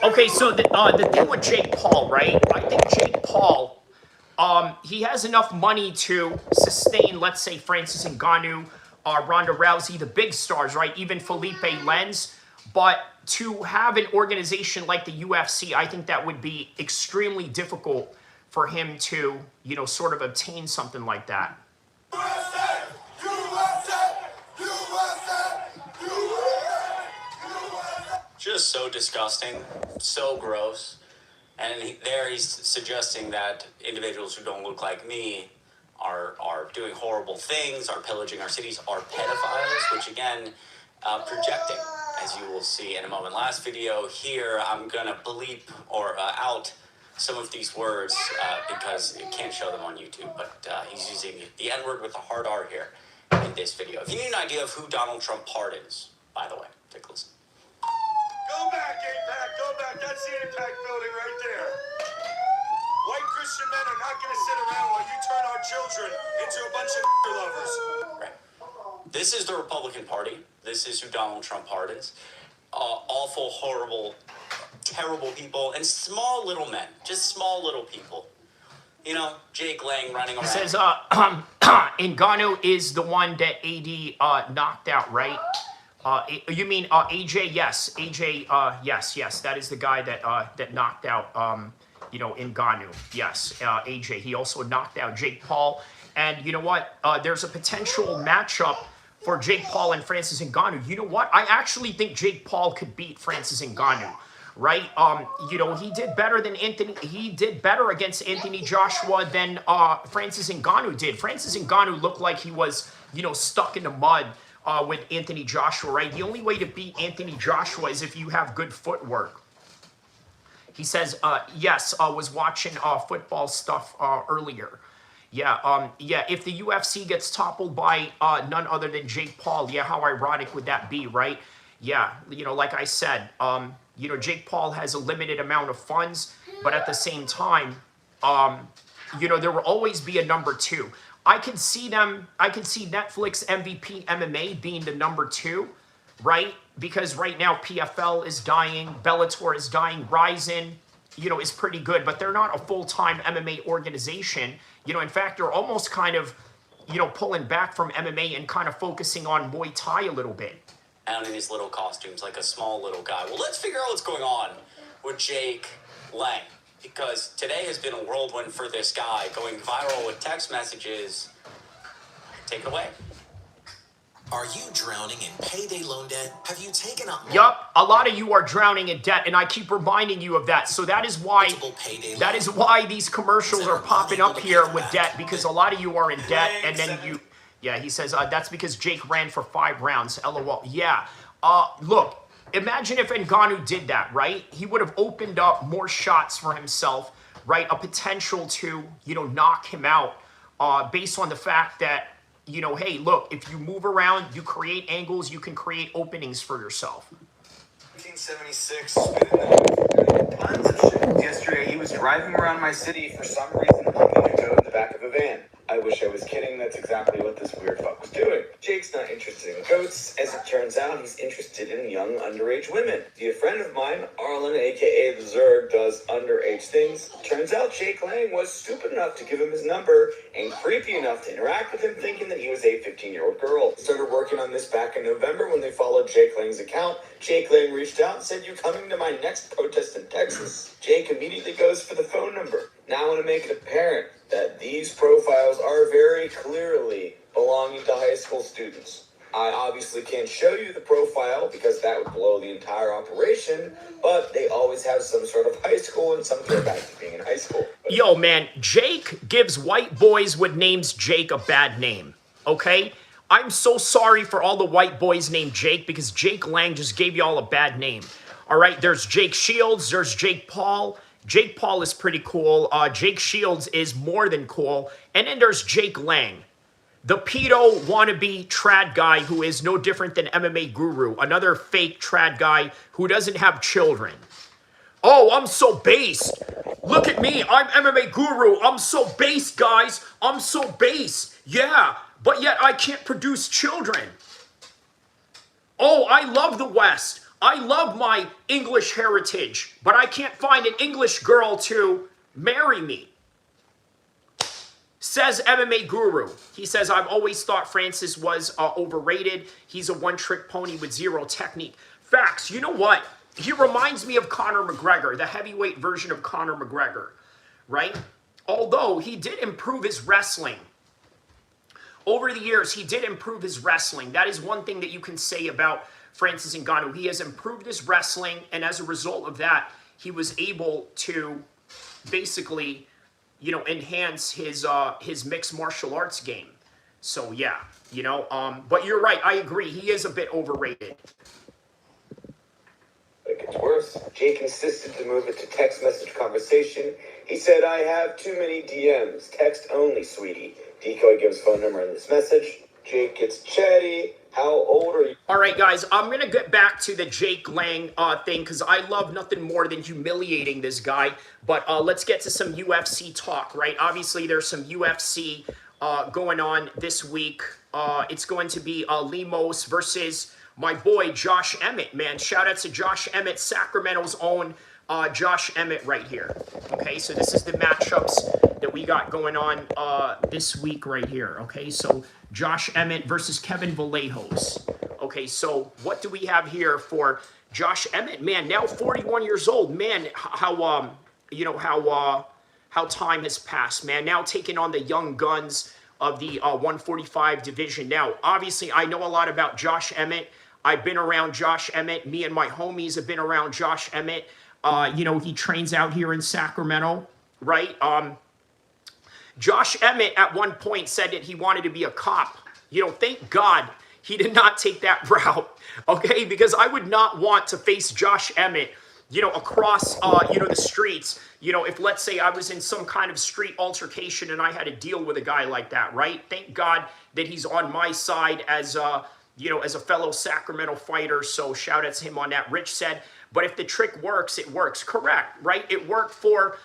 Okay, so the thing with Jake Paul, right? I think Jake Paul, he has enough money to sustain, let's say, Francis Ngannou, Ronda Rousey, the big stars, right? Even Felipe Lenz. But to have an organization like the UFC, I think that would be extremely difficult for him to, you know, sort of obtain something like that. Just so disgusting, so gross. And he's suggesting that individuals who don't look like me are doing horrible things, are pillaging our cities, are pedophiles, which again, projecting, as you will see in a moment. Last video here, I'm gonna bleep or out some of these words because you can't show them on YouTube, but he's using the N-word with a hard R here in this video. If you need an idea of who Donald Trump pardons, by the way, take a listen. Go back, AIPAC, go back. That's the AIPAC building right there. White Christian men are not going to sit around while you turn our children into a bunch of lovers. Right. This is the Republican Party. This is who Donald Trump pardons. Awful, horrible, terrible people, and small little men. Just small little people. You know, Jake Lang running around. It says, Ngannou is the one that AD knocked out, right? You mean AJ? Yes, AJ. Yes. That is the guy that knocked out, you know, Ngannou. Yes, AJ. He also knocked out Jake Paul. And you know what? There's a potential matchup for Jake Paul and Francis Ngannou. You know what? I actually think Jake Paul could beat Francis Ngannou. Right? You know, he did better than Anthony. He did better against Anthony Joshua than Francis Ngannou did. Francis Ngannou looked like he was, you know, stuck in the mud. With Anthony Joshua, right? The only way to beat Anthony Joshua is if you have good footwork. He says, yes, was watching football stuff earlier. Yeah, if the UFC gets toppled by none other than Jake Paul, yeah, how ironic would that be, right? Yeah, you know, like I said, you know, Jake Paul has a limited amount of funds, but at the same time, you know, there will always be a number two. I can see Netflix MVP MMA being the number two, right? Because right now PFL is dying, Bellator is dying, Ryzen, you know, is pretty good, but they're not a full-time MMA organization. You know, in fact, they're almost kind of, you know, pulling back from MMA and kind of focusing on Muay Thai a little bit. Down in these little costumes, like a small little guy. Well, let's figure out what's going on with Jake Lang. Because today has been a whirlwind for this guy, going viral with text messages. Take it away. Are you drowning in payday loan debt? Have you taken up? Yup, a lot of you are drowning in debt, and I keep reminding you of that. So that is why these commercials are popping up here with debt, because a lot of you are in debt, and then you. Yeah, he says that's because Jake ran for 5 rounds. LOL. Yeah. Look. Imagine if Ngannou did that, right? He would have opened up more shots for himself, right? A potential to, you know, knock him out based on the fact that, you know, hey, look, if you move around, you create angles, you can create openings for yourself. 1976, tons of shit. Yesterday, he was driving around my city for some reason, humping a goat in the back of a van. I wish I was kidding. That's exactly what this weird fuck was doing. Jake's not interested in goats. As it turns out, he's interested in young underage women. A friend of mine, Arlen, aka the Zerg, does underage things. Turns out Jake Lang was stupid enough to give him his number and creepy enough to interact with him, thinking that he was a 15-year-old girl. Started working on this back in November when they followed Jake Lang's account. Jake Lang reached out and said, "You coming to my next protest in Texas?" Jake immediately goes for the phone number. Now I want to make it apparent that these profiles are very clearly belonging to high school students. I obviously can't show you the profile because that would blow the entire operation, but they always have some sort of high school and some care back to being in high school. Yo, man, Jake gives white boys with names Jake a bad name, okay? I'm so sorry for all the white boys named Jake because Jake Lang just gave you all a bad name. All right, there's Jake Shields, there's Jake Paul. Jake Paul is pretty cool. Jake Shields is more than cool. And then there's Jake Lang, the pedo wannabe trad guy who is no different than MMA Guru, another fake trad guy who doesn't have children. Oh, I'm so based. Look at me. I'm MMA Guru. I'm so based, guys. I'm so based. Yeah, but yet I can't produce children. Oh, I love the West. I love my English heritage, but I can't find an English girl to marry me. Says MMA Guru. He says, I've always thought Francis was overrated. He's a one-trick pony with zero technique. Facts. You know what? He reminds me of Conor McGregor, the heavyweight version of Conor McGregor, right? Although he did improve his wrestling. Over the years, he did improve his wrestling. That is one thing that you can say about Francis Ngannou. He has improved his wrestling, and as a result of that, he was able to basically, you know, enhance his mixed martial arts game. So yeah, you know, but you're right. I agree. He is a bit overrated. It gets worse. Jake insisted to move it to text message conversation. He said, I have too many DMs. Text only, sweetie. Decoy gives phone number in this message. Jake gets chatty. How old are you? All right, guys, I'm going to get back to the Jake Lang thing because I love nothing more than humiliating this guy. But let's get to some UFC talk, right? Obviously, there's some UFC going on this week. It's going to be Lemos versus my boy Josh Emmett, man. Shout out to Josh Emmett, Sacramento's own Josh Emmett right here. Okay, so this is the matchups that we got going on this week right here. Okay, so Josh Emmett versus Kevin Vallejos. Okay, so what do we have here for Josh Emmett? Man, now 41 years old. Man, how you know how time has passed. Man, now taking on the young guns of the 145 division. Now, obviously, I know a lot about Josh Emmett. I've been around Josh Emmett. Me and my homies have been around Josh Emmett. You know, he trains out here in Sacramento, right? Josh Emmett at one point said that he wanted to be a cop. You know, thank God he did not take that route, okay? Because I would not want to face Josh Emmett, you know, across, you know, the streets. You know, if let's say I was in some kind of street altercation and I had to deal with a guy like that, right? Thank God that he's on my side as, you know, as a fellow Sacramento fighter. So shout out to him on that. Rich said, but if the trick works, it works. Correct, right? It worked for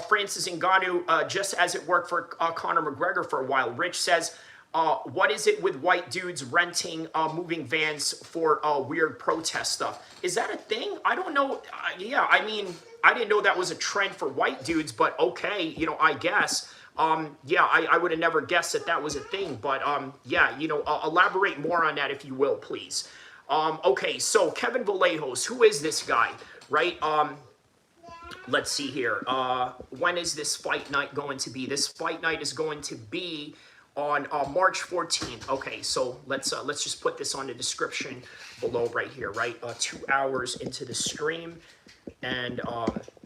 Francis Ngannou just as it worked for Conor McGregor for a while. Rich says, what is it with white dudes renting moving vans for weird protest stuff? Is that a thing? I don't know. Yeah, I mean, I didn't know that was a trend for white dudes, but okay, you know, I guess. Yeah, I would have never guessed that that was a thing, but yeah, you know, elaborate more on that if you will, please. Okay, so Kevin Vallejos, who is this guy, right? Let's see here. When is this fight night going to be? This fight night is going to be on March 14th. Okay, so let's just put this on the description below right here, right? 2 hours into the stream, and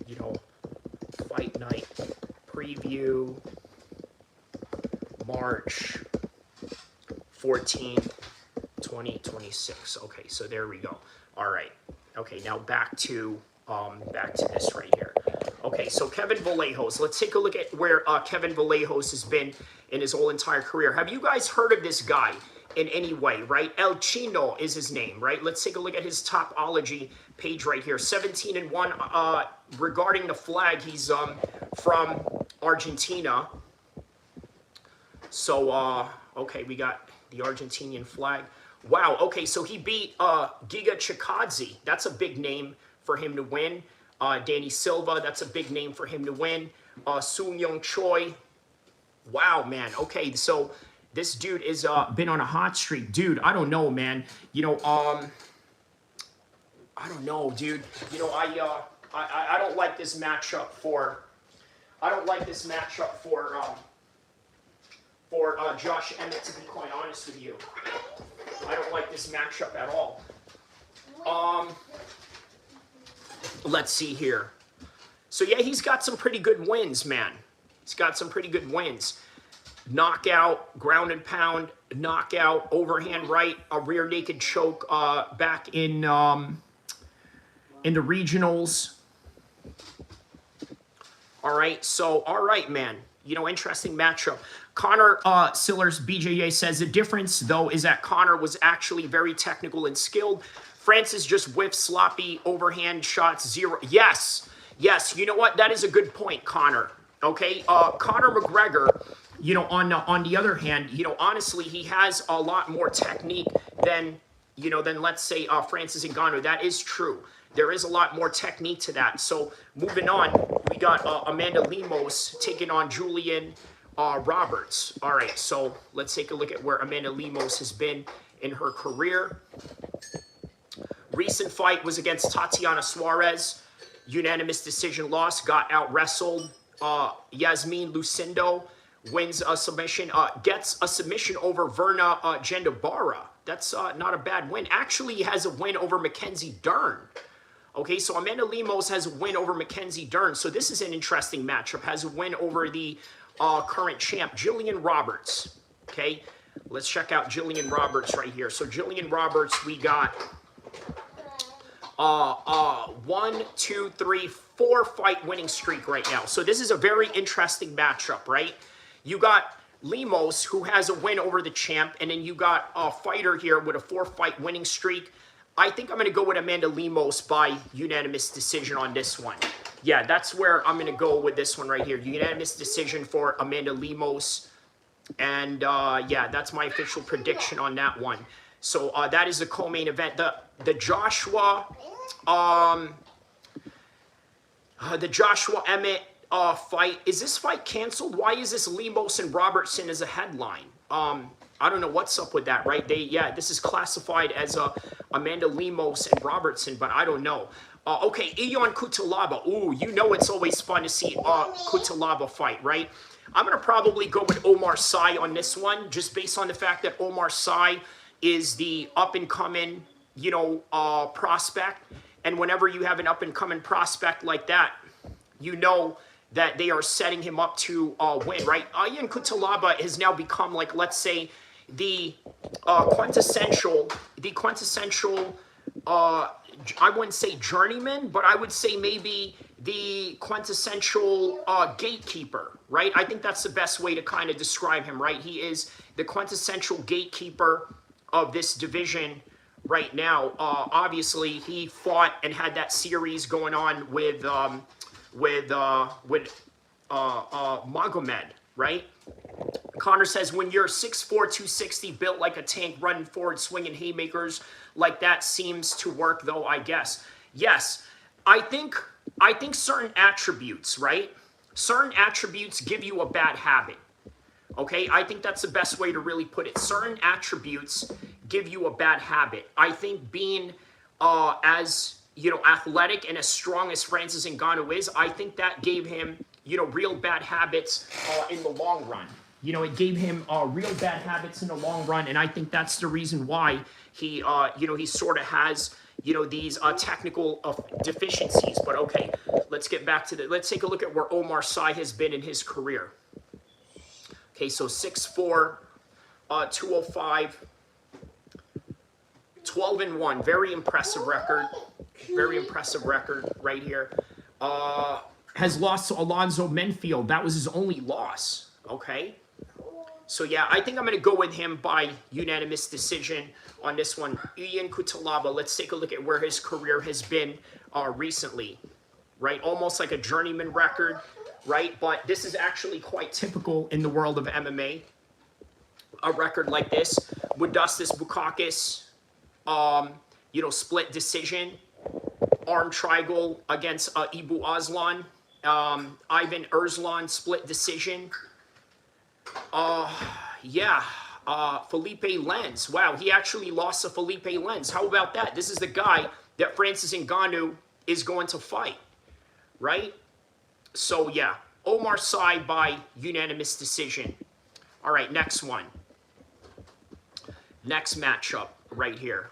you know, fight night preview, March 14th, 2026. Okay, so there we go. All right. Okay, now back to this right here. Okay, so Kevin Vallejos. Let's take a look at where Kevin Vallejos has been in his whole entire career. Have you guys heard of this guy in any way, right? El Chino is his name, right? Let's take a look at his Topology page right here. 17-1 regarding the flag. He's from Argentina. So, okay, we got the Argentinian flag. Wow, okay, so he beat Giga Chikadze. That's a big name for him to win. Danny Silva, that's a big name for him to win. Soon Young Choi. Wow, man. Okay, so this dude is been on a hot streak. Dude, I don't know, man. You know, I don't know, dude. You know, I don't like this matchup for Josh Emmett, to be quite honest with you. I don't like this matchup at all. Let's see here. So yeah, he's got some pretty good wins, man. He's got some pretty good wins. knockout, ground and pound, knockout, overhand right, a rear naked choke back in the regionals. All right, so, all right, man. You know, interesting matchup. Connor Sillers, BJJ, says the difference, though, is that Connor was actually very technical and skilled. Francis just whiffed sloppy overhand shots, zero. Yes, yes, you know what? That is a good point, Connor. Okay, Conor McGregor, you know, on the other hand, you know, honestly, he has a lot more technique than, you know, than, let's say, Francis Ngannou. That is true. There is a lot more technique to that. So moving on, we got Amanda Lemos taking on Julian Roberts. All right, so let's take a look at where Amanda Lemos has been in her career. Recent fight was against Tatiana Suarez. Unanimous decision loss, got out-wrestled. Yasmin Lucindo wins a submission, gets a submission over Verna Gendabara. That's not a bad win. Actually, has a win over Mackenzie Dern. Okay, so Amanda Lemos has a win over Mackenzie Dern. So this is an interesting matchup. Has a win over the current champ, Jillian Roberts. Okay, let's check out Jillian Roberts right here. So Jillian Roberts, we got 1, 2, 3, 4 fight winning streak right now. So this is a very interesting matchup, right? You got Lemos, who has a win over the champ, and then you got a fighter here with a 4 fight winning streak. I think I'm going to go with Amanda Lemos by unanimous decision on this one. Yeah, that's where I'm going to go with this one right here. Unanimous decision for Amanda Lemos. And yeah, that's my official prediction on that one. So that is the co-main event. The Joshua Emmett fight. Is this fight canceled? Why is this Lemos and Robertson as a headline? I don't know what's up with that, right? This is classified as Amanda Lemos and Robertson, but I don't know. Okay, Ion Cutelaba. Ooh, you know it's always fun to see Cutelaba fight, right? I'm going to probably go with Omar Sy on this one, just based on the fact that Omar Sy is the up-and-coming, you know, prospect. And whenever you have an up-and-coming prospect like that, you know that they are setting him up to win, right? Ion Cutelaba has now become, like, let's say, the quintessential, I wouldn't say journeyman, but I would say maybe the quintessential gatekeeper, right? I think that's the best way to kind of describe him, right? He is the quintessential gatekeeper of this division right now. Obviously, he fought and had that series going on with Magomed, right? Connor says, when you're 6'4", 260, built like a tank, running forward, swinging haymakers like that seems to work, though, I guess. Yes, I think certain attributes, right? Certain attributes give you a bad habit. Okay, I think that's the best way to really put it. Certain attributes give you a bad habit. I think being as, you know, athletic and as strong as Francis Ngannou is, I think that gave him, you know, real bad habits in the long run. You know, it gave him real bad habits in the long run, and I think that's the reason why he, you know, he sort of has, you know, these technical deficiencies. But okay, let's get back to let's take a look at where Omar Sy has been in his career. Okay, so 6'4", 205, 12-1, very impressive record. Very impressive record right here. Has lost to Alonzo Menfield. That was his only loss. Okay. So yeah, I think I'm going to go with him by unanimous decision on this one. Ion Cutelaba. Let's take a look at where his career has been recently. Right, almost like a journeyman record. Right, but this is actually quite typical in the world of MMA. A record like this, Modestas Bukauskas, you know, split decision. Arm triangle against Ibu Aslan. Ivan Erslan split decision. Felipe Lenz. Wow, he actually lost to Felipe Lenz. How about that? This is the guy that Francis Ngannou is going to fight, right? So yeah, Omar Sy by unanimous decision. All right, next one. Next matchup right here.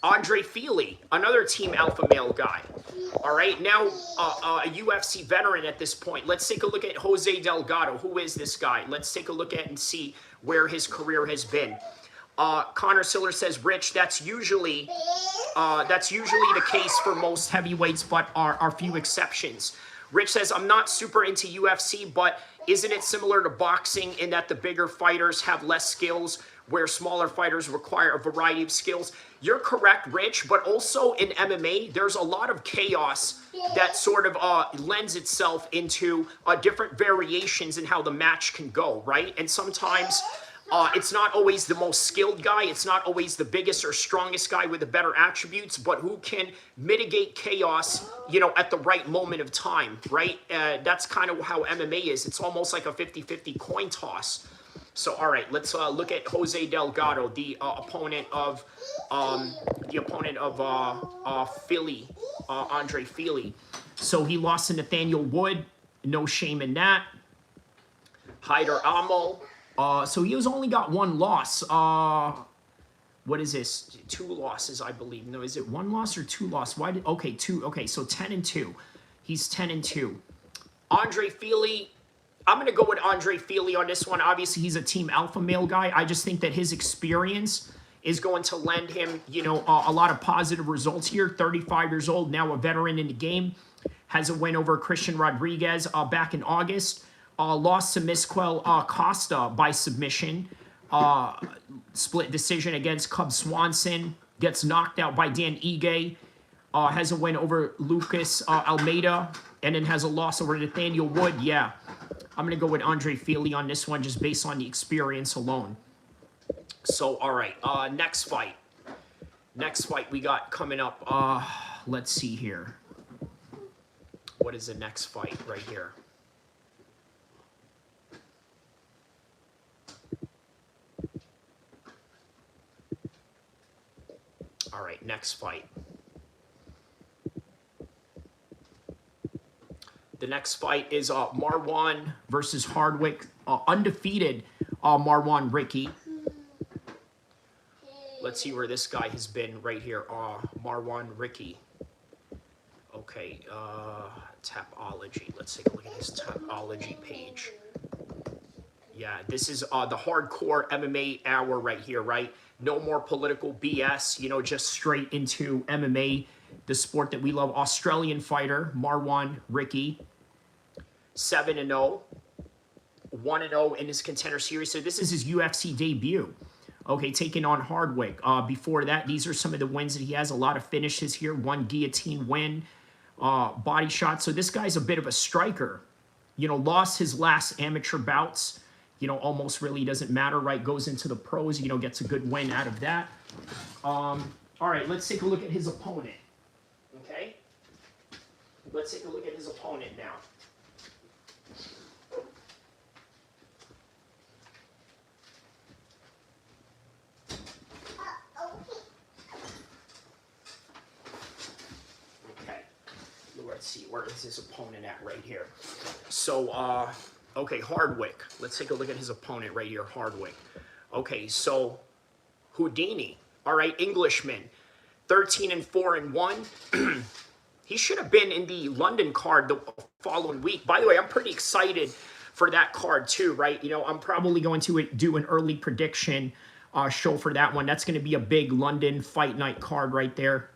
Andre Feely, another Team Alpha Male guy. All right, now a UFC veteran at this point. Let's take a look at Jose Delgado. Who is this guy? Let's take a look at and see where his career has been. Connor Siller says, Rich, that's usually the case for most heavyweights, but are few exceptions. Rich says, I'm not super into UFC, but isn't it similar to boxing in that the bigger fighters have less skills, where smaller fighters require a variety of skills? You're correct, Rich, but also in MMA, there's a lot of chaos that sort of lends itself into different variations in how the match can go, right? And sometimes it's not always the most skilled guy. It's not always the biggest or strongest guy with the better attributes, but who can mitigate chaos, you know, at the right moment of time, right? That's kind of how MMA is. It's almost like a 50-50 coin toss. So, all right, let's look at Jose Delgado, the opponent of Philly, Andre Feely. So he lost to Nathaniel Wood. No shame in that. Haider Amo. So he only got one loss. What is this? 2 losses, I believe. No, is it 1 loss or 2 losses? Okay, 2. Okay, so 10-2. He's 10-2. Andre Feely. I'm going to go with Andre Feely on this one. Obviously, he's a Team Alpha Male guy. I just think that his experience is going to lend him, you know, a lot of positive results here. 35 years old, now a veteran in the game. Has a win over Christian Rodriguez back in August. Lost to Misquel Costa by submission. Split decision against Cub Swanson. Gets knocked out by Dan Ige. Has a win over Lucas Almeida. And then has a loss over Nathaniel Wood. Yeah, I'm going to go with Andre Feely on this one just based on the experience alone. So, all right, next fight. Next fight we got coming up. Let's see here. What is the next fight right here? All right, next fight. The next fight is Marwan versus Hardwick. Undefeated Marwan Ricky. Let's see where this guy has been right here. Marwan Ricky. Okay, Tapology. Let's take a look at his Tapology page. Yeah, this is the hardcore MMA hour right here, right? No more political BS, you know, just straight into MMA, the sport that we love. Australian fighter, Marwan Ricky. 7-0. 1-0 in his Contender Series. So this is his UFC debut. Okay, taking on Hardwick. Before that, these are some of the wins that he has. A lot of finishes here. 1 guillotine win. Body shot. So this guy's a bit of a striker. You know, lost his last amateur bouts. You know, almost really doesn't matter, right? Goes into the pros, you know, gets a good win out of that. All right, let's take a look at his opponent. Okay? Let's take a look at his opponent now. Okay. Let's see, where is his opponent at right here? So, okay, Hardwick. Let's take a look at his opponent right here, Hardwick. Okay, so Houdini. All right, Englishman. 13-4-1. He should have been in the London card the following week. By the way, I'm pretty excited for that card too, right? You know, I'm probably going to do an early prediction show for that one. That's going to be a big London Fight Night card right there.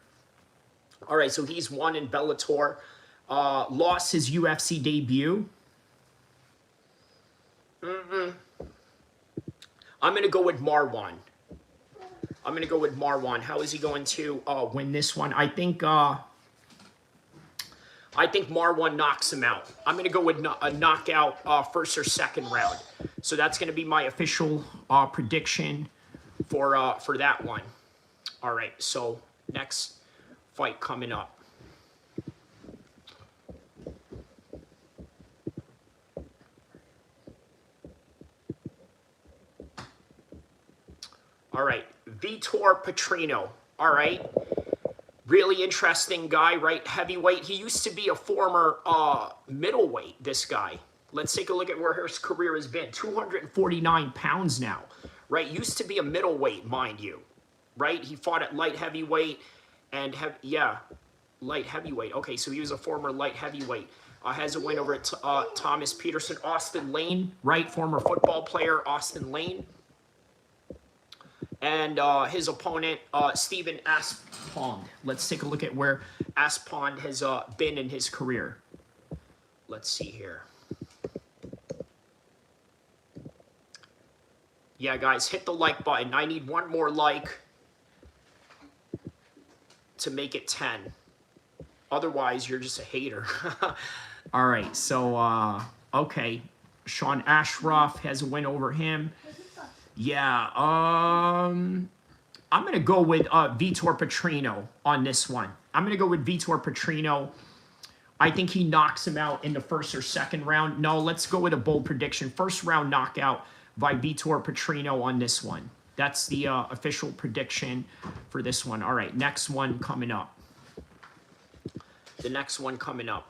All right, so he's won in Bellator. Lost his UFC debut. I'm going to go with Marwan. I'm going to go with Marwan. How is he going to win this one? I think Marwan knocks him out. I'm going to go with a knockout first or second round. So that's going to be my official prediction for that one. All right, so next fight coming up. All right, Vitor Petrino. All right, really interesting guy, right? Heavyweight. He used to be a former middleweight, this guy. Let's take a look at where his career has been. 249 pounds now, right? Used to be a middleweight, mind you. right? He fought at light heavyweight and light heavyweight. Okay, so he was a former light heavyweight. Has a win over Thomas Peterson. Austin Lane, right? Former football player, Austin Lane. And his opponent, Stephen Aspond. Let's take a look at where Aspond has been in his career. Let's see here. Yeah, guys, hit the like button. I need one more like to make it 10. Otherwise, you're just a hater. All right, so, okay. Sean Ashroff has a win over him. Yeah, I'm going to go with Vitor Petrino on this one. I'm going to go with Vitor Petrino. I think he knocks him out in the first or second round. No, let's go with a bold prediction. First round knockout by Vitor Petrino on this one. That's the official prediction for this one. All right, next one coming up. The next one coming up.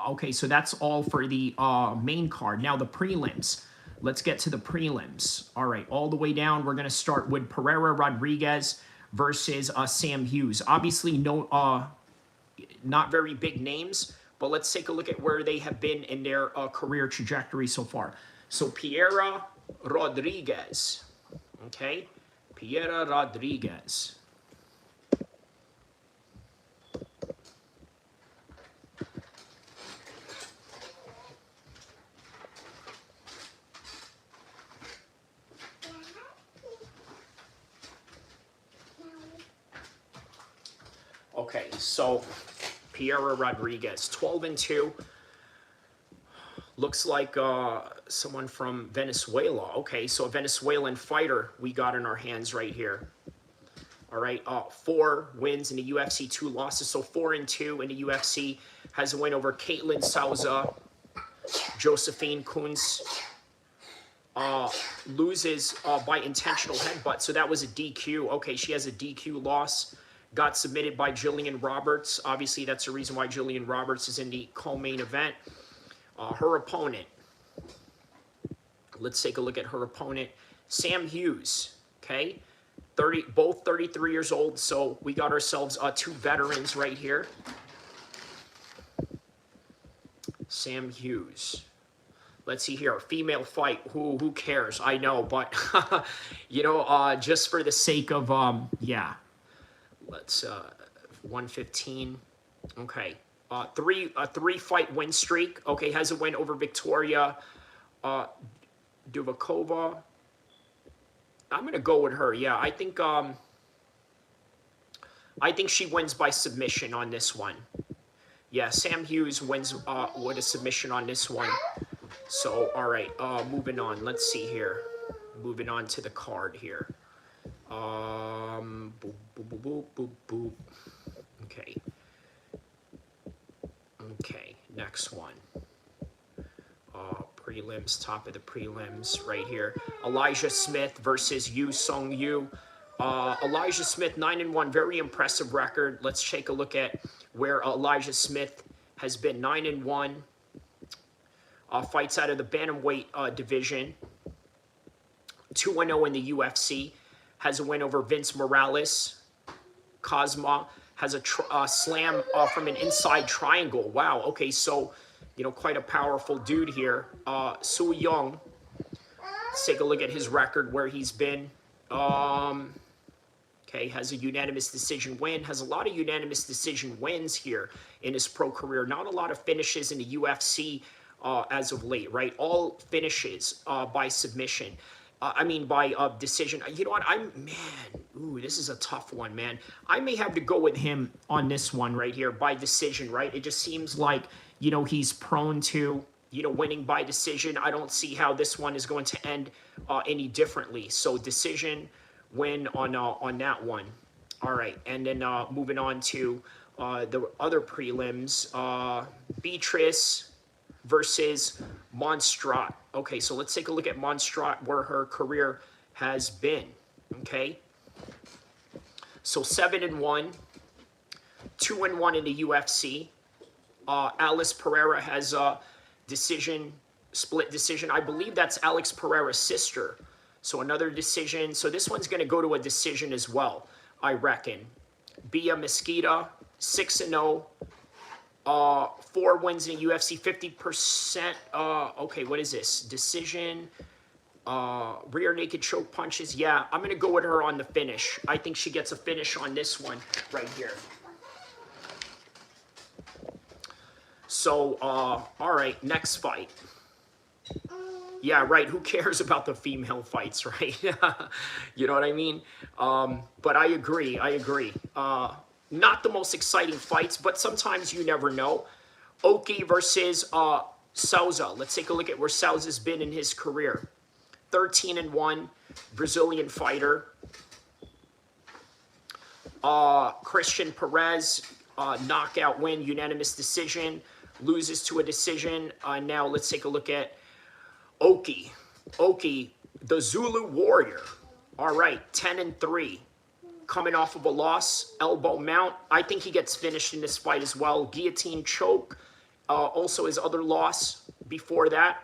Okay, so that's all for the main card. Now the prelims. Let's get to the prelims. All right, all the way down, we're going to start with Pereira Rodriguez versus Sam Hughes. Obviously, no, not very big names, but let's take a look at where they have been in their career trajectory so far. So Pereira Rodriguez, okay? Pereira Rodriguez. Okay, so Pereira Rodriguez, 12-2. Looks like someone from Venezuela. Okay, so a Venezuelan fighter we got in our hands right here. All right, 4 wins in the UFC, 2 losses. So 4-2 in the UFC. Has a win over Caitlin Souza, Josephine Kunz. Loses by intentional headbutt. So that was a DQ. Okay, she has a DQ loss. Got submitted by Jillian Roberts. Obviously, that's the reason why Jillian Roberts is in the co-main event. Her opponent. Let's take a look at her opponent. Sam Hughes. Okay. Both 33 years old. So we got ourselves 2 veterans right here. Sam Hughes. Let's see here. Female fight. Who cares? I know, but you know, just for the sake of yeah. Let's 115. Okay. 3-fight win streak. Okay, has a win over Victoria Duvakova. I'm gonna go with her. Yeah, I think she wins by submission on this one. Yeah, Sam Hughes wins with a submission on this one. So all right, moving on. Let's see here. Moving on to the card here. Boop, boop, boop, boop, boop. Okay. Okay, next one. Prelims, top of the prelims right here. Elijah Smith versus Yu Sung Yu. Elijah Smith, 9-1, very impressive record. Let's take a look at where Elijah Smith has been. 9-1. Fights out of the bantamweight division. 2-0 in the UFC. Has a win over Vince Morales. Cosma has a slam from an inside triangle. Wow. Okay, so, you know, quite a powerful dude here. Su Young. Let's take a look at his record, where he's been. Okay, has a unanimous decision win. Has a lot of unanimous decision wins here in his pro career. Not a lot of finishes in the UFC as of late, right? All finishes by submission. By decision. You know what? This is a tough one, man. I may have to go with him on this one right here, by decision, right? It just seems like, you know, he's prone to, you know, winning by decision. I don't see how this one is going to end any differently. So decision win on that one. All right, and then moving on to the other prelims, Beatrice versus Monstrat. Okay, so let's take a look at Monstrat, where her career has been. Okay, so 7-1, 2-1 in the UFC. Alice Pereira has a split decision. I believe that's Alex Pereira's sister. So another decision. So this one's going to go to a decision as well, I reckon. Bia Mesquita, 6-0. 4 wins in UFC, 50%. Okay, what is this? Decision. Rear naked choke punches. Yeah, I'm going to go with her on the finish. I think she gets a finish on this one right here. So, all right, next fight. Yeah, right. Who cares about the female fights, right? You know what I mean? But I agree. Not the most exciting fights, but sometimes you never know. El-Kheer versus Souza. Let's take a look at where Souza's been in his career. 13-1, Brazilian fighter. Christian Perez, knockout win, unanimous decision. Loses to a decision. Now let's take a look at El-Kheer. El-Kheer, the Zulu Warrior. All right, 10-3. Coming off of a loss, elbow mount. I think he gets finished in this fight as well. Guillotine choke. Also his other loss before that.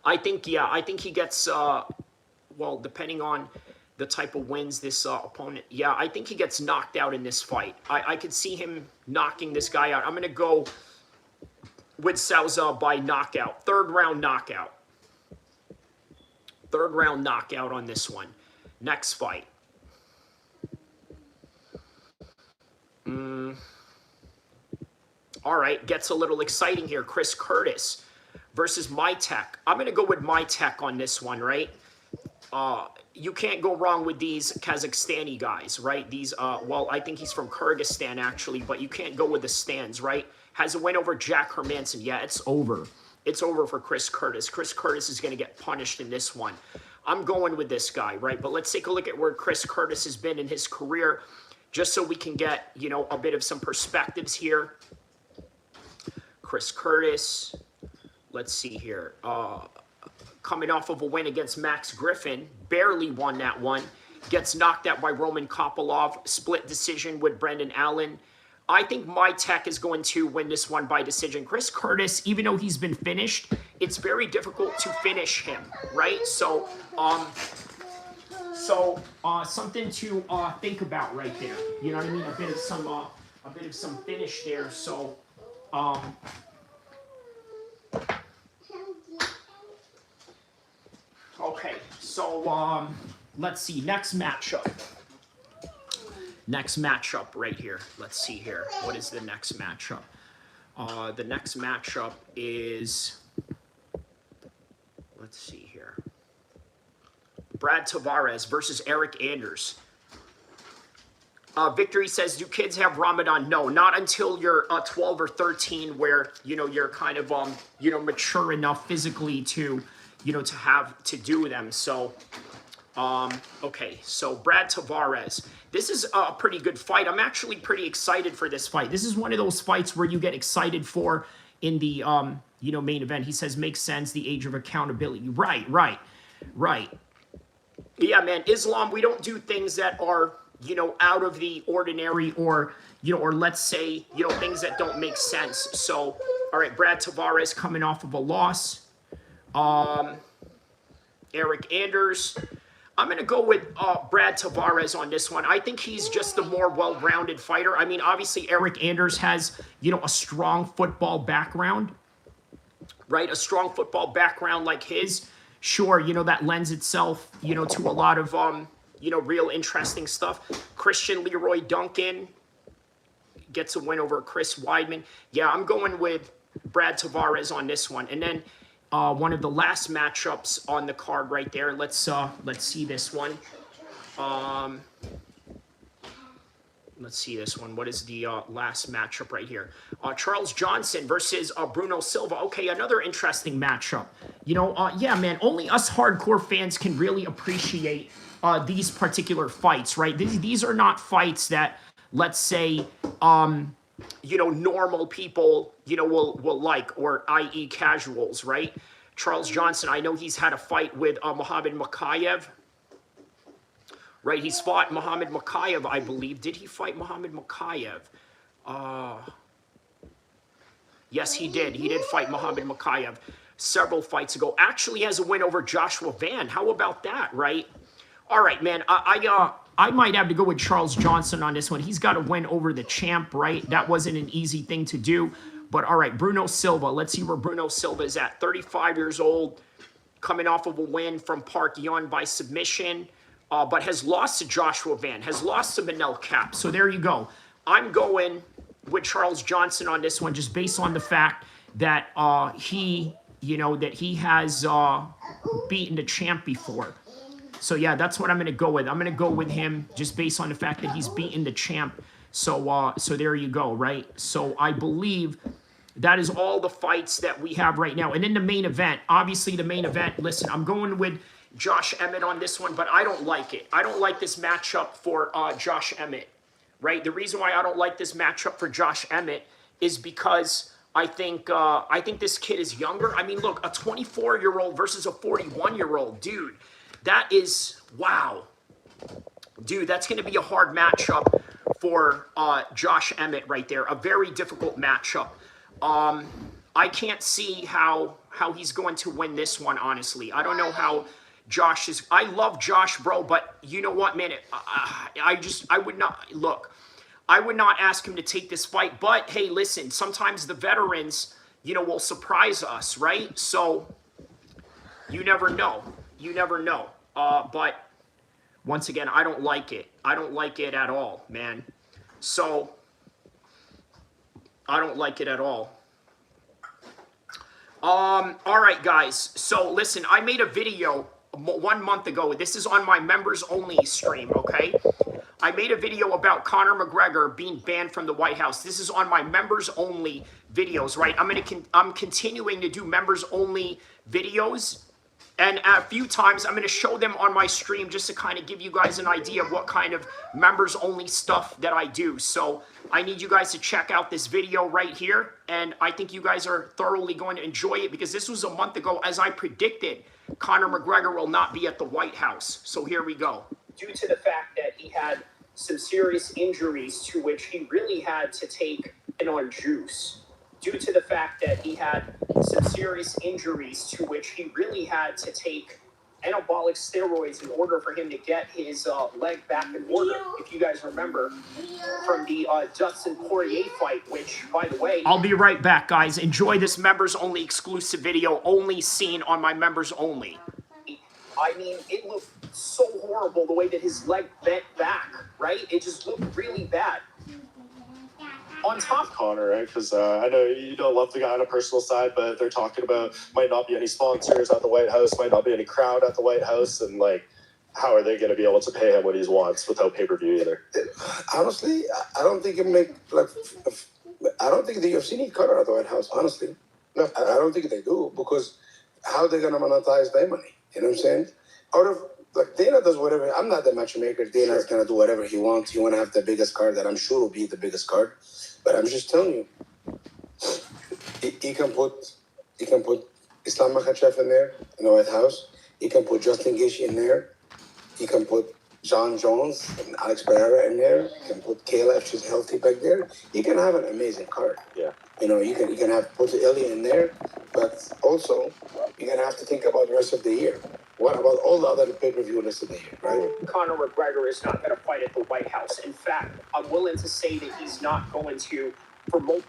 I think he gets, well, depending on the type of wins this opponent. Yeah, I think he gets knocked out in this fight. I could see him knocking this guy out. I'm going to go with Souza by knockout. Third round knockout. Third round knockout on this one. Next fight. All right, gets a little exciting here. Chris Curtis versus My Tech. I'm going to go with My Tech on this one, right? You can't go wrong with these Kazakhstani guys, right? These, well, I think he's from Kyrgyzstan, actually, but you can't go with the stands, right? Has a win over Jack Hermanson. Yeah, it's over. It's over for Chris Curtis. Chris Curtis is going to get punished in this one. I'm going with this guy, right? But let's take a look at where Chris Curtis has been in his career, just so we can get, you know, a bit of some perspectives here. Chris Curtis, let's see here. Coming off of a win against Max Griffin, barely won that one. Gets knocked out by Roman Kopylov, split decision with Brendan Allen. I think My Tech is going to win this one by decision. Chris Curtis, even though he's been finished, it's very difficult to finish him, right? So, something to think about right there. You know what I mean? A bit of some finish there. So, okay. So, let's see. Next matchup. Next matchup right here. Let's see here. What is the next matchup? The next matchup is, let's see here. Brad Tavares versus Eric Anders. Victory says, do kids have Ramadan? No, not until you're 12 or 13, where, you know, you're kind of, you know, mature enough physically to, you know, to do them. So, okay, so Brad Tavares. This is a pretty good fight. I'm actually pretty excited for this fight. This is one of those fights where you get excited for in the, you know, main event. He says, makes sense, the age of accountability. Right. Yeah, man, Islam, we don't do things that are, you know, out of the ordinary, or, you know, or let's say, you know, things that don't make sense. So, all right, Brad Tavares coming off of a loss. Eric Anders. I'm going to go with Brad Tavares on this one. I think he's just a more well-rounded fighter. I mean, obviously, Eric Anders has, you know, a strong football background, right? A strong football background like his. Sure, you know, that lends itself, you know, to a lot of, you know, real interesting stuff. Christian Leroy Duncan gets a win over Chris Weidman. Yeah, I'm going with Brad Tavares on this one. And then one of the last matchups on the card right there. Let's see this one. Let's see this one. What is the last matchup right here? Charles Johnson versus Bruno Silva. Okay, another interesting matchup. You know, yeah, man, only us hardcore fans can really appreciate these particular fights, right? These are not fights that, let's say, you know, normal people, you know, will like, or i.e. casuals, right? Charles Johnson, I know he's had a fight with Muhammad Makayev. Right, he's fought Muhammad Makayev, I believe. Did he fight Muhammad Makayev? Yes, he did. He did fight Muhammad Makayev. several fights ago. Actually has a win over Joshua Van. How about that, right? All right, man. I might have to go with Charles Johnson on this one. He's got a win over the champ, right? That wasn't an easy thing to do. But all right, Bruno Silva. Let's see where Bruno Silva is at. 35 years old, coming off of a win from Park Yon by submission, but has lost to Joshua Van, has lost to El-Kheer. So there you go. I'm going with Charles Johnson on this one, just based on the fact that he has beaten the champ before. So yeah, that's what I'm going to go with. I'm going to go with him just based on the fact that he's beaten the champ. So there you go, right? So I believe that is all the fights that we have right now. And in the main event, obviously the main event, listen, I'm going with Josh Emmett on this one, but I don't like it. I don't like this matchup for Josh Emmett, right? The reason why I don't like this matchup for Josh Emmett is because I think this kid is younger. I mean, look, a 24-year-old versus a 41-year-old, dude. That is, wow. Dude, that's going to be a hard matchup for Josh Emmett right there. A very difficult matchup. I can't see how he's going to win this one, honestly. I don't know how Josh is. I love Josh, bro, but you know what, man? I would not ask him to take this fight. But hey, listen, sometimes the veterans, will surprise us, right? So you never know. You never know. But once again, I don't like it. I don't like it at all, man. So I don't like it at all. All right, guys. So listen, I made a video 1 month ago. This is on my members only stream, okay? I made a video about Conor McGregor being banned from the White House. This is on my members only videos, right? I'm continuing to do members only videos. And a few times I'm going to show them on my stream just to kind of give you guys an idea of what kind of members only stuff that I do. So I need you guys to check out this video right here. And I think you guys are thoroughly going to enjoy it because this was a month ago. As I predicted, Conor McGregor will not be at the White House. So here we go. Due to the fact that he had some serious injuries to which he really had to take an on juice. Due to the fact that he had some serious injuries to which he really had to take anabolic steroids in order for him to get his leg back in order. If you guys remember from the Dustin Poirier fight, which, by the way... I'll be right back, guys. Enjoy this members-only exclusive video, only seen on my members only. I mean, it looked so horrible the way that his leg bent back, right? It just looked really bad. On top Conor, right? Because I know you don't love the guy on a personal side, but they're talking about might not be any sponsors at the White House, might not be any crowd at the White House, and how are they going to be able to pay him what he wants without pay-per-view either? Honestly, I don't think it I don't think the UFC need Conor at the White House. Honestly, no, I don't think they do because how are they going to monetize their money? You know what I'm saying? Out of Dana does whatever. I'm not the matchmaker. Dana's going to do whatever he wants. He want to have the biggest card that I'm sure will be the biggest card. But I'm just telling you, he can put Islam Makhachev in there in the White House. He can put Justin Gaethje in there. He can put John Jones and Alex Pereira in there. He can put Kayla if she's healthy back there. He can have an amazing card. Yeah. You can have put Ilya in there, but also you're gonna have to think about the rest of the year. What about all the other pay-per-view lists of the year, right? Conor McGregor is not going to fight at the White House. In fact, I'm willing to say that he's not going to promote.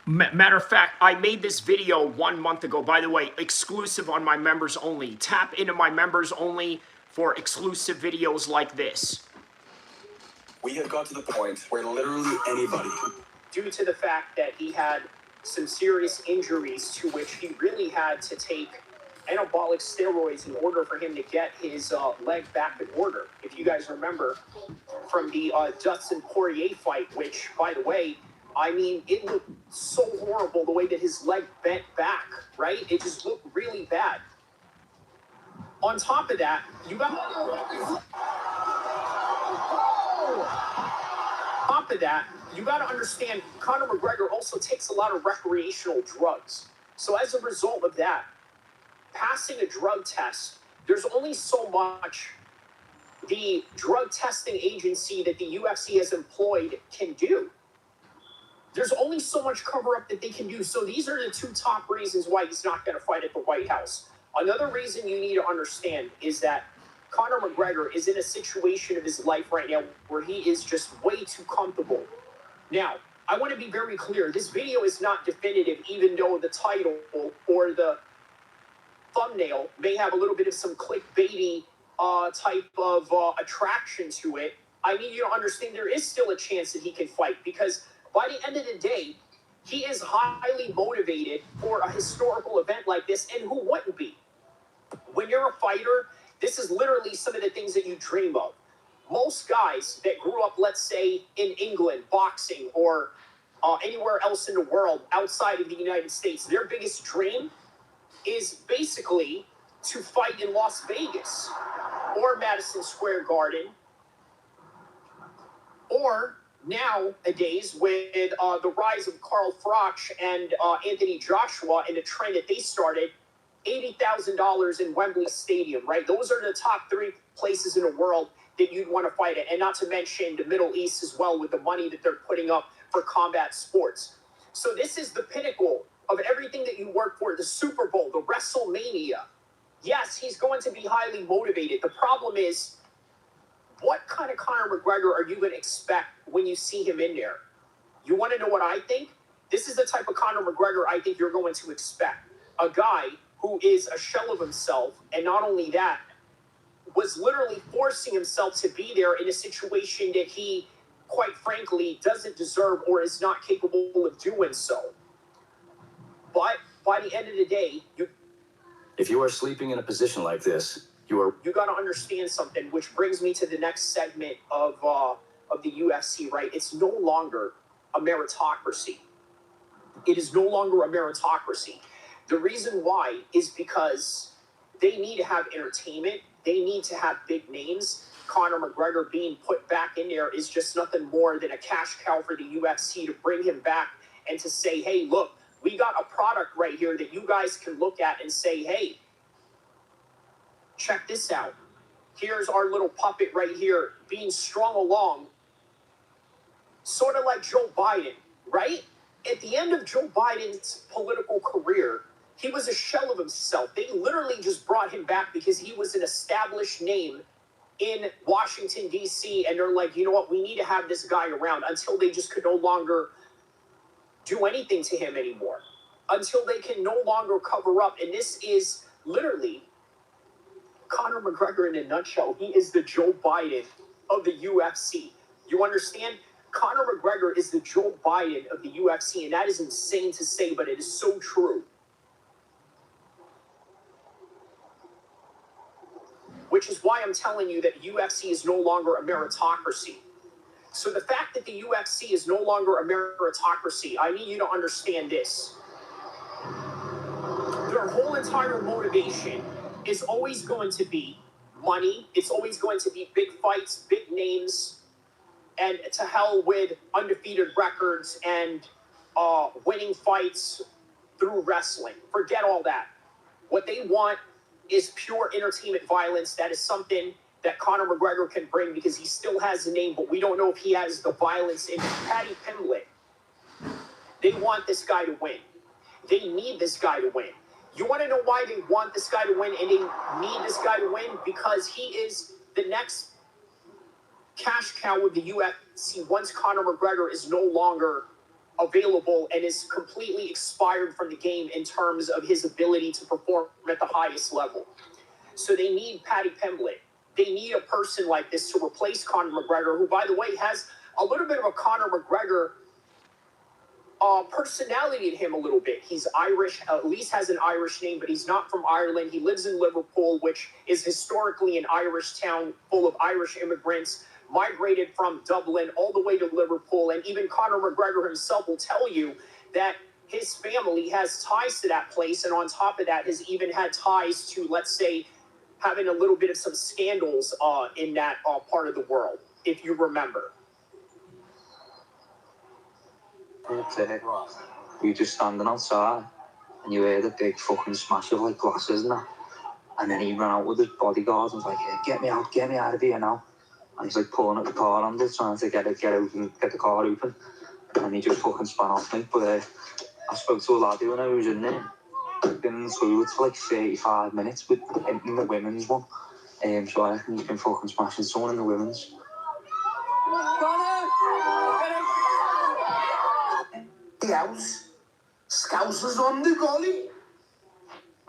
Matter of fact, I made this video 1 month ago, by the way, exclusive on my members only. Tap into my members only for exclusive videos like this. We have got to the point where literally anybody... Due to the fact that he had some serious injuries to which he really had to take anabolic steroids in order for him to get his leg back in order. If you guys remember from the Dustin Poirier fight, which, by the way, I mean, it looked so horrible the way that his leg bent back, right? It just looked really bad. On top of that, you got... you got to understand, Conor McGregor also takes a lot of recreational drugs. So as a result of that, passing a drug test, there's only so much the drug testing agency that the UFC has employed can do. There's only so much cover-up that they can do. So these are the two top reasons why he's not going to fight at the White House. Another reason you need to understand is that Conor McGregor is in a situation of his life right now where he is just way too comfortable. Now, I want to be very clear. This video is not definitive, even though the title or the thumbnail may have a little bit of some clickbaity type of attraction to it. I need you to understand there is still a chance that he can fight, because by the end of the day, he is highly motivated for a historical event like this, and who wouldn't be? When you're a fighter, this is literally some of the things that you dream of. Most guys that grew up, let's say, in England, boxing, or anywhere else in the world outside of the United States, their biggest dream is basically to fight in Las Vegas or Madison Square Garden, or nowadays with the rise of Carl Froch and Anthony Joshua and the trend that they started, $80,000 in Wembley Stadium, right? Those are the top three places in the world that you'd want to fight at, and not to mention the Middle East as well, with the money that they're putting up for combat sports. So this is the pinnacle of everything that you work for, the Super Bowl, the WrestleMania. Yes, he's going to be highly motivated. The problem is, what kind of Conor McGregor are you going to expect when you see him in there? You want to know what I think? This is the type of Conor McGregor I think you're going to expect. A guy who is a shell of himself, and not only that, was literally forcing himself to be there in a situation that he, quite frankly, doesn't deserve or is not capable of doing so. But by the end of the day, if you are sleeping in a position like this, you got to understand something, which brings me to the next segment of the UFC, right? It's no longer a meritocracy. It is no longer a meritocracy. The reason why is because they need to have entertainment. They need to have big names. Conor McGregor being put back in there is just nothing more than a cash cow for the UFC to bring him back and to say, hey, look, we got a product right here that you guys can look at and say, hey, check this out. Here's our little puppet right here being strung along, sort of like Joe Biden, right? At the end of Joe Biden's political career, he was a shell of himself. They literally just brought him back because he was an established name in Washington, D.C., and they're like, you know what, we need to have this guy around, until they just could no longer do anything to him anymore, until they can no longer cover up. And this is literally Conor McGregor in a nutshell. He is the Joe Biden of the UFC. You understand? Conor McGregor is the Joe Biden of the UFC, and that is insane to say, but it is so true. Which is why I'm telling you that UFC is no longer a meritocracy. So the fact that the UFC is no longer a meritocracy, I need you to understand this. Their whole entire motivation is always going to be money. It's always going to be big fights, big names, and to hell with undefeated records and winning fights through wrestling. Forget all that. What they want is pure entertainment violence. That is something that Conor McGregor can bring because he still has a name, but we don't know if he has the violence in Paddy Pimblett. They want this guy to win. They need this guy to win. You want to know why they want this guy to win and they need this guy to win? Because he is the next cash cow with the UFC once Conor McGregor is no longer available and is completely expired from the game in terms of his ability to perform at the highest level. So they need Paddy Pimblett. They need a person like this to replace Conor McGregor, who, by the way, has a little bit of a Conor McGregor personality in him a little bit. He's Irish, at least has an Irish name, but he's not from Ireland. He lives in Liverpool, which is historically an Irish town full of Irish immigrants, migrated from Dublin all the way to Liverpool. And even Conor McGregor himself will tell you that his family has ties to that place. And on top of that, has even had ties to, let's say, having a little bit of some scandals in that part of the world, if you remember. You just standing outside and you hear the big fucking smash of like glasses and that. And then he ran out with his bodyguards and was like, yeah, get me out of here now. And he's like pulling at the car handle, trying to get the car open. and he just fucking span off me. But I spoke to a laddie when I was in there. Been in the toilet for like 35 minutes in the women's one. So I reckon he's been fucking smashing someone in the women's. The house. Scousers on the golly.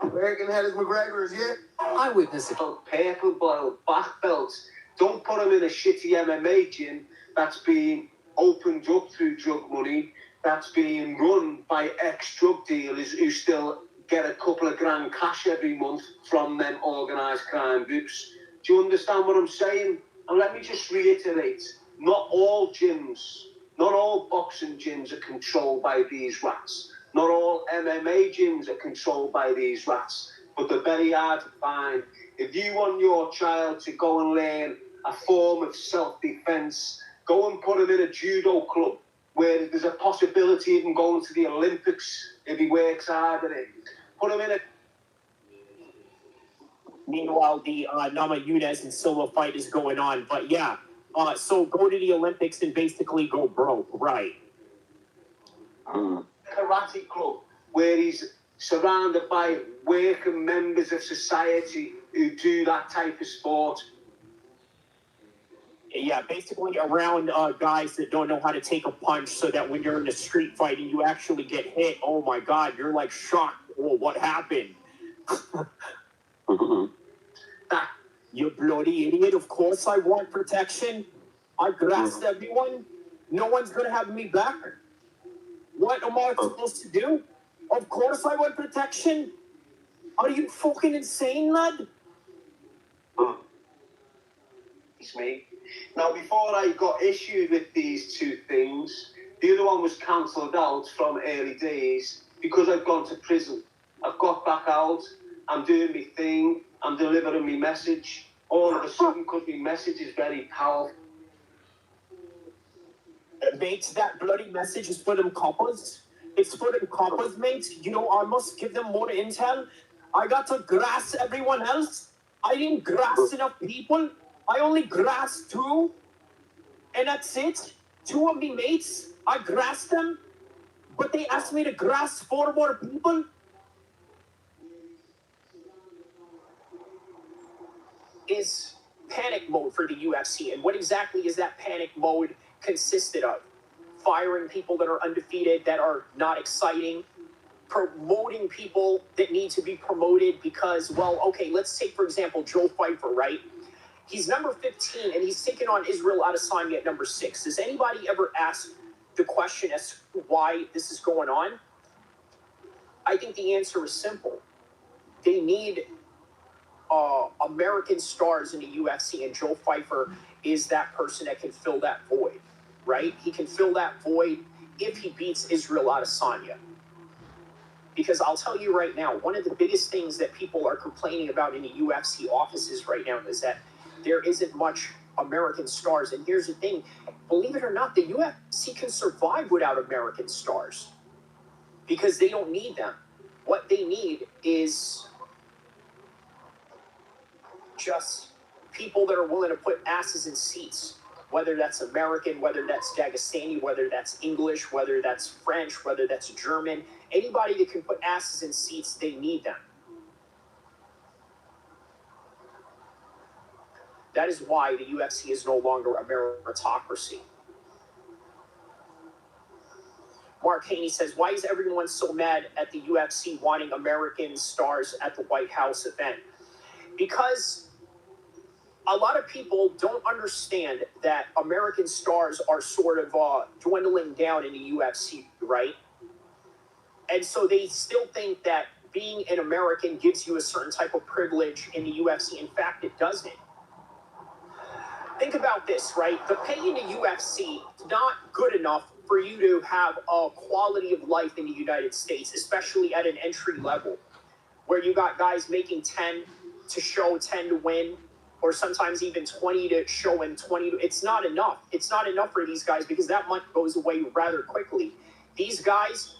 Reckon hell is McGregor's, yeah? Eyewitness. Purple bottle, back belts. Don't put him in a shitty MMA gym that's being opened up through drug money, that's being run by ex-drug dealers who still get a couple of grand cash every month from them organised crime groups. Do you understand what I'm saying? And let me just reiterate, not all gyms, not all boxing gyms are controlled by these rats. Not all MMA gyms are controlled by these rats, but they're very hard to find. If you want your child to go and learn a form of self-defense, go and put him in a judo club where there's a possibility of him going to the Olympics if he works hard at it. Put him in a... Meanwhile, the Nama Yunus and Silva fight is going on. But yeah, so go to the Olympics and basically go broke, right? Karate club where he's surrounded by working members of society who do that type of sport. Yeah, basically around guys that don't know how to take a punch, so that when you're in a street fight and you actually get hit, oh my God, you're like shocked. Oh, what happened? You bloody idiot. Of course I want protection. I grasped everyone. No one's going to have me back. What am I supposed to do? Of course I want protection. Are you fucking insane, lad? It's me. Now, before I got issued with these two things, the other one was cancelled out from early days because I've gone to prison. I've got back out. I'm doing my thing. I'm delivering my message. All of a sudden, because my message is very powerful. Mate, that bloody message is for them coppers. It's for them coppers, mate. You know, I must give them more intel. I got to grass everyone else. I didn't grass enough people. I only grassed 2. And that's it. 2 of me mates, I grassed them. But they asked me to grass 4 more people. Is panic mode for the UFC. And what exactly is that panic mode consisted of? Firing people that are undefeated, that are not exciting, promoting people that need to be promoted because, well, okay, let's take, for example, Joe Pfeiffer, right? He's number 15, and he's taking on Israel Adesanya at number 6. Does anybody ever ask the question as to why this is going on? I think the answer is simple. They need American stars in the UFC, and Joe Pfeiffer is that person that can fill that void, right? He can fill that void if he beats Israel Adesanya. Because I'll tell you right now, one of the biggest things that people are complaining about in the UFC offices right now is that there isn't much American stars. And here's the thing, believe it or not, the UFC can survive without American stars because they don't need them. What they need is just people that are willing to put asses in seats, whether that's American, whether that's Dagestani, whether that's English, whether that's French, whether that's German. Anybody that can put asses in seats, they need them. That is why the UFC is no longer a meritocracy. Mark Haney says, why is everyone so mad at the UFC wanting American stars at the White House event? Because a lot of people don't understand that American stars are sort of dwindling down in the UFC, right? And so they still think that being an American gives you a certain type of privilege in the UFC. In fact, it doesn't. Think about this, right? The pay in the UFC is not good enough for you to have a quality of life in the United States, especially at an entry level, where you got guys making 10 to show, 10 to win, or sometimes even 20 to show and 20 to... It's not enough. It's not enough for these guys because that money goes away rather quickly. These guys,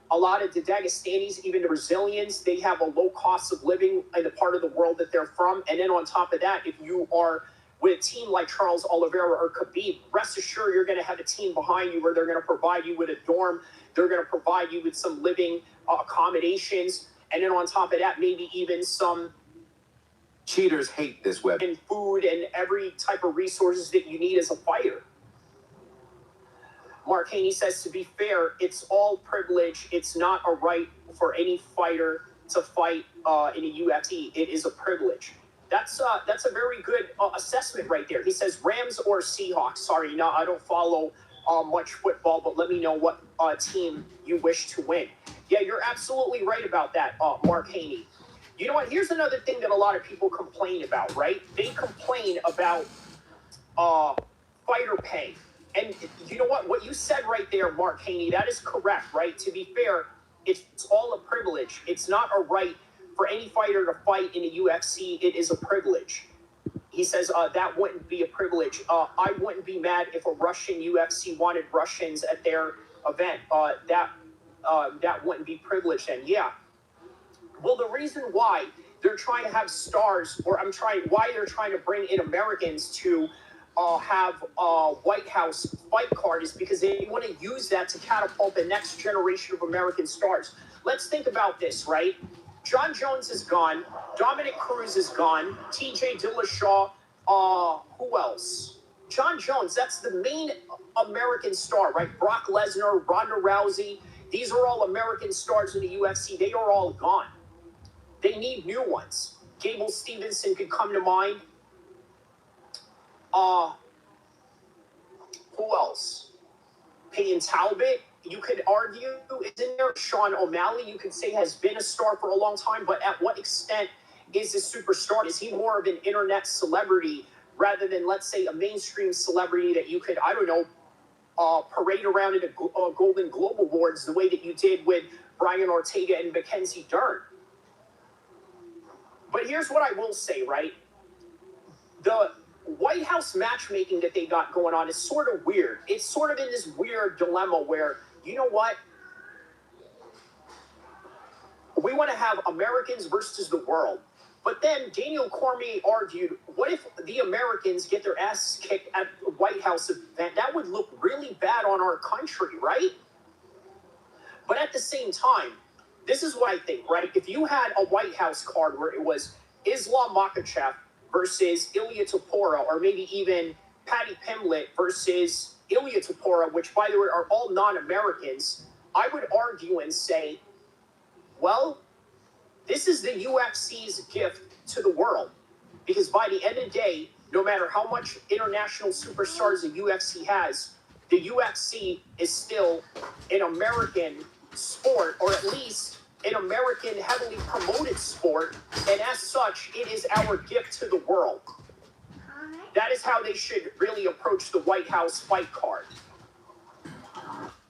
a lot of the Dagestanis, even the Brazilians, they have a low cost of living in the part of the world that they're from. And then on top of that, if you are with a team like Charles Oliveira or Khabib, rest assured you're going to have a team behind you where they're going to provide you with a dorm. They're going to provide you with some living accommodations. And then on top of that, maybe even some cheaters hate this web and food and every type of resources that you need as a fighter. Mark Haney says, to be fair, it's all privilege. It's not a right for any fighter to fight in a UFC. It is a privilege. That's a very good assessment right there. He says, Rams or Seahawks. Sorry, no, I don't follow much football, but let me know what team you wish to win. Yeah, you're absolutely right about that, Mark Haney. You know what? Here's another thing that a lot of people complain about, right? They complain about fighter pay. And you know what? What you said right there, Mark Haney, that is correct, right? To be fair, it's all a privilege. It's not a right for any fighter to fight in the UFC. It is a privilege. He says that wouldn't be a privilege. I wouldn't be mad if a Russian UFC wanted Russians at their event. That wouldn't be privilege then. Yeah. Well, the reason why they're trying to have stars, or why they're trying to bring in Americans to have a White House fight card is because they want to use that to catapult the next generation of American stars. Let's think about this, right? John Jones is gone. Dominic Cruz is gone. TJ Dillashaw. Who else? John Jones, that's the main American star, right? Brock Lesnar, Ronda Rousey. These are all American stars in the UFC. They are all gone. They need new ones. Gable Stevenson could come to mind. Who else? Peyton Talbot, you could argue, is in there. Sean O'Malley, you could say, has been a star for a long time, but at what extent is this superstar? Is he more of an internet celebrity rather than, let's say, a mainstream celebrity that you could, I don't know, parade around in a Golden Globe Awards the way that you did with Brian Ortega and Mackenzie Dern? But here's what I will say, right? The White House matchmaking that they got going on is sort of weird. It's sort of in this weird dilemma where, you know what? We want to have Americans versus the world. But then Daniel Cormier argued, what if the Americans get their asses kicked at the White House event? That would look really bad on our country, right? But at the same time, this is what I think, right? If you had a White House card where it was Islam Makhachev versus Ilya Topuria, or maybe even Paddy Pimblett versus Ilya Topuria, which, by the way, are all non-Americans, I would argue and say, well, this is the UFC's gift to the world. Because by the end of the day, no matter how much international superstars the UFC has, the UFC is still an American sport, or at least an American heavily promoted sport, and as such, it is our gift to the world. That is how they should really approach the White House fight card.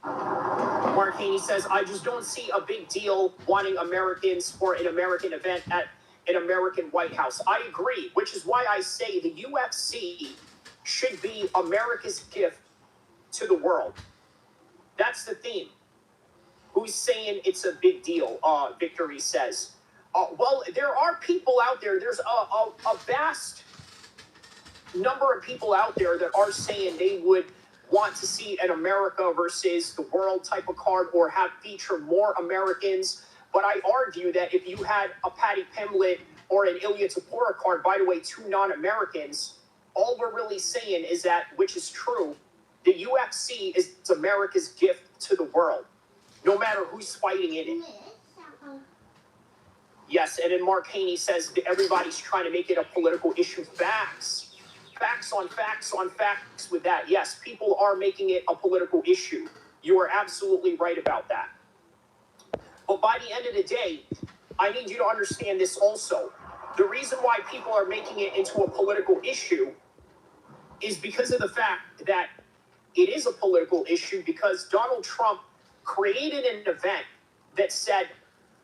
Mark Haney says, I just don't see a big deal wanting Americans for an American event at an American White House. I agree, which is why I say the UFC should be America's gift to the world. That's the theme. Who's saying it's a big deal? Victory says. Well, there are people out there. There's a vast number of people out there that are saying they would want to see an America versus the world type of card, or have feature more Americans. But I argue that if you had a Paddy Pimblett or an Ilya Topuria card, by the way, two non-Americans, all we're really saying is that, which is true, the UFC is America's gift to the world, no matter who's fighting in it. Yes, and then Mark Haney says that everybody's trying to make it a political issue. Facts. Facts on facts on facts with that. Yes, people are making it a political issue. You are absolutely right about that. But by the end of the day, I need you to understand this also. The reason why people are making it into a political issue is because of the fact that it is a political issue, because Donald Trump created an event that said,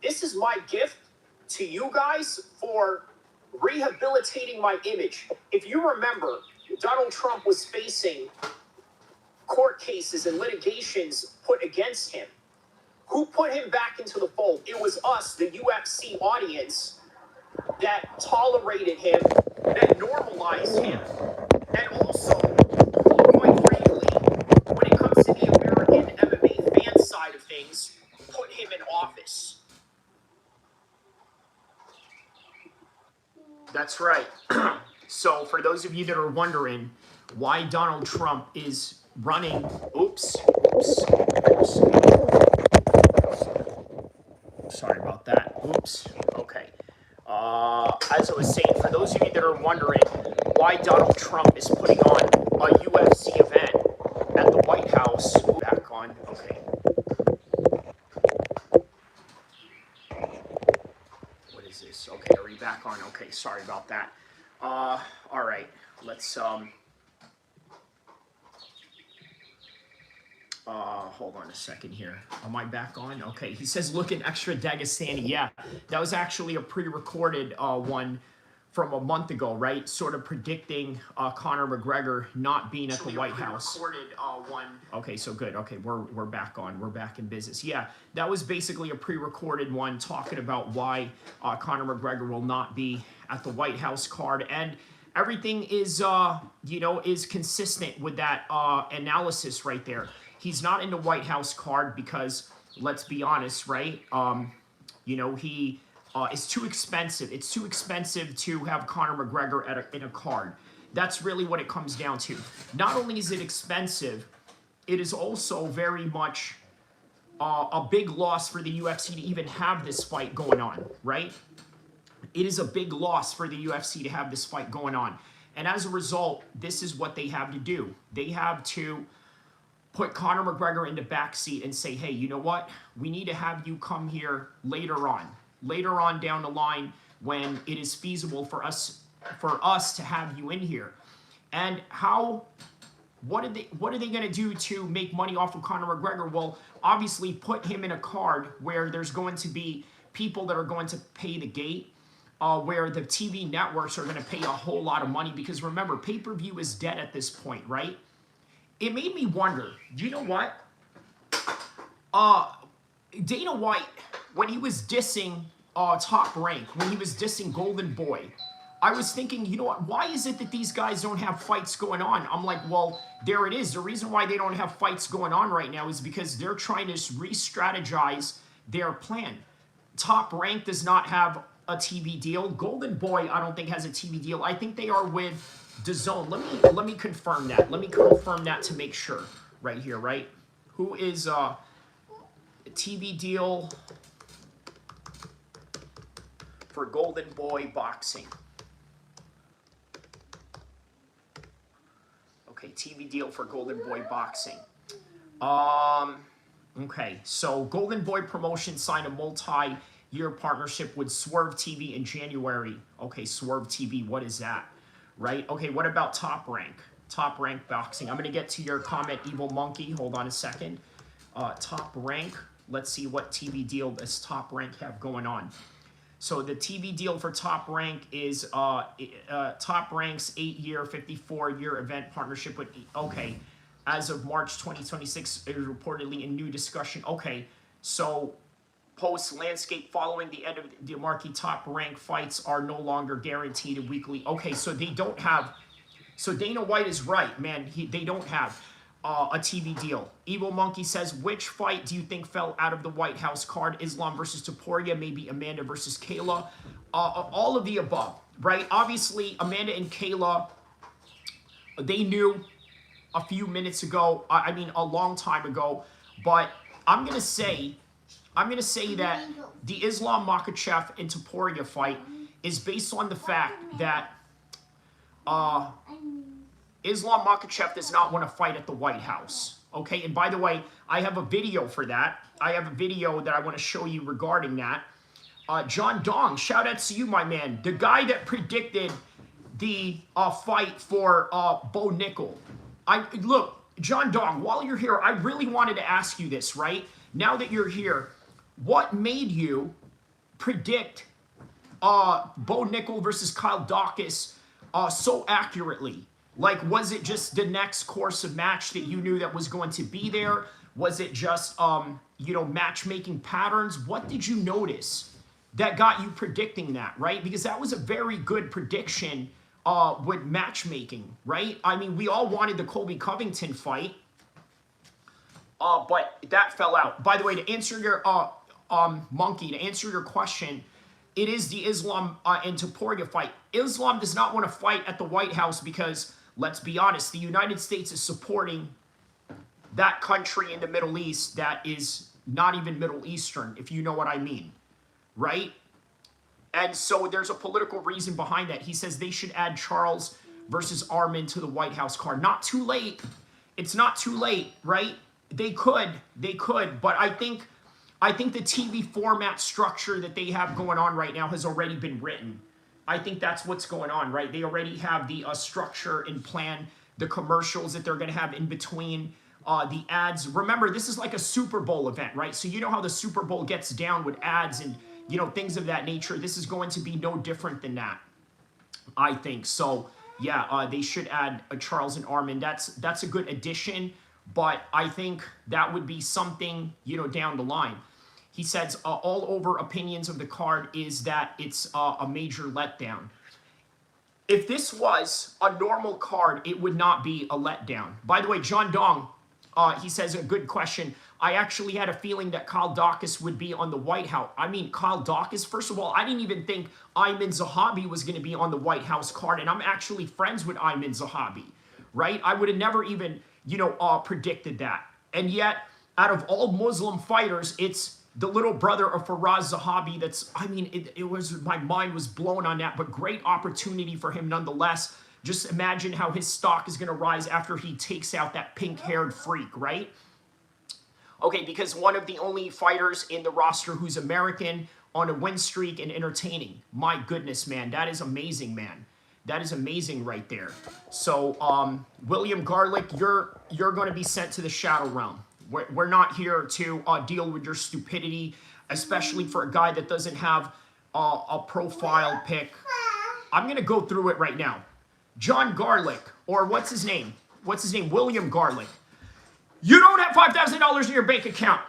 this is my gift to you guys for rehabilitating my image. If you remember, Donald Trump was facing court cases and litigations put against him. Who put him back into the fold? It was us, the UFC audience, that tolerated him, that normalized him. And also, quite frankly, when it comes to the American MMA fan side of things, put him in office. That's right. So for those of you that are wondering why Donald Trump is running, sorry about that. Okay. As I was saying, for those of you that are wondering why Donald Trump is putting on a UFC event at the White House, back on. Okay. What is this? Okay, are we back on? Okay, sorry about that. All right. Let's hold on a second here. Am I back on? Okay, he says looking extra Dagestani. Yeah, that was actually a pre-recorded one from a month ago, right? Sort of predicting Conor McGregor not being at the White House. One. Okay, so good. Okay, we're back on. We're back in business. Yeah, that was basically a pre-recorded one talking about why Conor McGregor will not be at the White House card, and everything is is consistent with that analysis right there. He's not in the White House card because, let's be honest, right? He is too expensive. It's too expensive to have Conor McGregor in a card. That's really what it comes down to. Not only is it expensive, it is also very much a big loss for the UFC to even have this fight going on, right? It is a big loss for the UFC to have this fight going on. And as a result, this is what they have to do. They have to put Conor McGregor in the backseat and say, hey, you know what? We need to have you come here later on down the line when it is feasible for us to have you in here. And what are they going to do to make money off of Conor McGregor? Well, obviously put him in a card where there's going to be people that are going to pay the gate, where the TV networks are going to pay a whole lot of money, because remember, pay-per-view is dead at this point, right? It made me wonder, you know what? Dana White, when he was dissing Top Rank, when he was dissing Golden Boy, I was thinking, you know what? Why is it that these guys don't have fights going on? I'm like, well, there it is. The reason why they don't have fights going on right now is because they're trying to re-strategize their plan. Top Rank does not have a TV deal. Golden Boy, I don't think, has a TV deal. I think they are with DAZN. Let me confirm that. Let me confirm that to make sure. Right here, right? Who is a TV deal for Golden Boy Boxing? Okay, TV deal for Golden Boy Boxing. Okay, so Golden Boy Promotion signed a multi-year partnership with Swerve TV in January. Okay, Swerve TV, what is that? Right? Okay, what about Top Rank? Top Rank Boxing. I'm going to get to your comment, Evil Monkey. Hold on a second. Top Rank. Let's see what TV deal does Top Rank have going on. So the TV deal for Top Rank is Top Rank's 8-year, 54-year event partnership with, okay, as of March 2026, it is reportedly in new discussion. Okay, so post-landscape following the end of the marquee Top Rank fights are no longer guaranteed weekly. Okay, so they don't have, so Dana White is right, man. They don't have a TV deal. Evil Monkey says, which fight do you think fell out of the White House card? Islam versus Topuria, maybe Amanda versus Kayla? All of the above, right? Obviously, Amanda and Kayla, they knew a few minutes ago, I mean, a long time ago, but I'm going to say that the Islam Makhachev and Topuria fight is based on the fact that Islam Makhachev does not want to fight at the White House. Okay, and by the way, I have a video for that. I have a video that I want to show you regarding that. John Dong, shout out to you, my man. The guy that predicted the fight for Bo Nickel. Look, John Dong, while you're here, I really wanted to ask you this, right? Now that you're here, what made you predict Bo Nickel versus Kyle Dawkins so accurately? Like, was it just the next course of match that you knew that was going to be there? Was it just, matchmaking patterns? What did you notice that got you predicting that, right? Because that was a very good prediction with matchmaking, right? I mean, we all wanted the Colby Covington fight, but that fell out. By the way, to answer your Monkey, to answer your question, it is the Islam and Topuria fight. Islam does not want to fight at the White House because, let's be honest, the United States is supporting that country in the Middle East that is not even Middle Eastern, if you know what I mean, right? And so there's a political reason behind that. He says they should add Charles versus Armin to the White House card. Not too late. It's not too late, right? They could, but I think the TV format structure that they have going on right now has already been written. I think that's what's going on, right? They already have the structure and plan, the commercials that they're going to have in between, the ads. Remember, this is like a Super Bowl event, right? So you know how the Super Bowl gets down with ads and, you know, things of that nature. This is going to be no different than that, I think. So, yeah, they should add Charles and Armin. That's a good addition, but I think that would be something, you know, down the line. He says all over opinions of the card is that it's a major letdown. If this was a normal card, it would not be a letdown. By the way, John Dong, he says a good question. I actually had a feeling that Kyle Dawkins would be on the White House. I mean, Kyle Dawkins, first of all, I didn't even think Ayman Zahabi was going to be on the White House card, and I'm actually friends with Ayman Zahabi, right? I would have never even, you know, predicted that. And yet, out of all Muslim fighters, it's the little brother of Faraz Zahabi that's, I mean, it was, my mind was blown on that, but great opportunity for him nonetheless. Just imagine how his stock is going to rise after he takes out that pink-haired freak, right? Okay, because one of the only fighters in the roster who's American on a win streak and entertaining. My goodness, man. That is amazing, man. That is amazing right there. So, William Garlick, you're going to be sent to the Shadow Realm. We're not here to deal with your stupidity, especially for a guy that doesn't have a profile pic. I'm going to go through it right now. John Garlick, or what's his name? William Garlick. You don't have $5,000 in your bank account.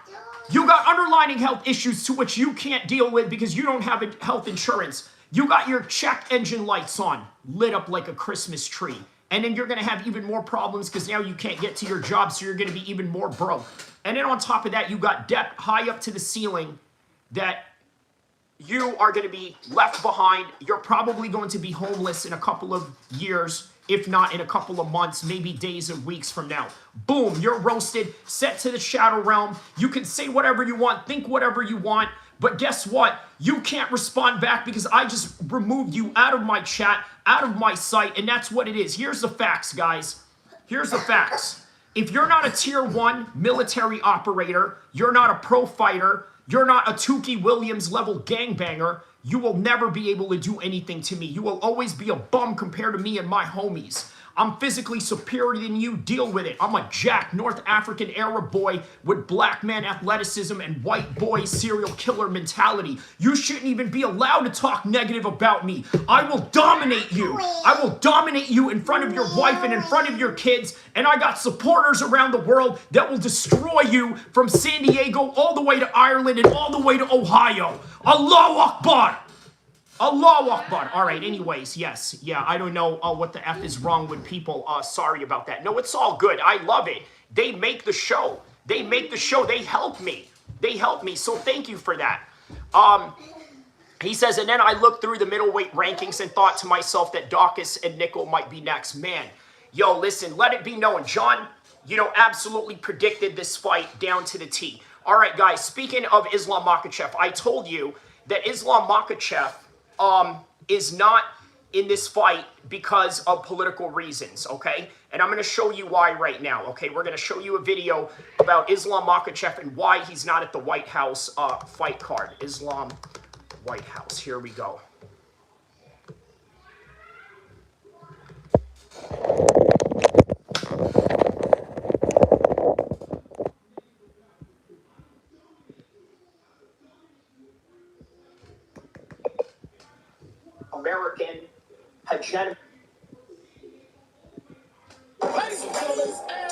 You got underlying health issues to which you can't deal with because you don't have health insurance. You got your check engine lights on, lit up like a Christmas tree. And then you're going to have even more problems because now you can't get to your job, so you're going to be even more broke. And then on top of that, you got debt high up to the ceiling that you are going to be left behind. You're probably going to be homeless in a couple of years, if not in a couple of months, maybe days and weeks from now. Boom, you're roasted, sent to the Shadow Realm. You can say whatever you want, think whatever you want, but guess what? You can't respond back because I just removed you out of my chat, out of my sight, and that's what it is. Here's the facts, guys. Here's the facts. If you're not a tier 1 military operator, you're not a pro fighter, you're not a Tukey Williams level gangbanger, you will never be able to do anything to me. You will always be a bum compared to me and my homies. I'm physically superior than you. Deal with it. I'm a jack North African Arab boy with black man athleticism and white boy serial killer mentality. You shouldn't even be allowed to talk negative about me. I will dominate you. I will dominate you in front of your wife and in front of your kids. And I got supporters around the world that will destroy you from San Diego all the way to Ireland and all the way to Ohio. Allahu Akbar. Allahu Akbar. All right, anyways, yes. Yeah, I don't know what the F is wrong with people. Sorry about that. No, it's all good. I love it. They make the show. They make the show. They help me. They help me. So thank you for that. He says, and then I looked through the middleweight rankings and thought to myself that Dawkins and Nickel might be next. Man, yo, listen, let it be known. John, you know, absolutely predicted this fight down to the T. All right, guys, speaking of Islam Makhachev, I told you that Islam Makhachev is not in this fight because of political reasons, okay? And I'm going to show you why right now, okay? We're going to show you a video about Islam Makhachev and why he's not at the White House fight card. Islam White House. Here we go. American hegemony.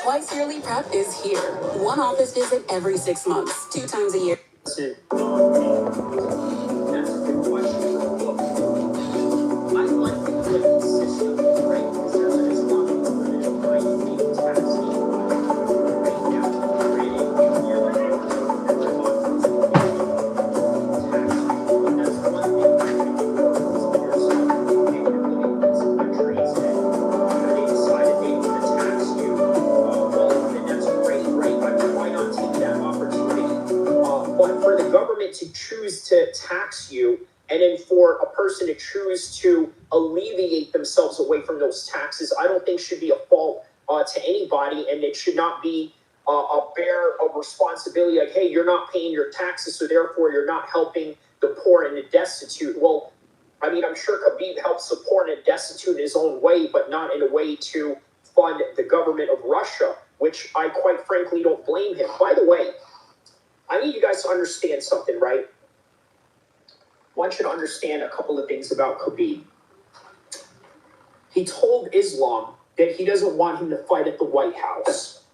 Twice yearly prep is here. One office visit every 6 months, 2 times a year. That's a good question. I like the system. for the government to choose to tax you, and then for a person to choose to alleviate themselves away from those taxes, I don't think should be a fault to anybody, and it should not be a bear of responsibility, like, hey, you're not paying your taxes, so therefore you're not helping the poor and the destitute. Well, I mean, I'm sure Khabib helps the poor and the destitute in his own way, but not in a way to fund the government of Russia, which I quite frankly don't blame him. By the way, I need you guys to understand something, right? I want you to understand a couple of things about Khabib. He told Islam that he doesn't want him to fight at the White House.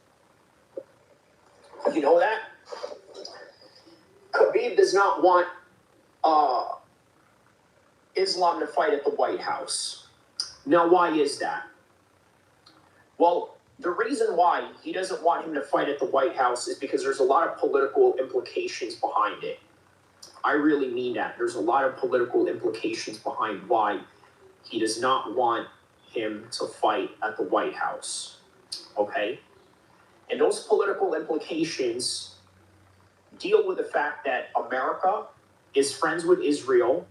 You know that? Khabib does not want Islam to fight at the White House. Now, why is that? Well, the reason why he doesn't want him to fight at the White House is because there's a lot of political implications behind it. I really mean that. There's a lot of political implications behind why he does not want him to fight at the White House. Okay? And those political implications deal with the fact that America is friends with Israel.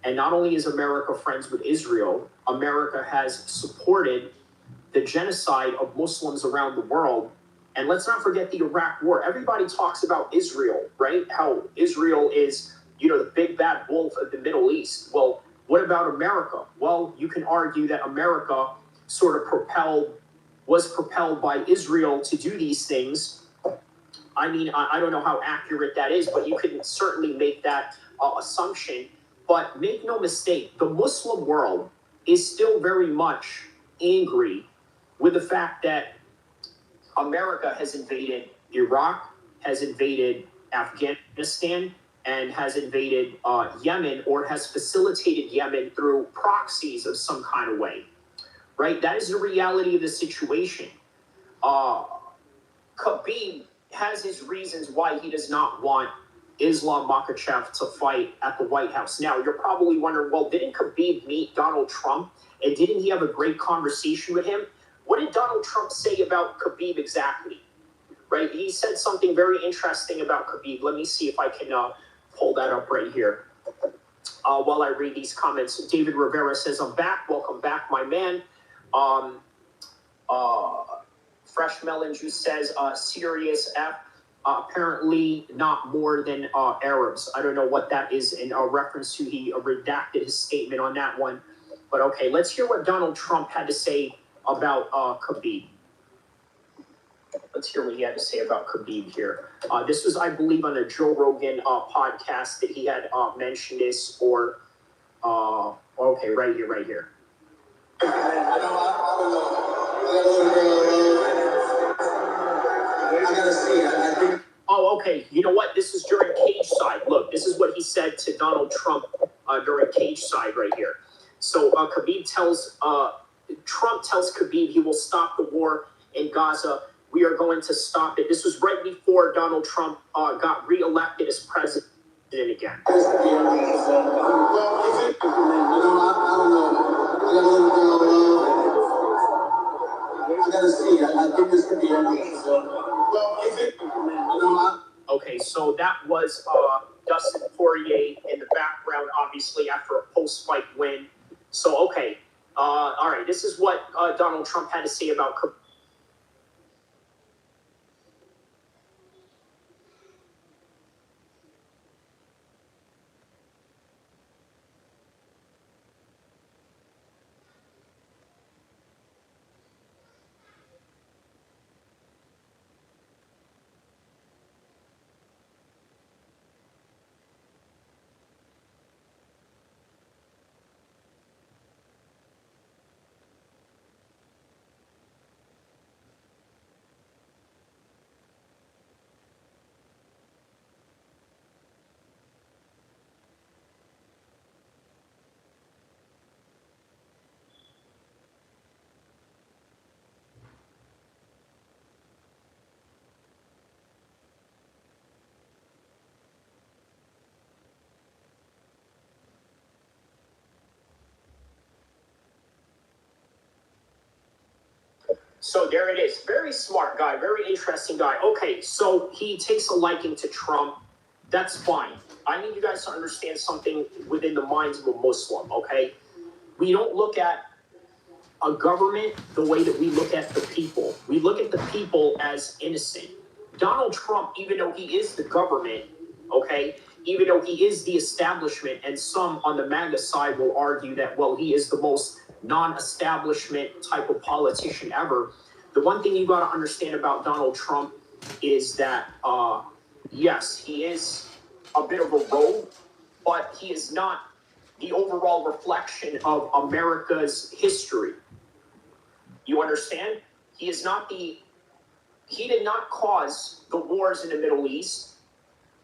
And not only is America friends with Israel, America has supported the genocide of Muslims around the world. And let's not forget the Iraq War. Everybody talks about Israel, right? How Israel is, the big bad wolf of the Middle East. Well, what about America? Well, you can argue that America sort of was propelled by Israel to do these things. I mean, I don't know how accurate that is, but you can certainly make that assumption. But make no mistake, the Muslim world is still very much angry with the fact that America has invaded Iraq, has invaded Afghanistan, and has invaded Yemen, or has facilitated Yemen through proxies of some kind of way, right? That is the reality of the situation. Khabib has his reasons why he does not want Islam Makhachev to fight at the White House. Now, you're probably wondering, well, didn't Khabib meet Donald Trump? And didn't he have a great conversation with him? What did Donald Trump say about Khabib exactly? Right? He said something very interesting about Khabib. Let me see if I can pull that up right here. While I read these comments, David Rivera says, I'm back. Welcome back, my man. Fresh Melon Juice says, Serious F. Apparently not more than Arabs. I don't know what that is in reference to. He redacted his statement on that one. But okay, let's hear what Donald Trump had to say about Khabib. Let's hear what he had to say about Khabib here. This was, I believe, on a Joe Rogan podcast that he had mentioned this, or, okay, right here. I don't know. I gotta see it. I think. Oh, okay. You know what? This is during Cage Side. Look, this is what he said to Donald Trump during Cage Side right here. So Trump tells Khabib he will stop the war in Gaza. We are going to stop it. This was right before Donald Trump got reelected as president again. I don't know. I gotta see it. I think this could be Okay, so that was Dustin Poirier in the background, obviously, after a post-fight win. So, okay. All right, this is what Donald Trump had to say about Khabib. So there it is. Very smart guy, very interesting guy. Okay, so he takes a liking to Trump. That's fine. I need you guys to understand something within the minds of a Muslim, okay? We don't look at a government the way that we look at the people. We look at the people as innocent. Donald Trump, even though he is the government, okay, even though he is the establishment, and some on the MAGA side will argue that, well, he is the most non-establishment type of politician ever. The one thing you got to understand about Donald Trump is that, yes, he is a bit of a rogue, but he is not the overall reflection of America's history. You understand? He did not cause the wars in the Middle East,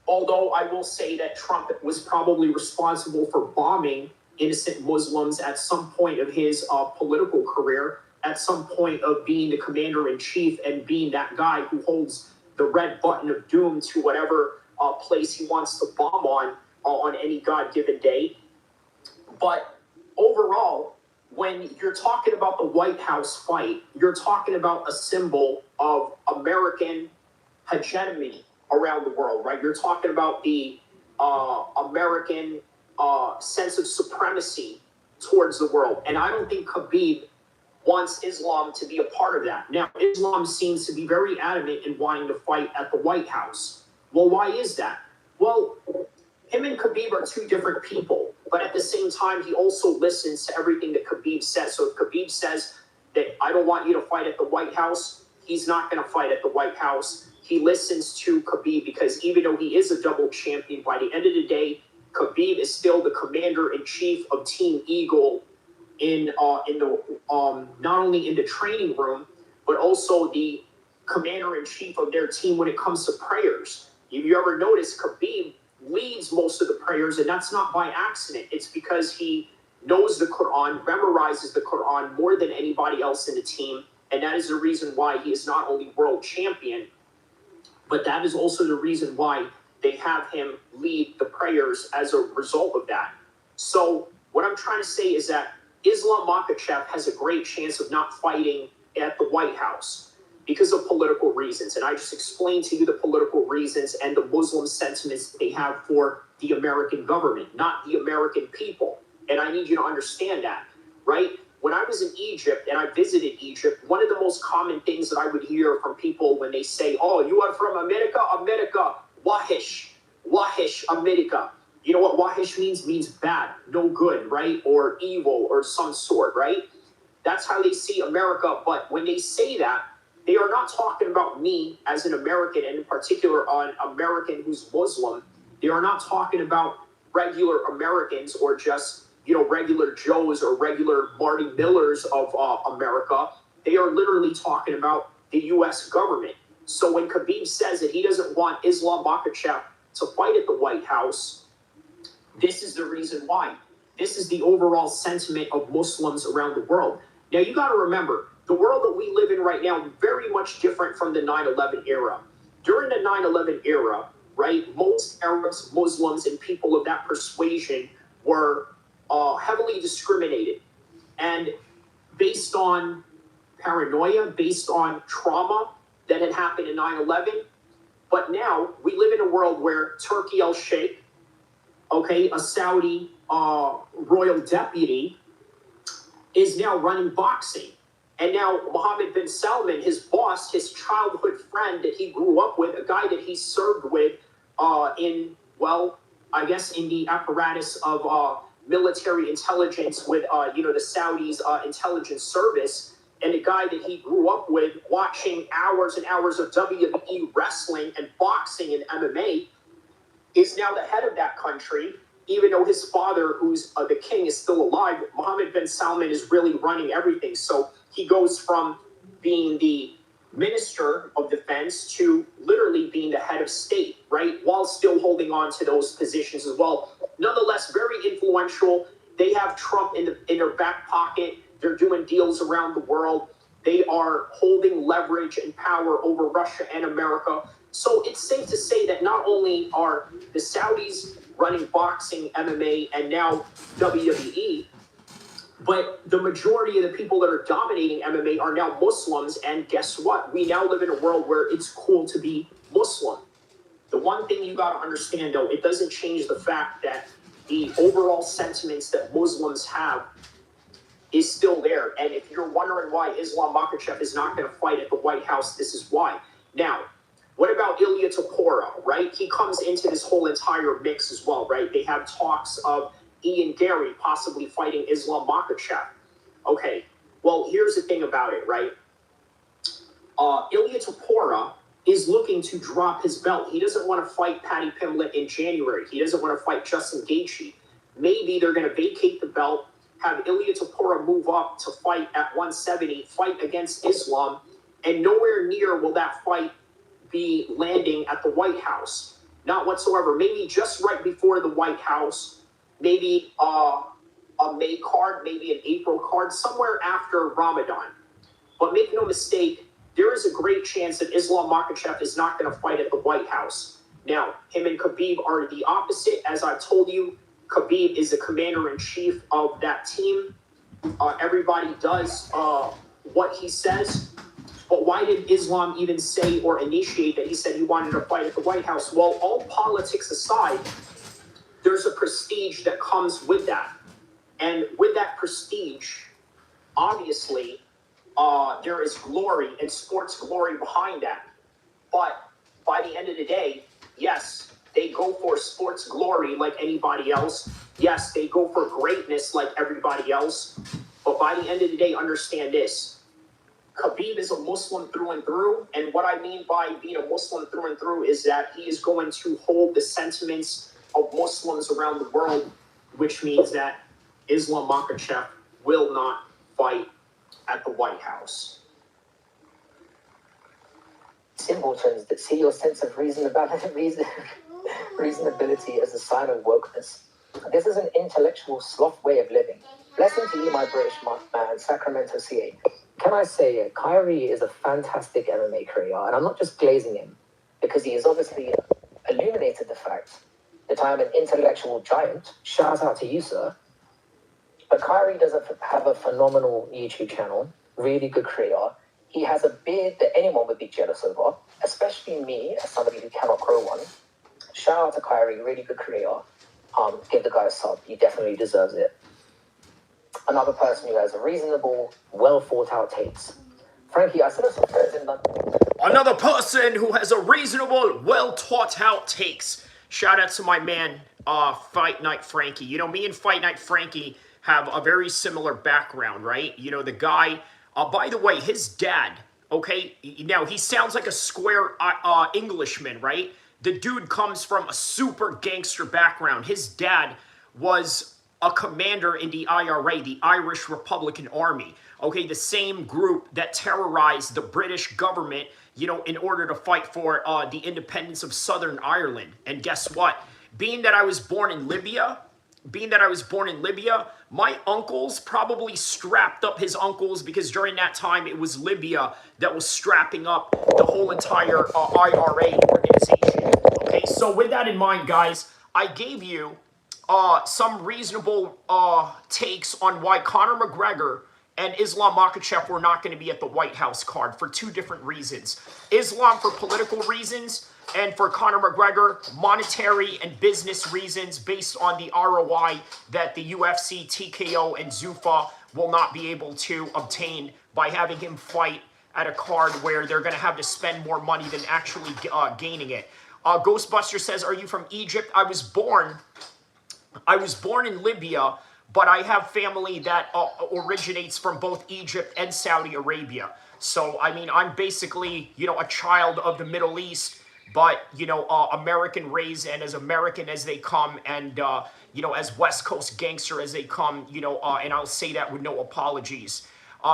although I will say that Trump was probably responsible for bombing innocent Muslims at some point of his political career, at some point of being the commander-in-chief and being that guy who holds the red button of doom to whatever place he wants to bomb on any God-given day. But overall, when you're talking about the White House fight, you're talking about a symbol of American hegemony around the world, right? You're talking about the American sense of supremacy towards the world. And I don't think Khabib wants Islam to be a part of that. Now, Islam seems to be very adamant in wanting to fight at the White House. Well, why is that? Well, him and Khabib are two different people, but at the same time, he also listens to everything that Khabib says. So if Khabib says that I don't want you to fight at the White House, he's not going to fight at the White House. He listens to Khabib because even though he is a double champion, by the end of the day, Khabib is still the commander-in-chief of Team Eagle in the not only in the training room, but also the commander-in-chief of their team when it comes to prayers. If you ever notice, Khabib leads most of the prayers, and that's not by accident. It's because he knows the Quran, memorizes the Quran more than anybody else in the team, and that is the reason why he is not only world champion, but that is also the reason why they have him lead the prayers as a result of that. So what I'm trying to say is that Islam Makhachev has a great chance of not fighting at the White House because of political reasons. And I just explained to you the political reasons and the Muslim sentiments they have for the American government, not the American people. And I need you to understand that, right? When I was in Egypt and I visited Egypt, one of the most common things that I would hear from people when they say, oh, you are from America, Wahish, America. You know what Wahish means? Means bad, no good, right? Or evil or some sort, right? That's how they see America. But when they say that, they are not talking about me as an American, and in particular an American who's Muslim. They are not talking about regular Americans or just, regular Joes or regular Marty Millers of America. They are literally talking about the U.S. government. So when Khabib says that he doesn't want Islam Makhachev to fight at the White House, this is the reason why. This is the overall sentiment of Muslims around the world. Now, you got to remember, the world that we live in right now is very much different from the 9/11 era. During the 9/11 era, right, most Arabs, Muslims, and people of that persuasion were heavily discriminated. And based on paranoia, based on trauma that had happened in 9/11. But now we live in a world where Turki al-Sheikh, okay, a Saudi royal deputy, is now running boxing. And now Mohammed bin Salman, his boss, his childhood friend that he grew up with, a guy that he served with in the apparatus of military intelligence with, the Saudis' intelligence service, and a guy that he grew up with watching hours and hours of WWE wrestling and boxing and MMA, is now the head of that country, even though his father, who's the king, is still alive. Mohammed bin Salman is really running everything. So he goes from being the minister of defense to literally being the head of state, right? While still holding on to those positions as well. Nonetheless, very influential. They have Trump in their back pocket. They're doing deals around the world. They are holding leverage and power over Russia and America. So it's safe to say that not only are the Saudis running boxing, MMA, and now WWE, but the majority of the people that are dominating MMA are now Muslims. And guess what? We now live in a world where it's cool to be Muslim. The one thing you got to understand, though, it doesn't change the fact that the overall sentiments that Muslims have is still there. And if you're wondering why Islam Makhachev is not going to fight at the White House, this is why. Now, what about Ilya Topora, right? He comes into this whole entire mix as well, right? They have talks of Ian Gary possibly fighting Islam Makhachev. Okay, well, here's the thing about it, right? Ilya Topora is looking to drop his belt. He doesn't want to fight Paddy Pimblett in January. He doesn't want to fight Justin Gaethje. Maybe they're going to vacate the belt, have Ilya Topora move up to fight at 170, fight against Islam, and nowhere near will that fight be landing at the White House. Not whatsoever. Maybe just right before the White House, maybe a May card, maybe an April card, somewhere after Ramadan. But make no mistake, there is a great chance that Islam Makhachev is not going to fight at the White House. Now, him and Khabib are the opposite. As I've told you, Khabib is the commander-in-chief of that team. Everybody does what he says. But why did Islam even say or initiate that he said he wanted to fight at the White House? Well, all politics aside, there's a prestige that comes with that. And with that prestige, obviously, there is glory and sports glory behind that. But by the end of the day, yes, they go for sports glory like anybody else. Yes, they go for greatness like everybody else. But by the end of the day, understand this. Khabib is a Muslim through and through. And what I mean by being a Muslim through and through is that he is going to hold the sentiments of Muslims around the world, which means that Islam Makhachev will not fight at the White House. Simpletons that see your sense of reasonability as a sign of wokeness. This is an intellectual sloth way of living. Blessing to you, my British man, Sacramento, CA. Can I say, Kyrie is a fantastic MMA career, and I'm not just glazing him, because he has obviously illuminated the fact that I am an intellectual giant. Shout out to you, sir. But Kyrie does have a phenomenal YouTube channel, really good career. He has a beard that anyone would be jealous over, especially me, as somebody who cannot grow one. Shout out to Kyrie, really good career. Give the guy a sub. He definitely deserves it. Another person who has a reasonable, well thought out takes. Frankie, I saw some friends in London. Another person who has a reasonable, well thought out takes. Shout out to my man, Fight Night Frankie. You know, me and Fight Night Frankie have a very similar background, right? You know, the guy, by the way, his dad, okay? Now, he sounds like a square Englishman, right? The dude comes from a super gangster background. His dad was a commander in the IRA, the Irish Republican Army. Okay, the same group that terrorized the British government, you know, in order to fight for the independence of Southern Ireland. And guess what? Being that I was born in Libya, my uncles probably strapped up his uncles, because during that time it was Libya that was strapping up the whole entire IRA organization. Okay, so with that in mind, guys, I gave you some reasonable takes on why Conor McGregor and Islam Makhachev were not going to be at the White House card for two different reasons. Islam for political reasons, and for Conor McGregor, monetary and business reasons based on the ROI that the UFC, TKO, and Zuffa will not be able to obtain by having him fight at a card where they're going to have to spend more money than actually gaining it. Ghostbuster says, are you from Egypt? I was born in Libya, but I have family that originates from both Egypt and Saudi Arabia. So, I mean, I'm basically, you know, a child of the Middle East, but, you know, American raised and as American as they come, and, you know, as West Coast gangster as they come, you know, and I'll say that with no apologies.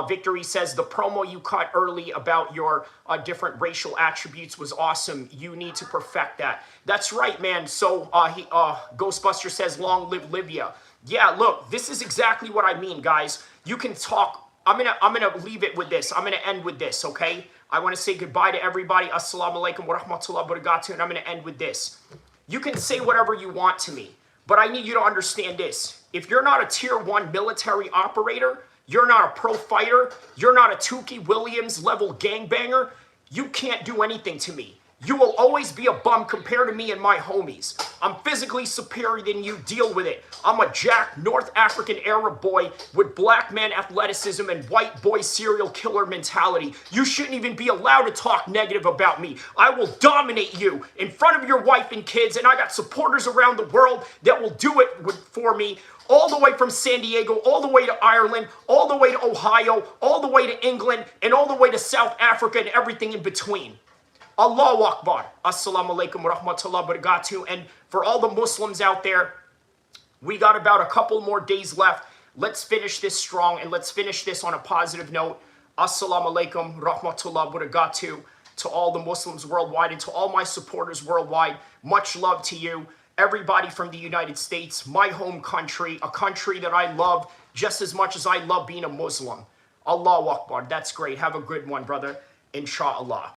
Victory says, the promo you cut early about your different racial attributes was awesome. You need to perfect that. That's right, man. So Ghostbuster says, long live Libya. Yeah, look, this is exactly what I mean, guys. You can talk. I'm gonna leave it with this. I'm gonna end with this, okay? I want to say goodbye to everybody. Assalamu alaikum wa rahmatullahi wa barakatuh. And I'm gonna end with this. You can say whatever you want to me, but I need you to understand this. If you're not a tier 1 military operator, you're not a pro fighter, you're not a Tukey Williams level gangbanger, you can't do anything to me. You will always be a bum compared to me and my homies. I'm physically superior than you. Deal with it. I'm a jack North African Arab boy with black man athleticism and white boy serial killer mentality. You shouldn't even be allowed to talk negative about me. I will dominate you in front of your wife and kids, and I got supporters around the world that will do it for me. All the way from San Diego, all the way to Ireland, all the way to Ohio, all the way to England, and all the way to South Africa and everything in between. Allahu Akbar. Assalamu alaikum wa rahmatullahi wa barakatuh. And for all the Muslims out there, we got about a couple more days left. Let's finish this strong and let's finish this on a positive note. Assalamu alaikum wa rahmatullahi wa barakatuh to all the Muslims worldwide and to all my supporters worldwide. Much love to you. Everybody from the United States, my home country, a country that I love just as much as I love being a Muslim. Allahu Akbar. That's great. Have a good one, brother. Inshallah.